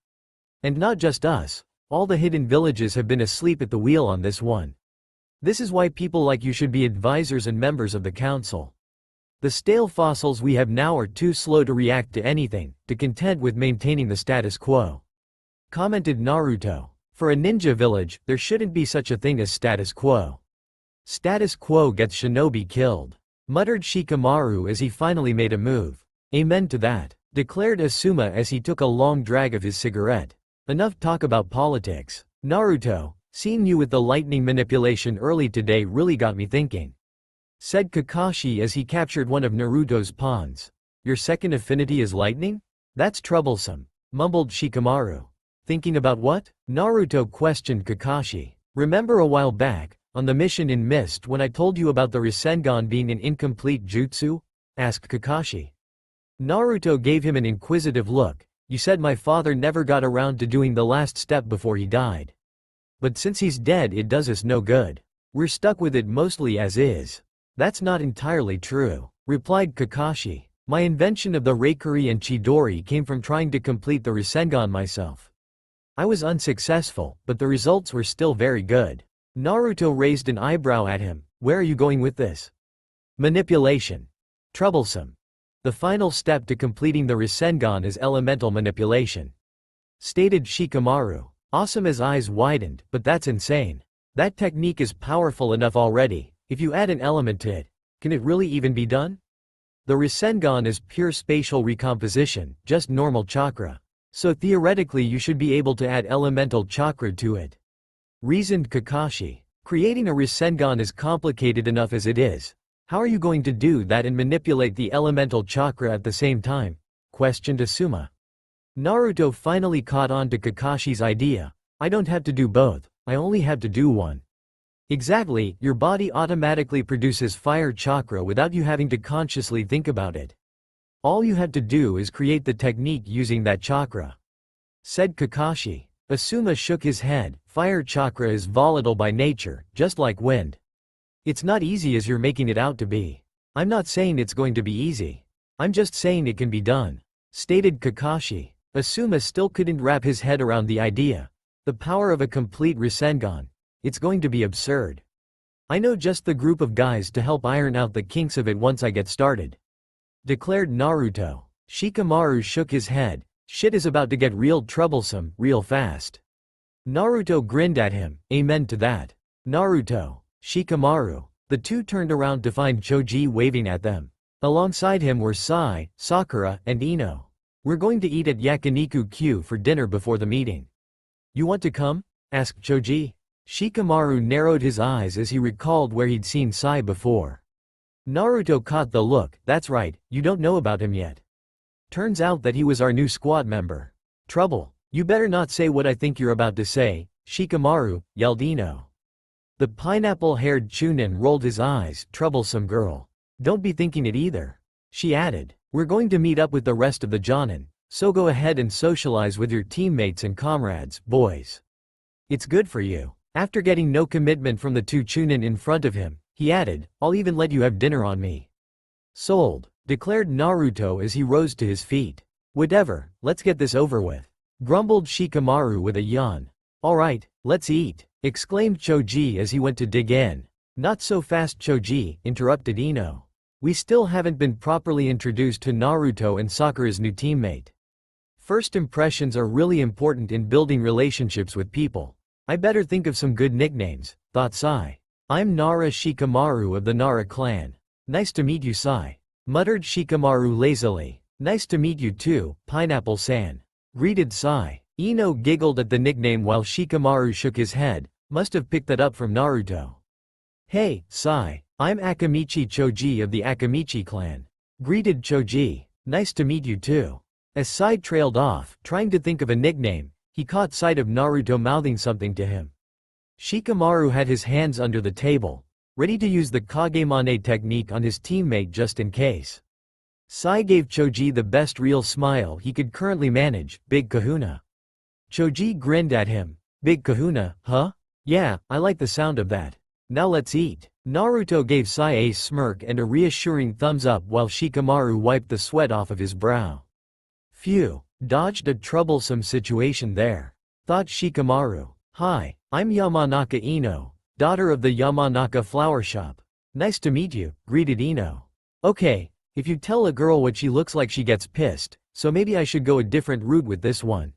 And not just us, all the hidden villages have been asleep at the wheel on this one. This is why people like you should be advisors and members of the council. The stale fossils we have now are too slow to react to anything, to content with maintaining the status quo. Commented Naruto. For a ninja village, there shouldn't be such a thing as status quo. Status quo gets shinobi killed. Muttered Shikamaru as he finally made a move. Amen to that, declared Asuma as he took a long drag of his cigarette. Enough talk about politics. Naruto, seeing you with the lightning manipulation early today really got me thinking. Said Kakashi as he captured one of Naruto's pawns. Your second affinity is lightning? That's troublesome, mumbled Shikamaru. Thinking about what? Naruto questioned Kakashi. Remember a while back, on the mission in Mist when I told you about the Rasengan being an incomplete jutsu? Asked Kakashi. Naruto gave him an inquisitive look. You said my father never got around to doing the last step before he died. But since he's dead it does us no good. We're stuck with it mostly as is. That's not entirely true, replied Kakashi. My invention of the Reikiri and Chidori came from trying to complete the Rasengan myself. I was unsuccessful, but the results were still very good. Naruto raised an eyebrow at him. Where are you going with this? Manipulation. Troublesome. The final step to completing the Rasengan is elemental manipulation. Stated Shikamaru. Asuma's eyes widened, but that's insane. That technique is powerful enough already. If you add an element to it, can it really even be done? The Rasengan is pure spatial recomposition, just normal chakra. So theoretically you should be able to add elemental chakra to it. Reasoned Kakashi. Creating a Rasengan is complicated enough as it is. How are you going to do that and manipulate the elemental chakra at the same time? Questioned Asuma. Naruto finally caught on to Kakashi's idea. I don't have to do both, I only have to do one. Exactly, your body automatically produces fire chakra without you having to consciously think about it. All you have to do is create the technique using that chakra," said Kakashi. Asuma shook his head. Fire chakra is volatile by nature, just like wind. It's not easy as you're making it out to be. I'm not saying it's going to be easy. I'm just saying it can be done, stated Kakashi. Asuma still couldn't wrap his head around the idea. The power of a complete Rasengan. It's going to be absurd. I know just the group of guys to help iron out the kinks of it once I get started, declared Naruto. Shikamaru shook his head. Shit is about to get real troublesome, real fast. Naruto grinned at him. Amen to that. Naruto, Shikamaru. The two turned around to find Choji waving at them. Alongside him were Sai, Sakura, and Ino. We're going to eat at Yakiniku-Q for dinner before the meeting. You want to come? Asked Choji. Shikamaru narrowed his eyes as he recalled where he'd seen Sai before. Naruto caught the look. That's right, you don't know about him yet. Turns out that he was our new squad member. Trouble. You better not say what I think you're about to say, Shikamaru, yelled Ino. The pineapple-haired Chunin rolled his eyes. Troublesome girl. Don't be thinking it either. She added. We're going to meet up with the rest of the Jonin, so go ahead and socialize with your teammates and comrades, boys. It's good for you. After getting no commitment from the two Chunin in front of him, he added, I'll even let you have dinner on me. Sold, declared Naruto as he rose to his feet. Whatever, let's get this over with, grumbled Shikamaru with a yawn. Alright, let's eat, exclaimed Choji as he went to dig in. Not so fast, Choji, interrupted Ino. We still haven't been properly introduced to Naruto and Sakura's new teammate. First impressions are really important in building relationships with people. I better think of some good nicknames, thought Sai. I'm Nara Shikamaru of the Nara clan. Nice to meet you, Sai, muttered Shikamaru lazily. Nice to meet you too, Pineapple-san, greeted Sai. Ino giggled at the nickname while Shikamaru shook his head. Must have picked that up from Naruto. Hey, Sai, I'm Akamichi Choji of the Akamichi clan, greeted Choji. Nice to meet you too. As Sai trailed off, trying to think of a nickname, he caught sight of Naruto mouthing something to him. Shikamaru had his hands under the table, ready to use the Kagemane technique on his teammate just in case. Sai gave Choji the best real smile he could currently manage. Big kahuna. Choji grinned at him. Big kahuna, huh? Yeah, I like the sound of that. Now let's eat. Naruto gave Sai a smirk and a reassuring thumbs up while Shikamaru wiped the sweat off of his brow. Phew, dodged a troublesome situation there, thought Shikamaru. Hi, I'm Yamanaka Ino, daughter of the Yamanaka flower shop. Nice to meet you, greeted Ino. Okay, if you tell a girl what she looks like she gets pissed, so maybe I should go a different route with this one.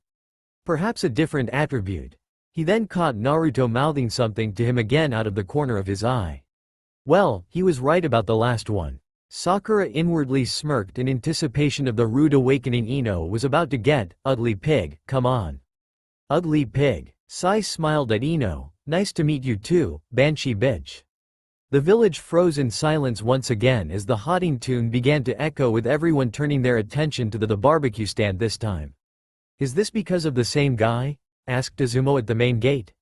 Perhaps a different attribute. He then caught Naruto mouthing something to him again out of the corner of his eye. Well, he was right about the last one. Sakura inwardly smirked in anticipation of the rude awakening Ino was about to get. Ugly pig, come on. Ugly pig. Sai smiled at Ino. Nice to meet you too, Banshee bitch. The village froze in silence once again as the hotting tune began to echo with everyone turning their attention to the barbecue stand this time. Is this because of the same guy? Asked Izumo at the main gate.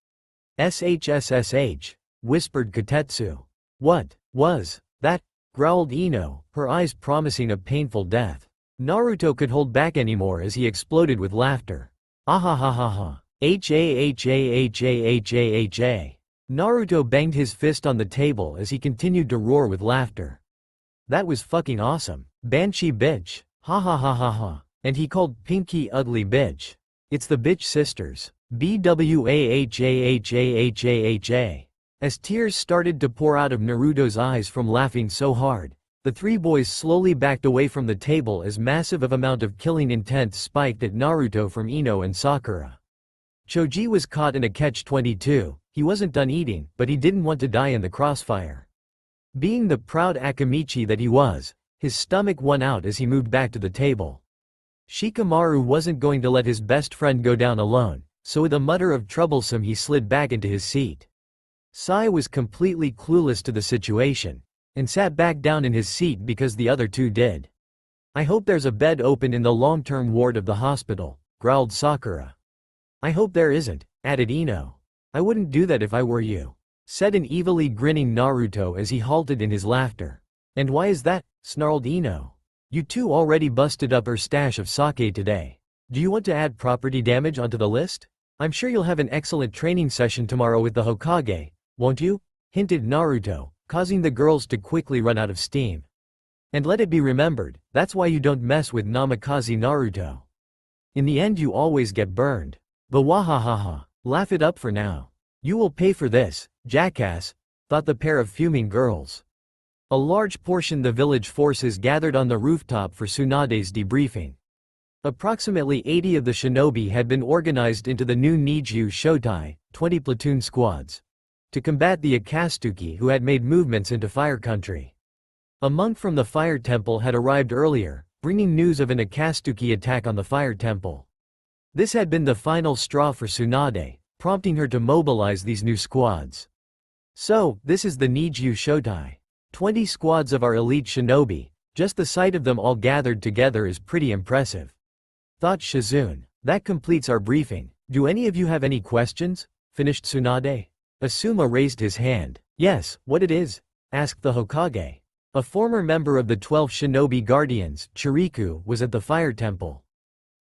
SHSSH, whispered Kotetsu. What was that? Growled Ino, her eyes promising a painful death. Naruto could hold back anymore as he exploded with laughter. Ahahahaha. Hahahaha. Naruto banged his fist on the table as he continued to roar with laughter. That was fucking awesome. Banshee bitch. Hahahaha. And he called Pinky ugly bitch. It's the bitch sisters. BWAHAHAHAHA. As tears started to pour out of Naruto's eyes from laughing so hard, the three boys slowly backed away from the table as massive of amount of killing intent spiked at Naruto from Ino and Sakura. Choji was caught in a catch-22. He wasn't done eating, but he didn't want to die in the crossfire. Being the proud Akamichi that he was, his stomach won out as he moved back to the table. Shikamaru wasn't going to let his best friend go down alone, so with a mutter of troublesome he slid back into his seat. Sai was completely clueless to the situation, and sat back down in his seat because the other two did. I hope there's a bed open in the long-term ward of the hospital, growled Sakura. I hope there isn't, added Ino. I wouldn't do that if I were you, said an evilly grinning Naruto as he halted in his laughter. And why is that? Snarled Ino. You two already busted up her stash of sake today. Do you want to add property damage onto the list? I'm sure you'll have an excellent training session tomorrow with the Hokage, won't you? Hinted Naruto, causing the girls to quickly run out of steam. And let it be remembered, that's why you don't mess with Namikaze Naruto. In the end you always get burned. Bawahahaha, laugh it up for now. You will pay for this, jackass, thought the pair of fuming girls. A large portion the village forces gathered on the rooftop for Tsunade's debriefing. Approximately 80 of the shinobi had been organized into the new Niju Shotai, 20 platoon squads, to combat the Akatsuki who had made movements into Fire Country. A monk from the Fire Temple had arrived earlier, bringing news of an Akatsuki attack on the Fire Temple. This had been the final straw for Tsunade, prompting her to mobilize these new squads. So, this is the Niju Shotai. 20 squads of our elite shinobi, just the sight of them all gathered together is pretty impressive. Thought Shizune. That completes our briefing. Do any of you have any questions? Finished Tsunade. Asuma raised his hand. Yes, what it is? Asked the Hokage. A former member of the 12 shinobi guardians, Chiriku, was at the Fire Temple.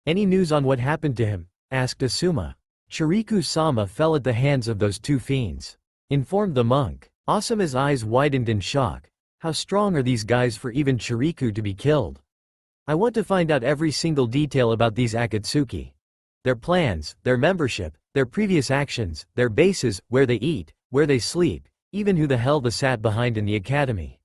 Any news on what happened to him? Asked Asuma. Chiriku-sama fell at the hands of those two fiends, informed the monk. Asuma's eyes widened in shock. How strong are these guys for even Chiriku to be killed? I want to find out every single detail about these Akatsuki. Their plans, their membership, their previous actions, their bases, where they eat, where they sleep, even who the hell they sat behind in the academy.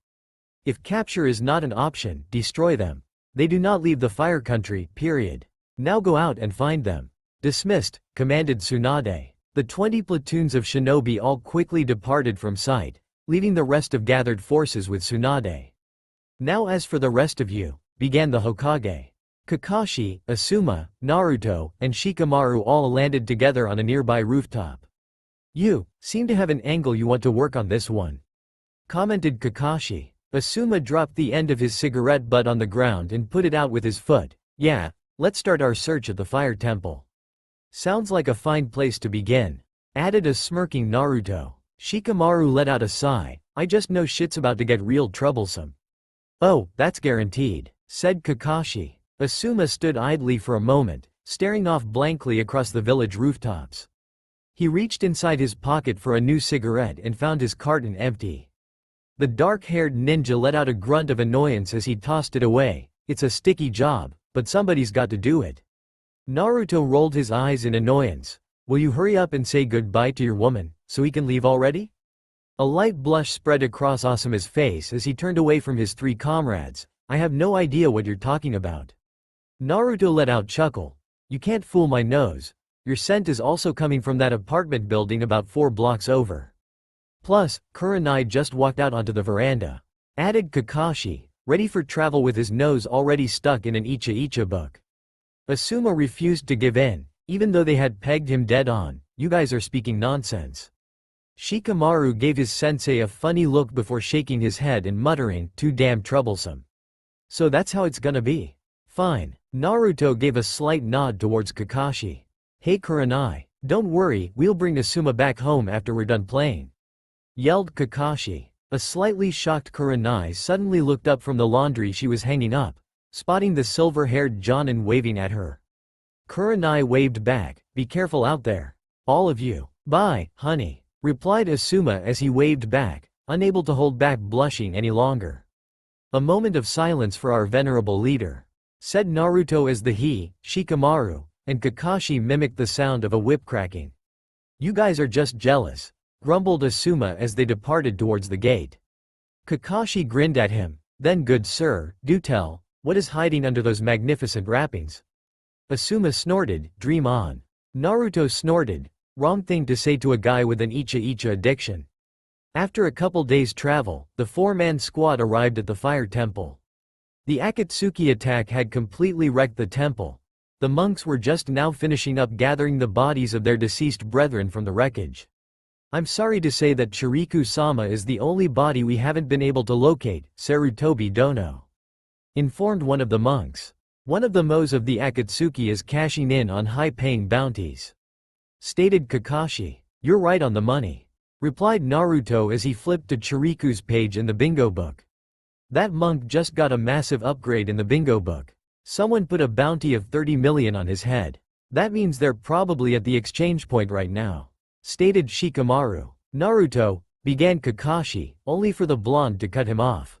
If capture is not an option, destroy them. They do not leave the Fire Country, period. Now go out and find them. Dismissed, commanded Tsunade. The 20 platoons of shinobi all quickly departed from sight, leaving the rest of gathered forces with Tsunade. Now as for the rest of you, began the Hokage. Kakashi, Asuma, Naruto, and Shikamaru all landed together on a nearby rooftop. You seem to have an angle you want to work on this one, commented Kakashi. Asuma dropped the end of his cigarette butt on the ground and put it out with his foot. Yeah, let's start our search at the Fire Temple. Sounds like a fine place to begin, added a smirking Naruto. Shikamaru let out a sigh. I just know shit's about to get real troublesome. Oh, that's guaranteed, said Kakashi. Asuma stood idly for a moment, staring off blankly across the village rooftops. He reached inside his pocket for a new cigarette and found his carton empty. The dark-haired ninja let out a grunt of annoyance as he tossed it away. It's a sticky job, but somebody's got to do it. Naruto rolled his eyes in annoyance. Will you hurry up and say goodbye to your woman, so he can leave already? A light blush spread across Asuma's face as he turned away from his three comrades. I have no idea what you're talking about. Naruto let out a chuckle. You can't fool my nose. Your scent is also coming from that apartment building about 4 blocks over. Plus, Kurenai just walked out onto the veranda, added Kakashi, ready for travel with his nose already stuck in an Icha-Icha book. Asuma refused to give in, even though they had pegged him dead on. You guys are speaking nonsense. Shikamaru gave his sensei a funny look before shaking his head and muttering, too damn troublesome. So that's how it's gonna be. Fine. Naruto gave a slight nod towards Kakashi. Hey Kurenai, don't worry, we'll bring Asuma back home after we're done playing, yelled Kakashi. A slightly shocked Kurenai suddenly looked up from the laundry she was hanging up, spotting the silver-haired Jonin waving at her. Kurenai waved back, be careful out there. All of you. Bye, honey, replied Asuma as he waved back, unable to hold back blushing any longer. A moment of silence for our venerable leader, said Naruto as the he, Shikamaru, and Kakashi mimicked the sound of a whip cracking. You guys are just jealous, grumbled Asuma as they departed towards the gate. Kakashi grinned at him. Then good sir, do tell, what is hiding under those magnificent wrappings? Asuma snorted, dream on. Naruto snorted, wrong thing to say to a guy with an Icha-Icha addiction. After a couple days' travel, the 4-man squad arrived at the Fire Temple. The Akatsuki attack had completely wrecked the temple. The monks were just now finishing up gathering the bodies of their deceased brethren from the wreckage. I'm sorry to say that Chiriku-sama is the only body we haven't been able to locate, Sarutobi Dono, informed one of the monks. One of the Moes of the Akatsuki is cashing in on high-paying bounties, stated Kakashi. You're right on the money, replied Naruto as he flipped to Chiriku's page in the bingo book. That monk just got a massive upgrade in the bingo book. Someone put a bounty of 30 million on his head. That means they're probably at the exchange point right now," stated Shikamaru. "Naruto," began Kakashi, only for the blonde to cut him off.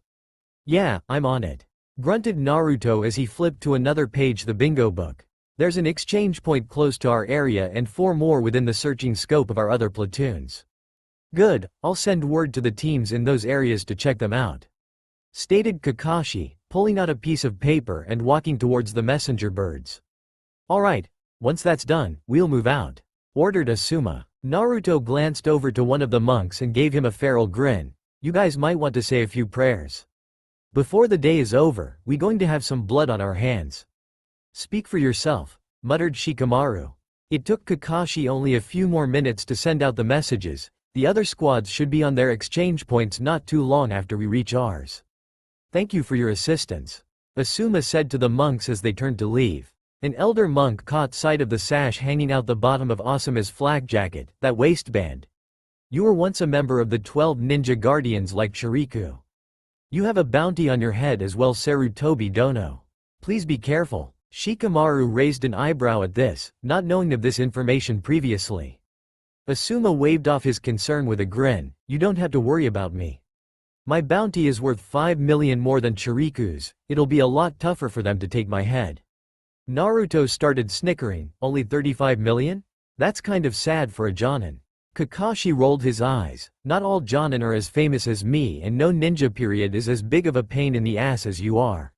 "Yeah, I'm on it," grunted Naruto as he flipped to another page the bingo book. "There's an exchange point close to our area and 4 more within the searching scope of our other platoons." "Good, I'll send word to the teams in those areas to check them out," stated Kakashi, pulling out a piece of paper and walking towards the messenger birds. "Alright, once that's done, we'll move out," ordered Asuma. Naruto glanced over to one of the monks and gave him a feral grin. "You guys might want to say a few prayers. Before the day is over, we going to have some blood on our hands." "Speak for yourself," muttered Shikamaru. It took Kakashi only a few more minutes to send out the messages. The other squads should be on their exchange points not too long after we reach ours. "Thank you for your assistance," Asuma said to the monks as they turned to leave. An elder monk caught sight of the sash hanging out the bottom of Asuma's flak jacket, that waistband. "You were once a member of the 12 ninja guardians like Shiriku. You have a bounty on your head as well, Sarutobi Dono. Please be careful." Shikamaru raised an eyebrow at this, not knowing of this information previously. Asuma waved off his concern with a grin. "You don't have to worry about me. My bounty is worth 5 million more than Chiriku's, it'll be a lot tougher for them to take my head." Naruto started snickering. "Only 35 million? That's kind of sad for a Jonin." Kakashi rolled his eyes. "Not all Jonin are as famous as me and no ninja period is as big of a pain in the ass as you are."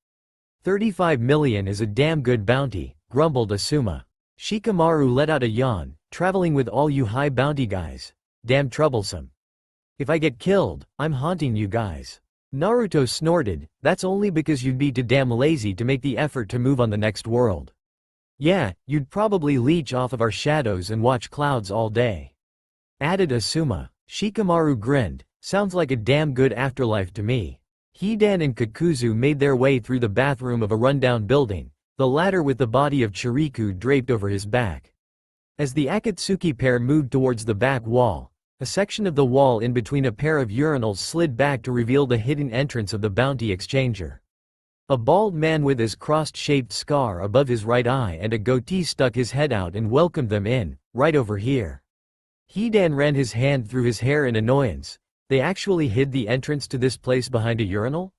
35 million is a damn good bounty, grumbled Asuma. Shikamaru let out a yawn. "Traveling with all you high bounty guys. Damn troublesome. If I get killed, I'm haunting you guys." Naruto snorted. "That's only because you'd be too damn lazy to make the effort to move on the next world. Yeah, you'd probably leech off of our shadows and watch clouds all day," added Asuma. Shikamaru grinned. "Sounds like a damn good afterlife to me." Hidan and Kakuzu made their way through the bathroom of a rundown building, the latter with the body of Chiriku draped over his back. As the Akatsuki pair moved towards the back wall, a section of the wall in between a pair of urinals slid back to reveal the hidden entrance of the bounty exchanger. A bald man with his crossed-shaped scar above his right eye and a goatee stuck his head out and welcomed them in. "Right over here." Hidan ran his hand through his hair in annoyance. "They actually hid the entrance to this place behind a urinal?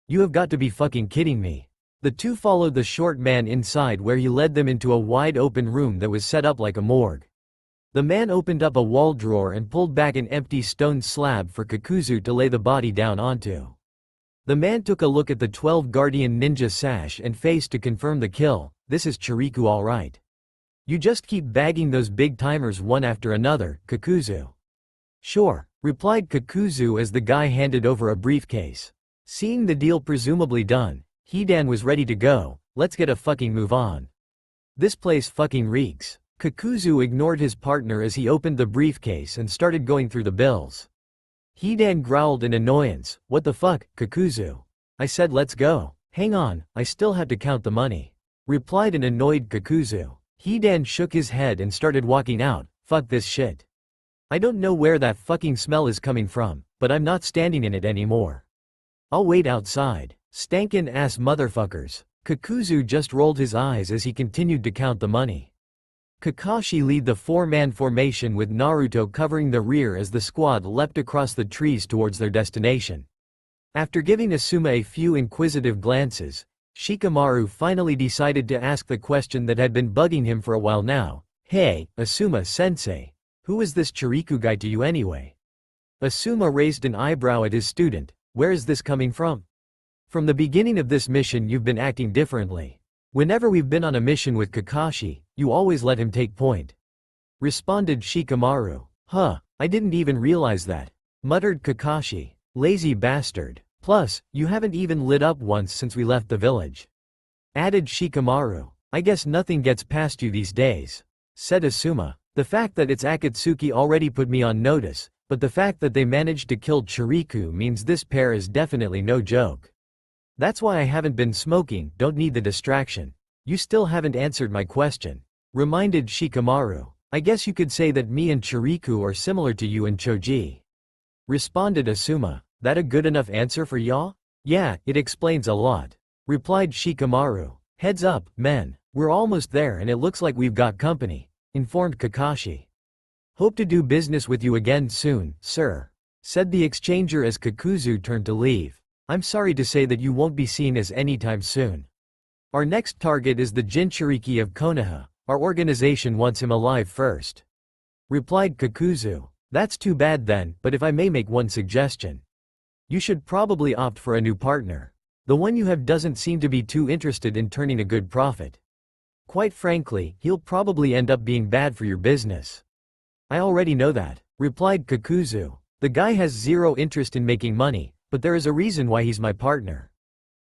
You have got to be fucking kidding me." The two followed the short man inside where he led them into a wide open room that was set up like a morgue. The man opened up a wall drawer and pulled back an empty stone slab for Kakuzu to lay the body down onto. The man took a look at the 12 Guardian Ninja sash and face to confirm the kill. "This is Chiriku all right. You just keep bagging those big timers one after another, Kakuzu." "Sure," replied Kakuzu as the guy handed over a briefcase. Seeing the deal presumably done, Hidan was ready to go. "Let's get a fucking move on. This place fucking reeks." Kakuzu ignored his partner as he opened the briefcase and started going through the bills. Hidan growled in annoyance. "What the fuck, Kakuzu? I said let's go." "Hang on, I still have to count the money," replied an annoyed Kakuzu. Hidan shook his head and started walking out. "Fuck this shit. I don't know where that fucking smell is coming from, but I'm not standing in it anymore. I'll wait outside. Stankin' ass motherfuckers." Kakuzu just rolled his eyes as he continued to count the money. Kakashi led the 4-man formation with Naruto covering the rear as the squad leapt across the trees towards their destination. After giving Asuma a few inquisitive glances, Shikamaru finally decided to ask the question that had been bugging him for a while now. "Hey, Asuma-sensei, who is this Chiriku guy to you anyway?" Asuma raised an eyebrow at his student. "Where is this coming from? From the beginning of this mission you've been acting differently. Whenever we've been on a mission with Kakashi, you always let him take point," responded Shikamaru. "Huh, I didn't even realize that," muttered Kakashi. "Lazy bastard. Plus, you haven't even lit up once since we left the village," added Shikamaru. "I guess nothing gets past you these days," said Asuma. "The fact that it's Akatsuki already put me on notice, but the fact that they managed to kill Chiriku means this pair is definitely no joke. That's why I haven't been smoking, don't need the distraction." "You still haven't answered my question," reminded Shikamaru. "I guess you could say that me and Chiriku are similar to you and Choji," responded Asuma. "That a good enough answer for y'all?" Yeah, it explains a lot, replied Shikamaru. Heads up, men. We're almost there and it looks like we've got company, informed Kakashi. Hope to do business with you again soon, sir, said the exchanger as Kakuzu turned to leave. I'm sorry to say that you won't be seen as anytime soon. Our next target is the Jinchuriki of Konoha. Our organization wants him alive first, replied Kakuzu. That's too bad then, but if I may make one suggestion. You should probably opt for a new partner. The one you have doesn't seem to be too interested in turning a good profit. Quite frankly, he'll probably end up being bad for your business. I already know that, replied Kakuzu. The guy has zero interest in making money, but there is a reason why he's my partner.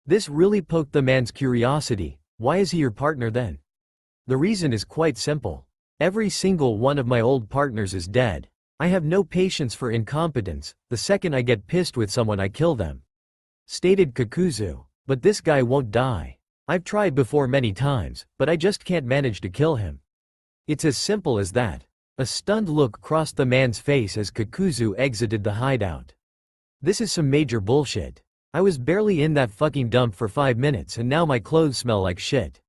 This really poked the man's curiosity. Why is he your partner then? The reason is quite simple. Every single one of my old partners is dead. I have no patience for incompetence. The second I get pissed with someone I kill them, stated Kakuzu. But this guy won't die. I've tried before many times, but I just can't manage to kill him. It's as simple as that. A stunned look crossed the man's face as Kakuzu exited the hideout. This is some major bullshit. I was barely in that fucking dump for 5 minutes and now my clothes smell like shit,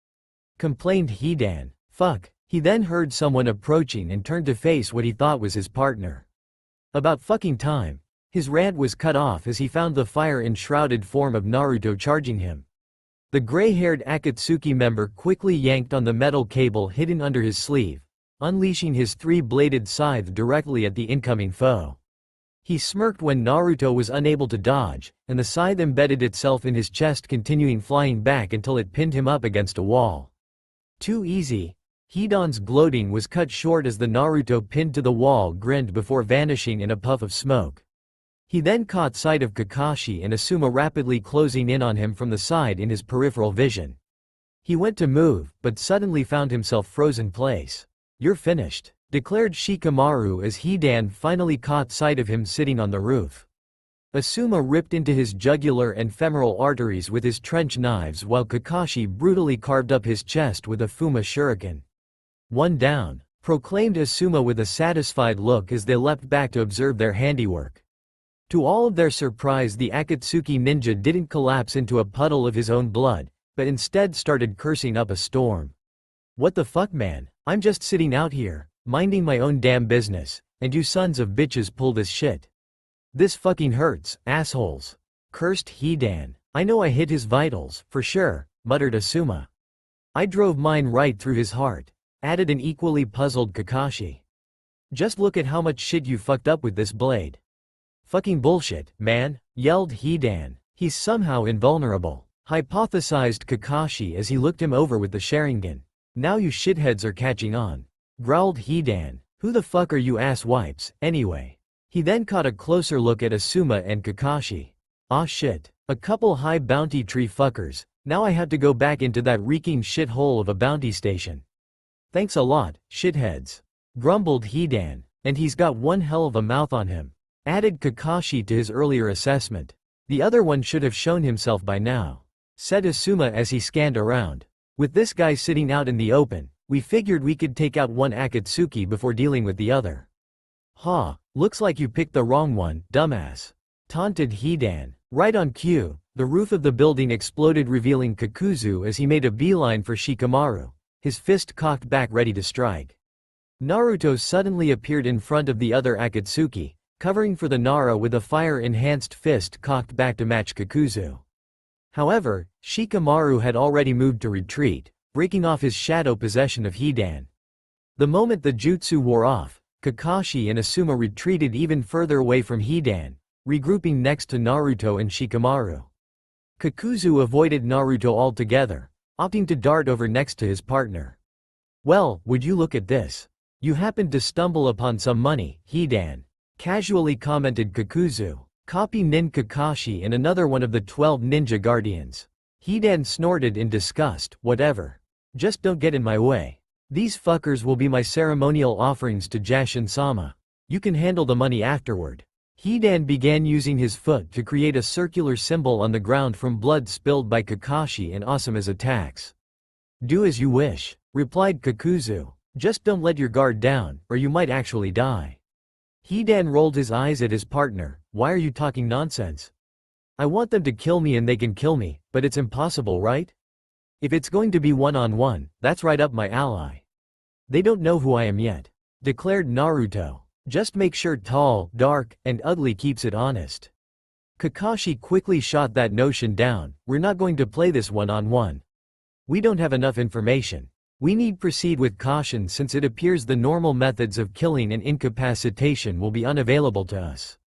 complained Hidan. Fuck. He then heard someone approaching and turned to face what he thought was his partner. About fucking time. His rant was cut off as he found the fire-enshrouded form of Naruto charging him. The gray-haired Akatsuki member quickly yanked on the metal cable hidden under his sleeve, unleashing his three-bladed scythe directly at the incoming foe. He smirked when Naruto was unable to dodge, and the scythe embedded itself in his chest, continuing flying back until it pinned him up against a wall. Too easy. Hidan's gloating was cut short as the Naruto pinned to the wall grinned before vanishing in a puff of smoke. He then caught sight of Kakashi and Asuma rapidly closing in on him from the side in his peripheral vision. He went to move, but suddenly found himself frozen place. You're finished, declared Shikamaru as Hidan finally caught sight of him sitting on the roof. Asuma ripped into his jugular and femoral arteries with his trench knives while Kakashi brutally carved up his chest with a Fuma shuriken. One down, proclaimed Asuma with a satisfied look as they leapt back to observe their handiwork. To all of their surprise, the Akatsuki ninja didn't collapse into a puddle of his own blood, but instead started cursing up a storm. What the fuck, man? I'm just sitting out here, minding my own damn business, and you sons of bitches pull this shit. This fucking hurts, assholes, cursed Hidan. I know I hit his vitals, for sure, muttered Asuma. I drove mine right through his heart, added an equally puzzled Kakashi. Just look at how much shit you fucked up with this blade. Fucking bullshit, man, yelled Hidan. He's somehow invulnerable, hypothesized Kakashi as he looked him over with the Sharingan. Now you shitheads are catching on, growled Hidan. Who the fuck are you ass wipes, anyway? He then caught a closer look at Asuma and Kakashi. Aw shit, a couple high bounty tree fuckers. Now I have to go back into that reeking shithole of a bounty station. Thanks a lot, shitheads, grumbled Hidan. And he's got one hell of a mouth on him, added Kakashi to his earlier assessment. The other one should have shown himself by now, said Asuma as he scanned around. With this guy sitting out in the open, we figured we could take out one Akatsuki before dealing with the other. Ha, looks like you picked the wrong one, dumbass, taunted Hidan. Right on cue, the roof of the building exploded, revealing Kakuzu as he made a beeline for Shikamaru, his fist cocked back ready to strike. Naruto suddenly appeared in front of the other Akatsuki, covering for the Nara with a fire-enhanced fist cocked back to match Kakuzu. However, Shikamaru had already moved to retreat, breaking off his shadow possession of Hidan. The moment the jutsu wore off, Kakashi and Asuma retreated even further away from Hidan, regrouping next to Naruto and Shikamaru. Kakuzu avoided Naruto altogether, opting to dart over next to his partner. Well, would you look at this? You happened to stumble upon some money, Hidan, casually commented Kakuzu. Copy Nin Kakashi and another one of the 12 ninja guardians. Hidan snorted in disgust. Whatever. Just don't get in my way. These fuckers will be my ceremonial offerings to Jashin-sama. You can handle the money afterward. Hidan began using his foot to create a circular symbol on the ground from blood spilled by Kakashi and Asuma's attacks. Do as you wish, replied Kakuzu. Just don't let your guard down, or you might actually die. Hidan rolled his eyes at his partner. Why are you talking nonsense? I want them to kill me and they can kill me, but it's impossible, right? If it's going to be one-on-one, that's right up my alley. They don't know who I am yet, declared Naruto. Just make sure tall, dark, and ugly keeps it honest. Kakashi quickly shot that notion down. We're not going to play this one-on-one. We don't have enough information. We need proceed with caution since it appears the normal methods of killing and incapacitation will be unavailable to us.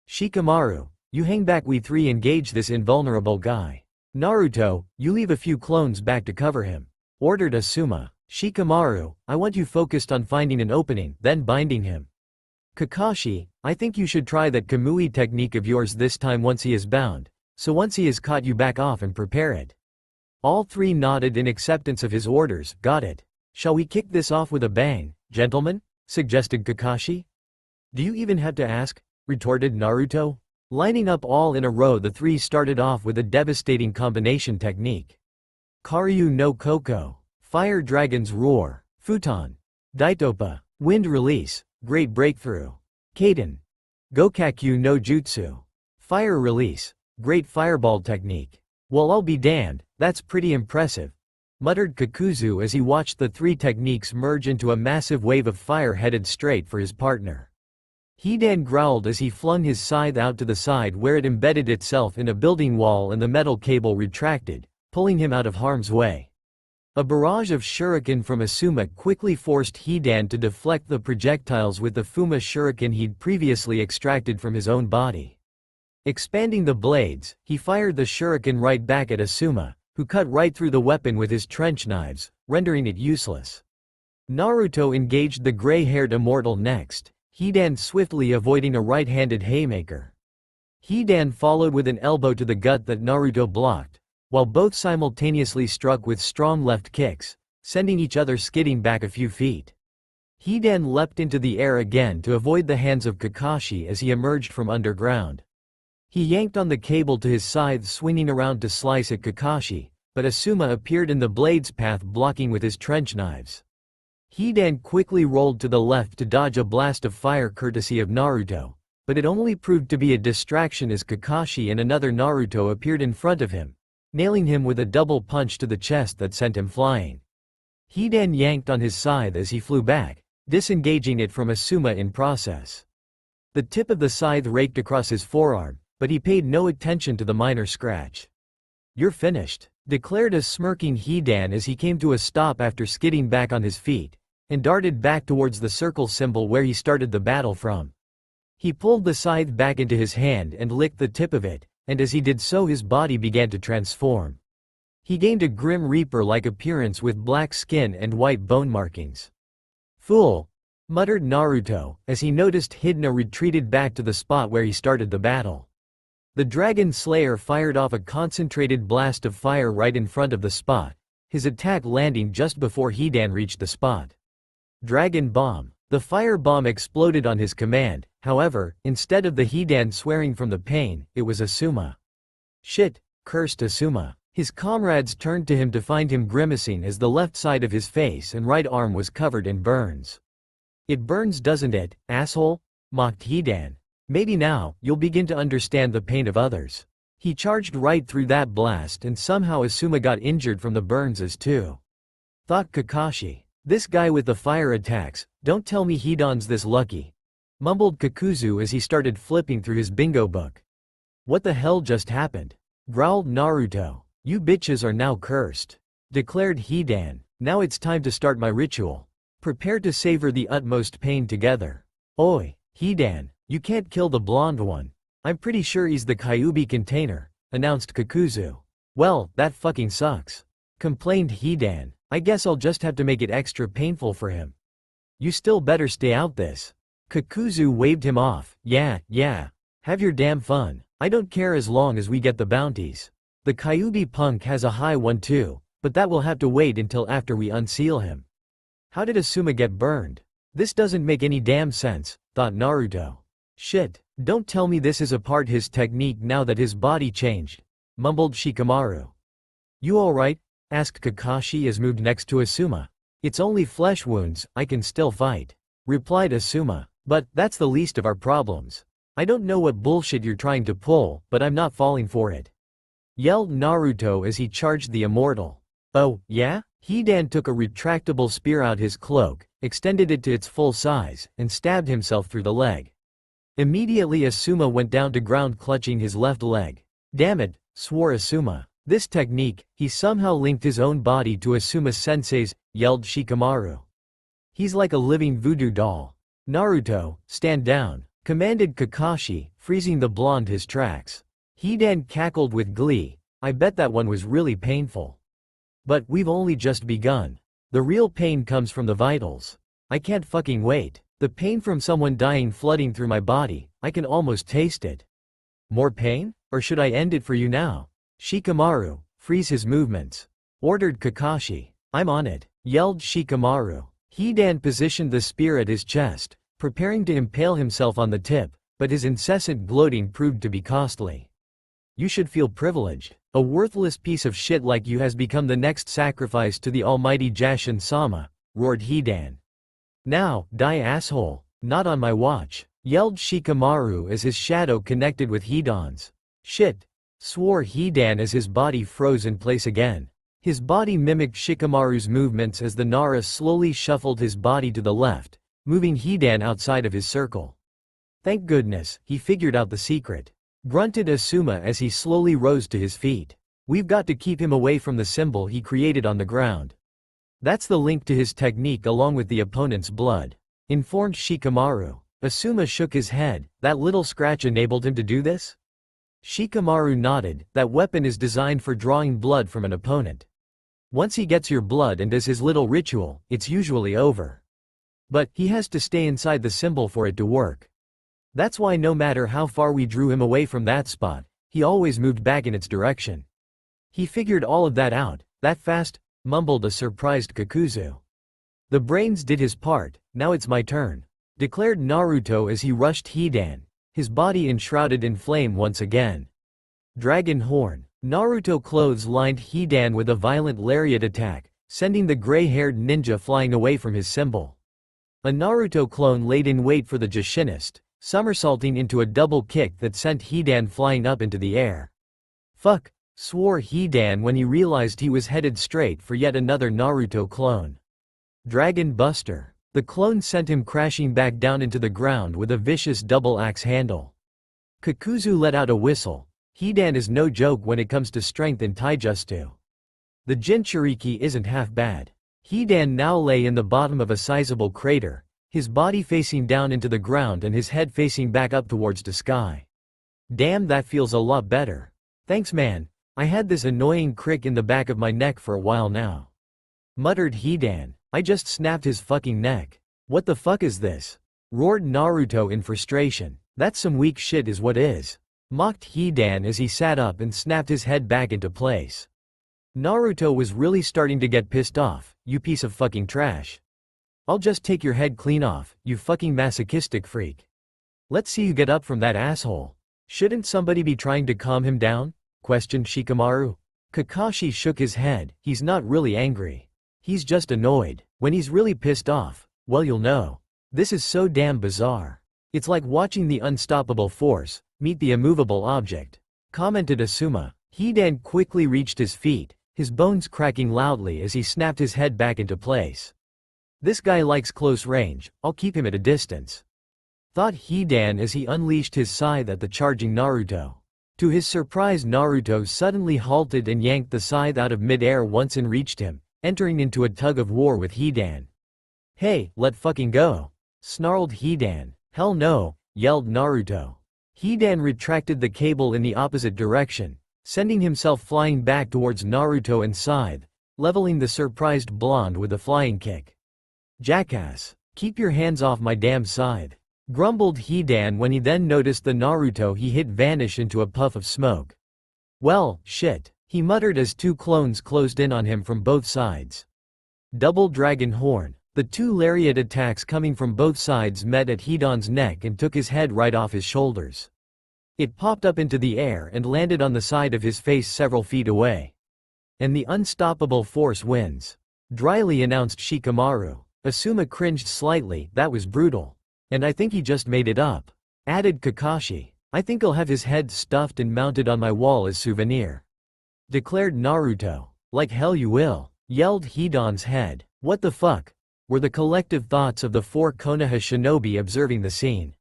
Shikamaru, you hang back, we three engage this invulnerable guy. Naruto, you leave a few clones back to cover him, ordered Asuma. Shikamaru, I want you focused on finding an opening, then binding him. Kakashi, I think you should try that Kamui technique of yours this time once he is bound, so once he is caught you back off and prepare it. All three nodded in acceptance of his orders. Got it. Shall we kick this off with a bang, gentlemen? Suggested Kakashi. Do you even have to ask? Retorted Naruto. Lining up all in a row, the three started off with a devastating combination technique. Karyu no Koko, Fire Dragon's Roar, Futon, Daitopa, Wind Release, Great Breakthrough, Kaden, Gokakyu no Jutsu, Fire Release, Great Fireball Technique. Well, I'll be damned, that's pretty impressive, muttered Kakuzu as he watched the three techniques merge into a massive wave of fire headed straight for his partner. Hidan growled as he flung his scythe out to the side where it embedded itself in a building wall and the metal cable retracted, pulling him out of harm's way. A barrage of shuriken from Asuma quickly forced Hidan to deflect the projectiles with the Fuma shuriken he'd previously extracted from his own body. Expanding the blades, he fired the shuriken right back at Asuma, who cut right through the weapon with his trench knives, rendering it useless. Naruto engaged the gray-haired immortal next, Hidan swiftly avoiding a right-handed haymaker. Hidan followed with an elbow to the gut that Naruto blocked, while both simultaneously struck with strong left kicks, sending each other skidding back a few feet. Hidan leapt into the air again to avoid the hands of Kakashi as he emerged from underground. He yanked on the cable to his scythe, swinging around to slice at Kakashi, but Asuma appeared in the blade's path, blocking with his trench knives. Hidan quickly rolled to the left to dodge a blast of fire courtesy of Naruto, but it only proved to be a distraction as Kakashi and another Naruto appeared in front of him, nailing him with a double punch to the chest that sent him flying. Hidan yanked on his scythe as he flew back, disengaging it from Asuma in process. The tip of the scythe raked across his forearm, but he paid no attention to the minor scratch. You're finished, declared a smirking Hidan as he came to a stop after skidding back on his feet, and darted back towards the circle symbol where he started the battle from. He pulled the scythe back into his hand and licked the tip of it, and as he did so his body began to transform. He gained a grim reaper-like appearance with black skin and white bone markings. Fool! Muttered Naruto, as he noticed Hidna retreated back to the spot where he started the battle. The Dragon Slayer fired off a concentrated blast of fire right in front of the spot, his attack landing just before Hidan reached the spot. Dragon Bomb. The fire bomb exploded on his command, however, instead of the Hidan swearing from the pain, it was Asuma. Shit, cursed Asuma. His comrades turned to him to find him grimacing as the left side of his face and right arm was covered in burns. It burns, doesn't it, asshole? Mocked Hidan. Maybe now, you'll begin to understand the pain of others. He charged right through that blast and somehow Asuma got injured from the burns as too. Thought Kakashi. This guy with the fire attacks, don't tell me Hidan's this lucky. Mumbled Kakuzu as he started flipping through his bingo book. What the hell just happened? Growled Naruto. You bitches are now cursed. Declared Hidan. Now it's time to start my ritual. Prepare to savor the utmost pain together. Oi, Hidan, you can't kill the blonde one. I'm pretty sure he's the Kyuubi container, announced Kakuzu. Well, that fucking sucks. Complained Hidan. I guess I'll just have to make it extra painful for him. You still better stay out this. Kakuzu waved him off. Yeah, have your damn fun. I don't care as long as we get the bounties. The Kyuubi punk has a high one too, but that will have to wait until after we unseal him. How did Asuma get burned? This doesn't make any damn sense, thought Naruto. Shit, don't tell me this is a part his technique now that his body changed, mumbled Shikamaru. You alright? Asked Kakashi as moved next to Asuma. It's only flesh wounds, I can still fight, replied Asuma. But, that's the least of our problems. I don't know what bullshit you're trying to pull, but I'm not falling for it," yelled Naruto as he charged the immortal. "Oh, yeah?" Hidan took a retractable spear out his cloak, extended it to its full size, and stabbed himself through the leg. Immediately Asuma went down to ground clutching his left leg. "Damn it," swore Asuma. "This technique, he somehow linked his own body to Asuma-sensei's," yelled Shikamaru. "He's like a living voodoo doll." "Naruto, stand down," commanded Kakashi, freezing the blonde his tracks. Hidan cackled with glee. "I bet that one was really painful. But we've only just begun. The real pain comes from the vitals. I can't fucking wait. The pain from someone dying flooding through my body, I can almost taste it." "More pain? Or should I end it for you now?" "Shikamaru, freeze his movements," ordered Kakashi. "I'm on it," yelled Shikamaru. Hidan positioned the spear at his chest, preparing to impale himself on the tip, but his incessant gloating proved to be costly. "You should feel privileged. A worthless piece of shit like you has become the next sacrifice to the almighty Jashin-sama," roared Hidan. "Now, die asshole, not on my watch," yelled Shikamaru as his shadow connected with Hidan's. "Shit," swore Hidan as his body froze in place again. His body mimicked Shikamaru's movements as the Nara slowly shuffled his body to the left, moving Hidan outside of his circle. "Thank goodness, he figured out the secret," grunted Asuma as he slowly rose to his feet. "We've got to keep him away from the symbol he created on the ground. That's the link to his technique along with the opponent's blood," informed Shikamaru. Asuma shook his head. "That little scratch enabled him to do this?" Shikamaru nodded. "That weapon is designed for drawing blood from an opponent. Once he gets your blood and does his little ritual, it's usually over. But he has to stay inside the symbol for it to work. That's why no matter how far we drew him away from that spot, he always moved back in its direction." "He figured all of that out, that fast?" mumbled a surprised Kakuzu. "The brains did his part, now it's my turn," declared Naruto as he rushed Hidan, his body enshrouded in flame once again. Dragon Horn. Naruto clothes-lined Hidan with a violent lariat attack, sending the gray-haired ninja flying away from his symbol. A Naruto clone laid in wait for the Jashinist, somersaulting into a double kick that sent Hidan flying up into the air. "Fuck," swore Hidan when he realized he was headed straight for yet another Naruto clone. Dragon Buster. The clone sent him crashing back down into the ground with a vicious double-axe handle. Kakuzu let out a whistle. Hidan is no joke when it comes to strength in taijutsu. The Jinchuriki isn't half bad. Hidan now lay in the bottom of a sizable crater, his body facing down into the ground and his head facing back up towards the sky. "Damn, that feels a lot better. Thanks man, I had this annoying crick in the back of my neck for a while now," muttered Hidan. "I just snapped his fucking neck. What the fuck is this?" roared Naruto in frustration. "That's some weak shit is what is," mocked Hidan as he sat up and snapped his head back into place. Naruto was really starting to get pissed off. "You piece of fucking trash. I'll just take your head clean off, you fucking masochistic freak. Let's see you get up from that asshole." "Shouldn't somebody be trying to calm him down?" questioned Shikamaru. Kakashi shook his head. "He's not really angry. He's just annoyed. When he's really pissed off, well you'll know. This is so damn bizarre. It's like watching the unstoppable force meet the immovable object," commented Asuma. Hidan quickly reached his feet, his bones cracking loudly as he snapped his head back into place. "This guy likes close range, I'll keep him at a distance," thought Hidan as he unleashed his scythe at the charging Naruto. To his surprise, Naruto suddenly halted and yanked the scythe out of mid-air once and reached him, entering into a tug-of-war with Hidan. "Hey, let fucking go," snarled Hidan. "Hell no," yelled Naruto. Hidan retracted the cable in the opposite direction, sending himself flying back towards Naruto and scythe, leveling the surprised blonde with a flying kick. "Jackass, keep your hands off my damn scythe," grumbled Hidan when he then noticed the Naruto he hit vanish into a puff of smoke. "Well, shit," he muttered as two clones closed in on him from both sides. Double Dragon Horn. The two lariat attacks coming from both sides met at Hidan's neck and took his head right off his shoulders. It popped up into the air and landed on the side of his face several feet away. "And the unstoppable force wins," dryly announced Shikamaru. Asuma cringed slightly. "That was brutal. And I think he just made it up." Added Kakashi. I think I'll have his head stuffed and mounted on my wall as souvenir. Declared Naruto. Like hell you will. Yelled Hidan's head. What the fuck? Were the collective thoughts of the 4 Konoha shinobi observing the scene.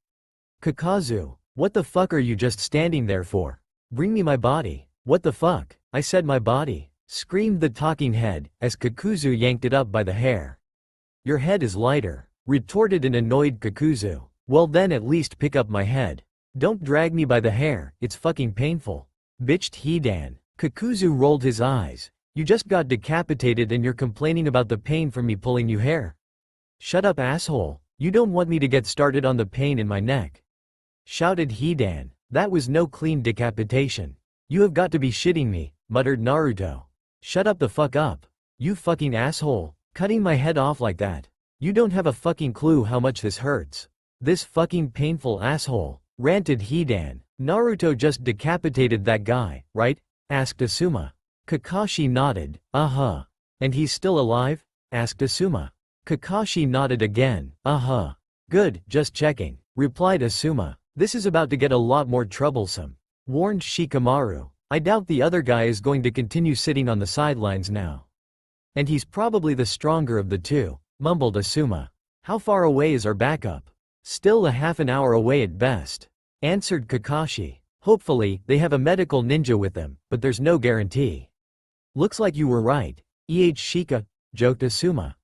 Kakazu. What the fuck are you just standing there for? Bring me my body. What the fuck? I said my body. Screamed the talking head, as Kakuzu yanked it up by the hair. Your head is lighter. Retorted an annoyed Kakuzu. Well then at least pick up my head. Don't drag me by the hair, it's fucking painful. Bitched Hidan. Kakuzu rolled his eyes. You just got decapitated and you're complaining about the pain from me pulling you hair. Shut up asshole, you don't want me to get started on the pain in my neck. Shouted Hidan. That was no clean decapitation. You have got to be shitting me, muttered Naruto. Shut up the fuck up. You fucking asshole, cutting my head off like that. You don't have a fucking clue how much this hurts. This fucking painful asshole, ranted Hidan. Naruto just decapitated that guy, right? Asked Asuma. Kakashi nodded. Uh-huh. And he's still alive? Asked Asuma. Kakashi nodded again. Uh-huh. Good, just checking, replied Asuma. This is about to get a lot more troublesome. Warned Shikamaru. I doubt the other guy is going to continue sitting on the sidelines now. And he's probably the stronger of the two, mumbled Asuma. How far away is our backup? Still a half an hour away at best. Answered Kakashi. Hopefully, they have a medical ninja with them, but there's no guarantee. Looks like you were right. Shika, joked Asuma.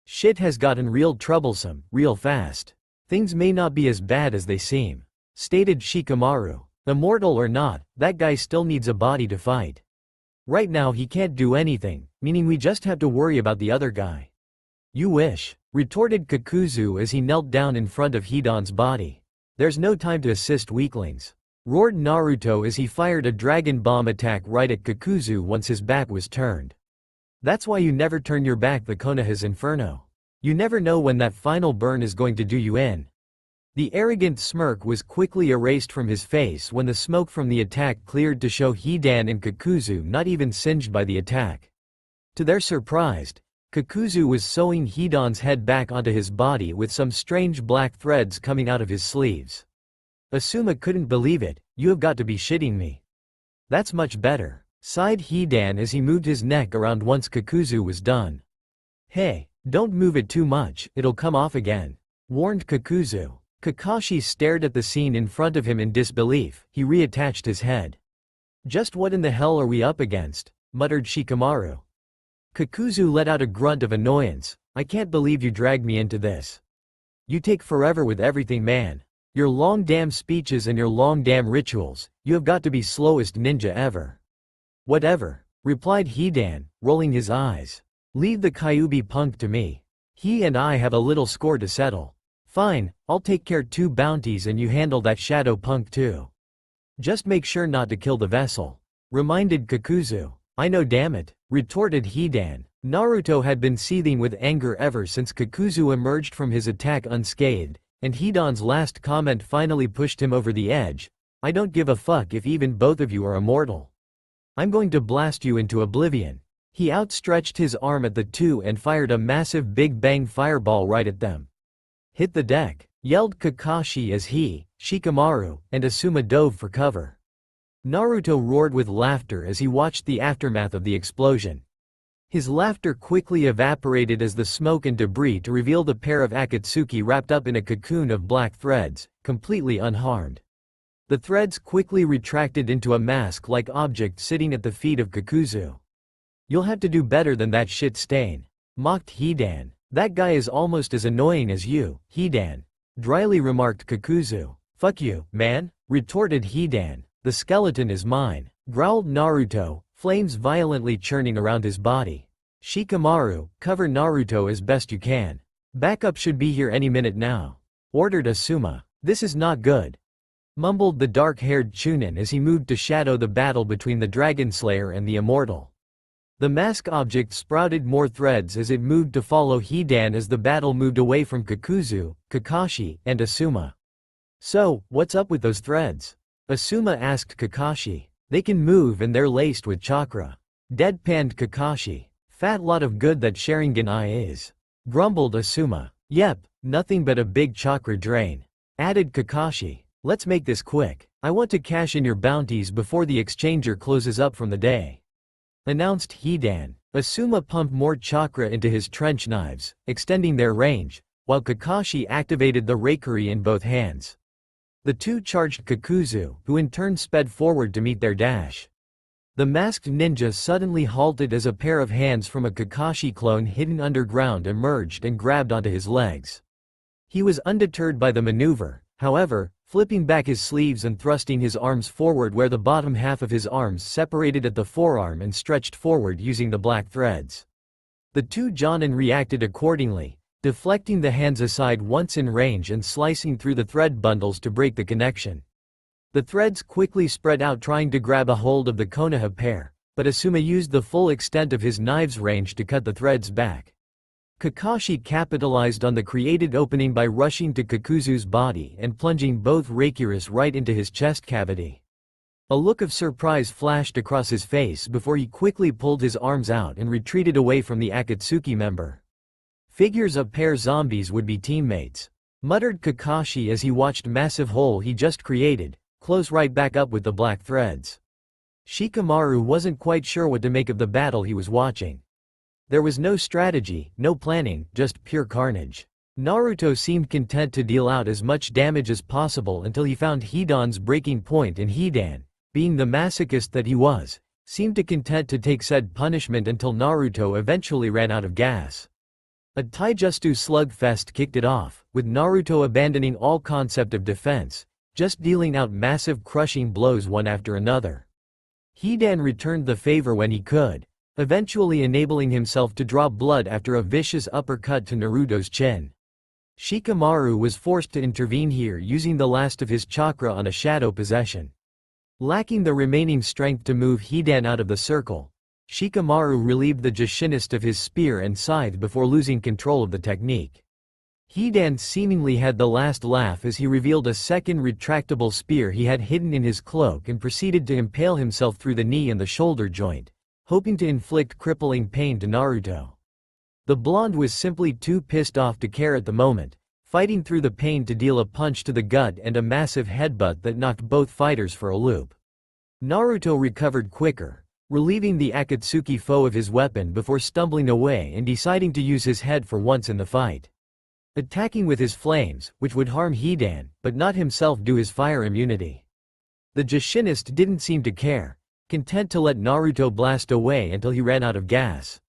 Shit has gotten real troublesome, real fast. Things may not be as bad as they seem. Stated Shikamaru. Immortal or not, that guy still needs a body to fight. Right now he can't do anything, meaning we just have to worry about the other guy. You wish, retorted Kakuzu as he knelt down in front of Hidan's body. There's no time to assist weaklings. Roared Naruto as he fired a dragon bomb attack right at Kakuzu once his back was turned. That's why you never turn your back, the Konoha's inferno. You never know when that final burn is going to do you in. The arrogant smirk was quickly erased from his face when the smoke from the attack cleared to show Hidan and Kakuzu not even singed by the attack. To their surprise, Kakuzu was sewing Hidan's head back onto his body with some strange black threads coming out of his sleeves. Asuma couldn't believe it. You have got to be shitting me. That's much better, sighed Hidan as he moved his neck around once Kakuzu was done. Hey, don't move it too much, it'll come off again, warned Kakuzu. Kakashi stared at the scene in front of him in disbelief. He reattached his head. Just what in the hell are we up against? Muttered Shikamaru. Kakuzu let out a grunt of annoyance. I can't believe you dragged me into this. You take forever with everything, man. Your long damn speeches and your long damn rituals. You have got to be slowest ninja ever. Whatever, replied Hidan, rolling his eyes. Leave the Kyuubi punk to me. He and I have a little score to settle. Fine, I'll take care 2 bounties and you handle that shadow punk too. Just make sure not to kill the vessel. Reminded Kakuzu. I know dammit, retorted Hidan. Naruto had been seething with anger ever since Kakuzu emerged from his attack unscathed, and Hidan's last comment finally pushed him over the edge. I don't give a fuck if even both of you are immortal. I'm going to blast you into oblivion. He outstretched his arm at the two and fired a massive Big Bang fireball right at them. Hit the deck, yelled Kakashi as he, Shikamaru, and Asuma dove for cover. Naruto roared with laughter as he watched the aftermath of the explosion. His laughter quickly evaporated as the smoke and debris to reveal the pair of Akatsuki wrapped up in a cocoon of black threads, completely unharmed. The threads quickly retracted into a mask-like object sitting at the feet of Kakuzu. You'll have to do better than that shit stain, mocked Hidan. That guy is almost as annoying as you, Hidan, dryly remarked Kakuzu. Fuck you, man, retorted Hidan. The skeleton is mine, growled Naruto, flames violently churning around his body. Shikamaru, cover Naruto as best you can. Backup should be here any minute now, ordered Asuma. This is not good, mumbled the dark-haired Chunin as he moved to shadow the battle between the Dragon Slayer and the Immortal. The mask object sprouted more threads as it moved to follow Hidan as the battle moved away from Kakuzu, Kakashi, and Asuma. So, what's up with those threads? Asuma asked Kakashi. They can move and they're laced with chakra. Deadpanned Kakashi. Fat lot of good that Sharingan Eye is. Grumbled Asuma. Yep, nothing but a big chakra drain. Added Kakashi. Let's make this quick. I want to cash in your bounties before the exchanger closes up from the day," announced Hidan. Asuma pumped more chakra into his trench knives, extending their range, while Kakashi activated the Reikiri in both hands. The two charged Kakuzu, who in turn sped forward to meet their dash. The masked ninja suddenly halted as a pair of hands from a Kakashi clone hidden underground emerged and grabbed onto his legs. He was undeterred by the maneuver, however, flipping back his sleeves and thrusting his arms forward where the bottom half of his arms separated at the forearm and stretched forward using the black threads. The two Jonin reacted accordingly, deflecting the hands aside once in range and slicing through the thread bundles to break the connection. The threads quickly spread out trying to grab a hold of the Konoha pair, but Asuma used the full extent of his knive's range to cut the threads back. Kakashi capitalized on the created opening by rushing to Kakuzu's body and plunging both Reikiris right into his chest cavity. A look of surprise flashed across his face before he quickly pulled his arms out and retreated away from the Akatsuki member. Figures of pair zombies would be teammates, muttered Kakashi as he watched massive hole he just created close right back up with the black threads. Shikamaru wasn't quite sure what to make of the battle he was watching. There was no strategy, no planning, just pure carnage. Naruto seemed content to deal out as much damage as possible until he found Hidan's breaking point, and Hidan, being the masochist that he was, seemed content to take said punishment until Naruto eventually ran out of gas. A Taijutsu slugfest kicked it off, with Naruto abandoning all concept of defense, just dealing out massive crushing blows one after another. Hidan returned the favor when he could, eventually enabling himself to draw blood after a vicious uppercut to Naruto's chin. Shikamaru was forced to intervene here using the last of his chakra on a shadow possession. Lacking the remaining strength to move Hidan out of the circle, Shikamaru relieved the Jushinist of his spear and scythe before losing control of the technique. Hidan seemingly had the last laugh as he revealed a second retractable spear he had hidden in his cloak and proceeded to impale himself through the knee and the shoulder joint, hoping to inflict crippling pain to Naruto. The blonde was simply too pissed off to care at the moment, fighting through the pain to deal a punch to the gut and a massive headbutt that knocked both fighters for a loop. Naruto recovered quicker, relieving the Akatsuki foe of his weapon before stumbling away and deciding to use his head for once in the fight. Attacking with his flames, which would harm Hidan, but not himself due his fire immunity. The Jushinist didn't seem to care, content to let Naruto blast away until he ran out of gas.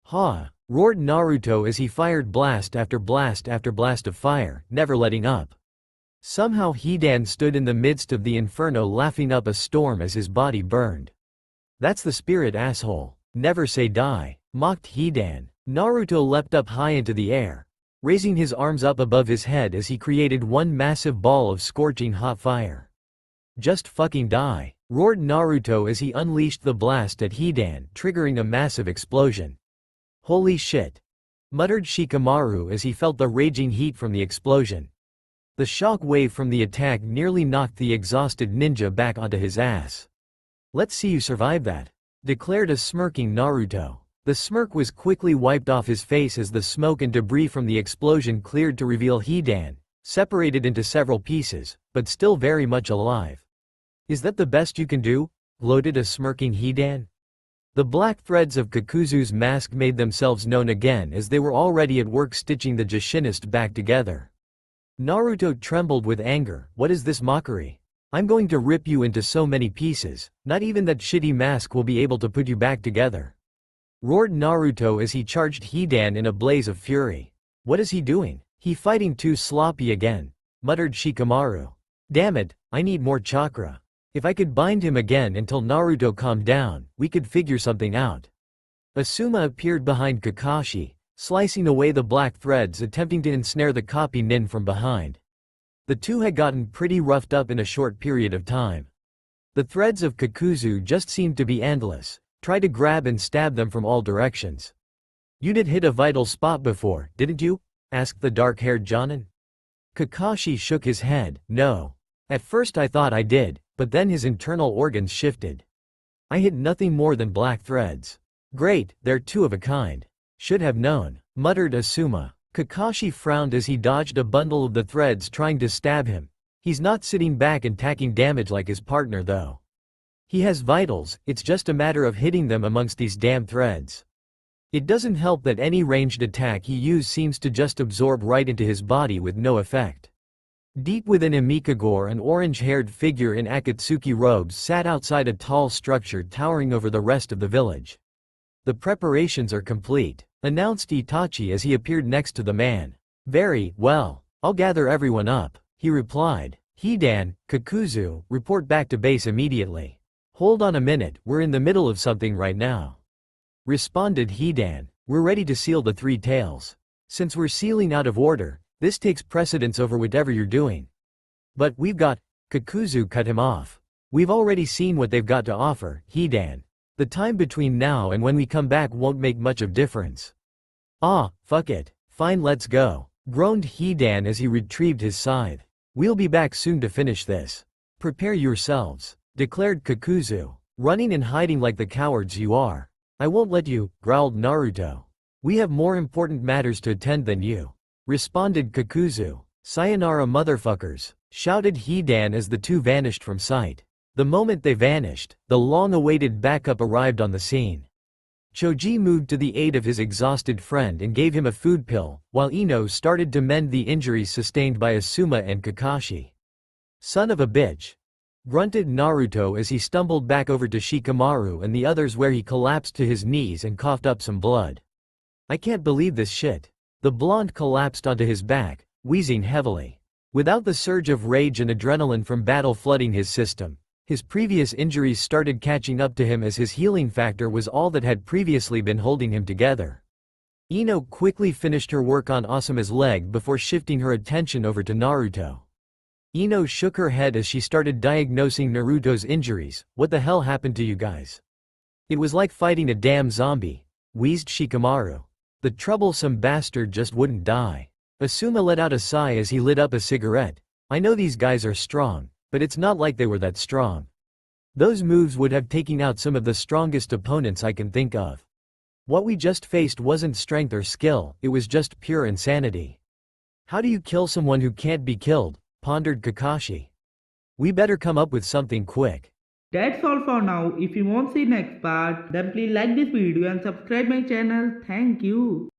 "Ha!" roared Naruto as he fired blast after blast after blast of fire, never letting up. Somehow Hidan stood in the midst of the inferno laughing up a storm as his body burned. "That's the spirit, asshole. Never say die," mocked Hidan. Naruto leapt up high into the air, raising his arms up above his head as he created one massive ball of scorching hot fire. "Just fucking die," roared Naruto as he unleashed the blast at Hidan, triggering a massive explosion. "Holy shit," muttered Shikamaru as he felt the raging heat from the explosion. The shock wave from the attack nearly knocked the exhausted ninja back onto his ass. "Let's see you survive that," declared a smirking Naruto. The smirk was quickly wiped off his face as the smoke and debris from the explosion cleared to reveal Hidan, separated into several pieces, but still very much alive. "Is that the best you can do?" gloated a smirking Hidan. The black threads of Kakuzu's mask made themselves known again as they were already at work stitching the Jushinist back together. Naruto trembled with anger. "What is this mockery? I'm going to rip you into so many pieces, not even that shitty mask will be able to put you back together," roared Naruto as he charged Hidan in a blaze of fury. "What is he doing? He fighting too sloppy again," muttered Shikamaru. "Damn it, I need more chakra. If I could bind him again until Naruto calmed down, we could figure something out." Asuma appeared behind Kakashi, slicing away the black threads attempting to ensnare the copy nin from behind. The two had gotten pretty roughed up in a short period of time. The threads of Kakuzu just seemed to be endless. Try to grab and stab them from all directions. "You did hit a vital spot before, didn't you?" asked the dark-haired Jonin. Kakashi shook his head. "No. At first I thought I did, but then his internal organs shifted. I hit nothing more than black threads." "Great, they're two of a kind. Should have known," muttered Asuma. Kakashi frowned as he dodged a bundle of the threads trying to stab him, He's not sitting back and tacking damage like his partner though. He has vitals, it's just a matter of hitting them amongst these damn threads. It doesn't help that any ranged attack he used seems to just absorb right into his body with no effect. Deep within Imikagore, an orange-haired figure in Akatsuki robes sat outside a tall structure towering over the rest of the village. "The preparations are complete," announced Itachi as he appeared next to the man. "Very well. I'll gather everyone up," he replied. "Hidan, Kakuzu, report back to base immediately." "Hold on a minute, we're in the middle of something right now," responded Hidan. "We're ready to seal the three tails. Since we're sealing out of order, this takes precedence over whatever you're doing." "But we've got," Kakuzu cut him off. "We've already seen what they've got to offer, Hidan. The time between now and when we come back won't make much of difference." "Ah, fuck it. Fine, let's go," groaned Hidan as he retrieved his scythe. "We'll be back soon to finish this." "Prepare yourselves," declared Kakuzu. "Running and hiding like the cowards you are. I won't let you," growled Naruto. "We have more important matters to attend than you," responded Kakuzu. "Sayonara motherfuckers," shouted Hidan as the two vanished from sight. The moment they vanished, the long-awaited backup arrived on the scene. Choji moved to the aid of his exhausted friend and gave him a food pill, while Ino started to mend the injuries sustained by Asuma and Kakashi. "Son of a bitch," grunted Naruto as he stumbled back over to Shikamaru and the others where he collapsed to his knees and coughed up some blood. "I can't believe this shit." The blonde collapsed onto his back, wheezing heavily. Without the surge of rage and adrenaline from battle flooding his system, his previous injuries started catching up to him as his healing factor was all that had previously been holding him together. Ino quickly finished her work on Asuma's leg before shifting her attention over to Naruto. Ino shook her head as she started diagnosing Naruto's injuries. "What the hell happened to you guys?" "It was like fighting a damn zombie," wheezed Shikamaru. "The troublesome bastard just wouldn't die." Asuma let out a sigh as he lit up a cigarette. "I know these guys are strong, but it's not like they were that strong. Those moves would have taken out some of the strongest opponents I can think of. What we just faced wasn't strength or skill, it was just pure insanity." "How do you kill someone who can't be killed?" pondered Kakashi. "We better come up with something quick." That's all for now. If you want to see next part, then please like this video and subscribe my channel. Thank you.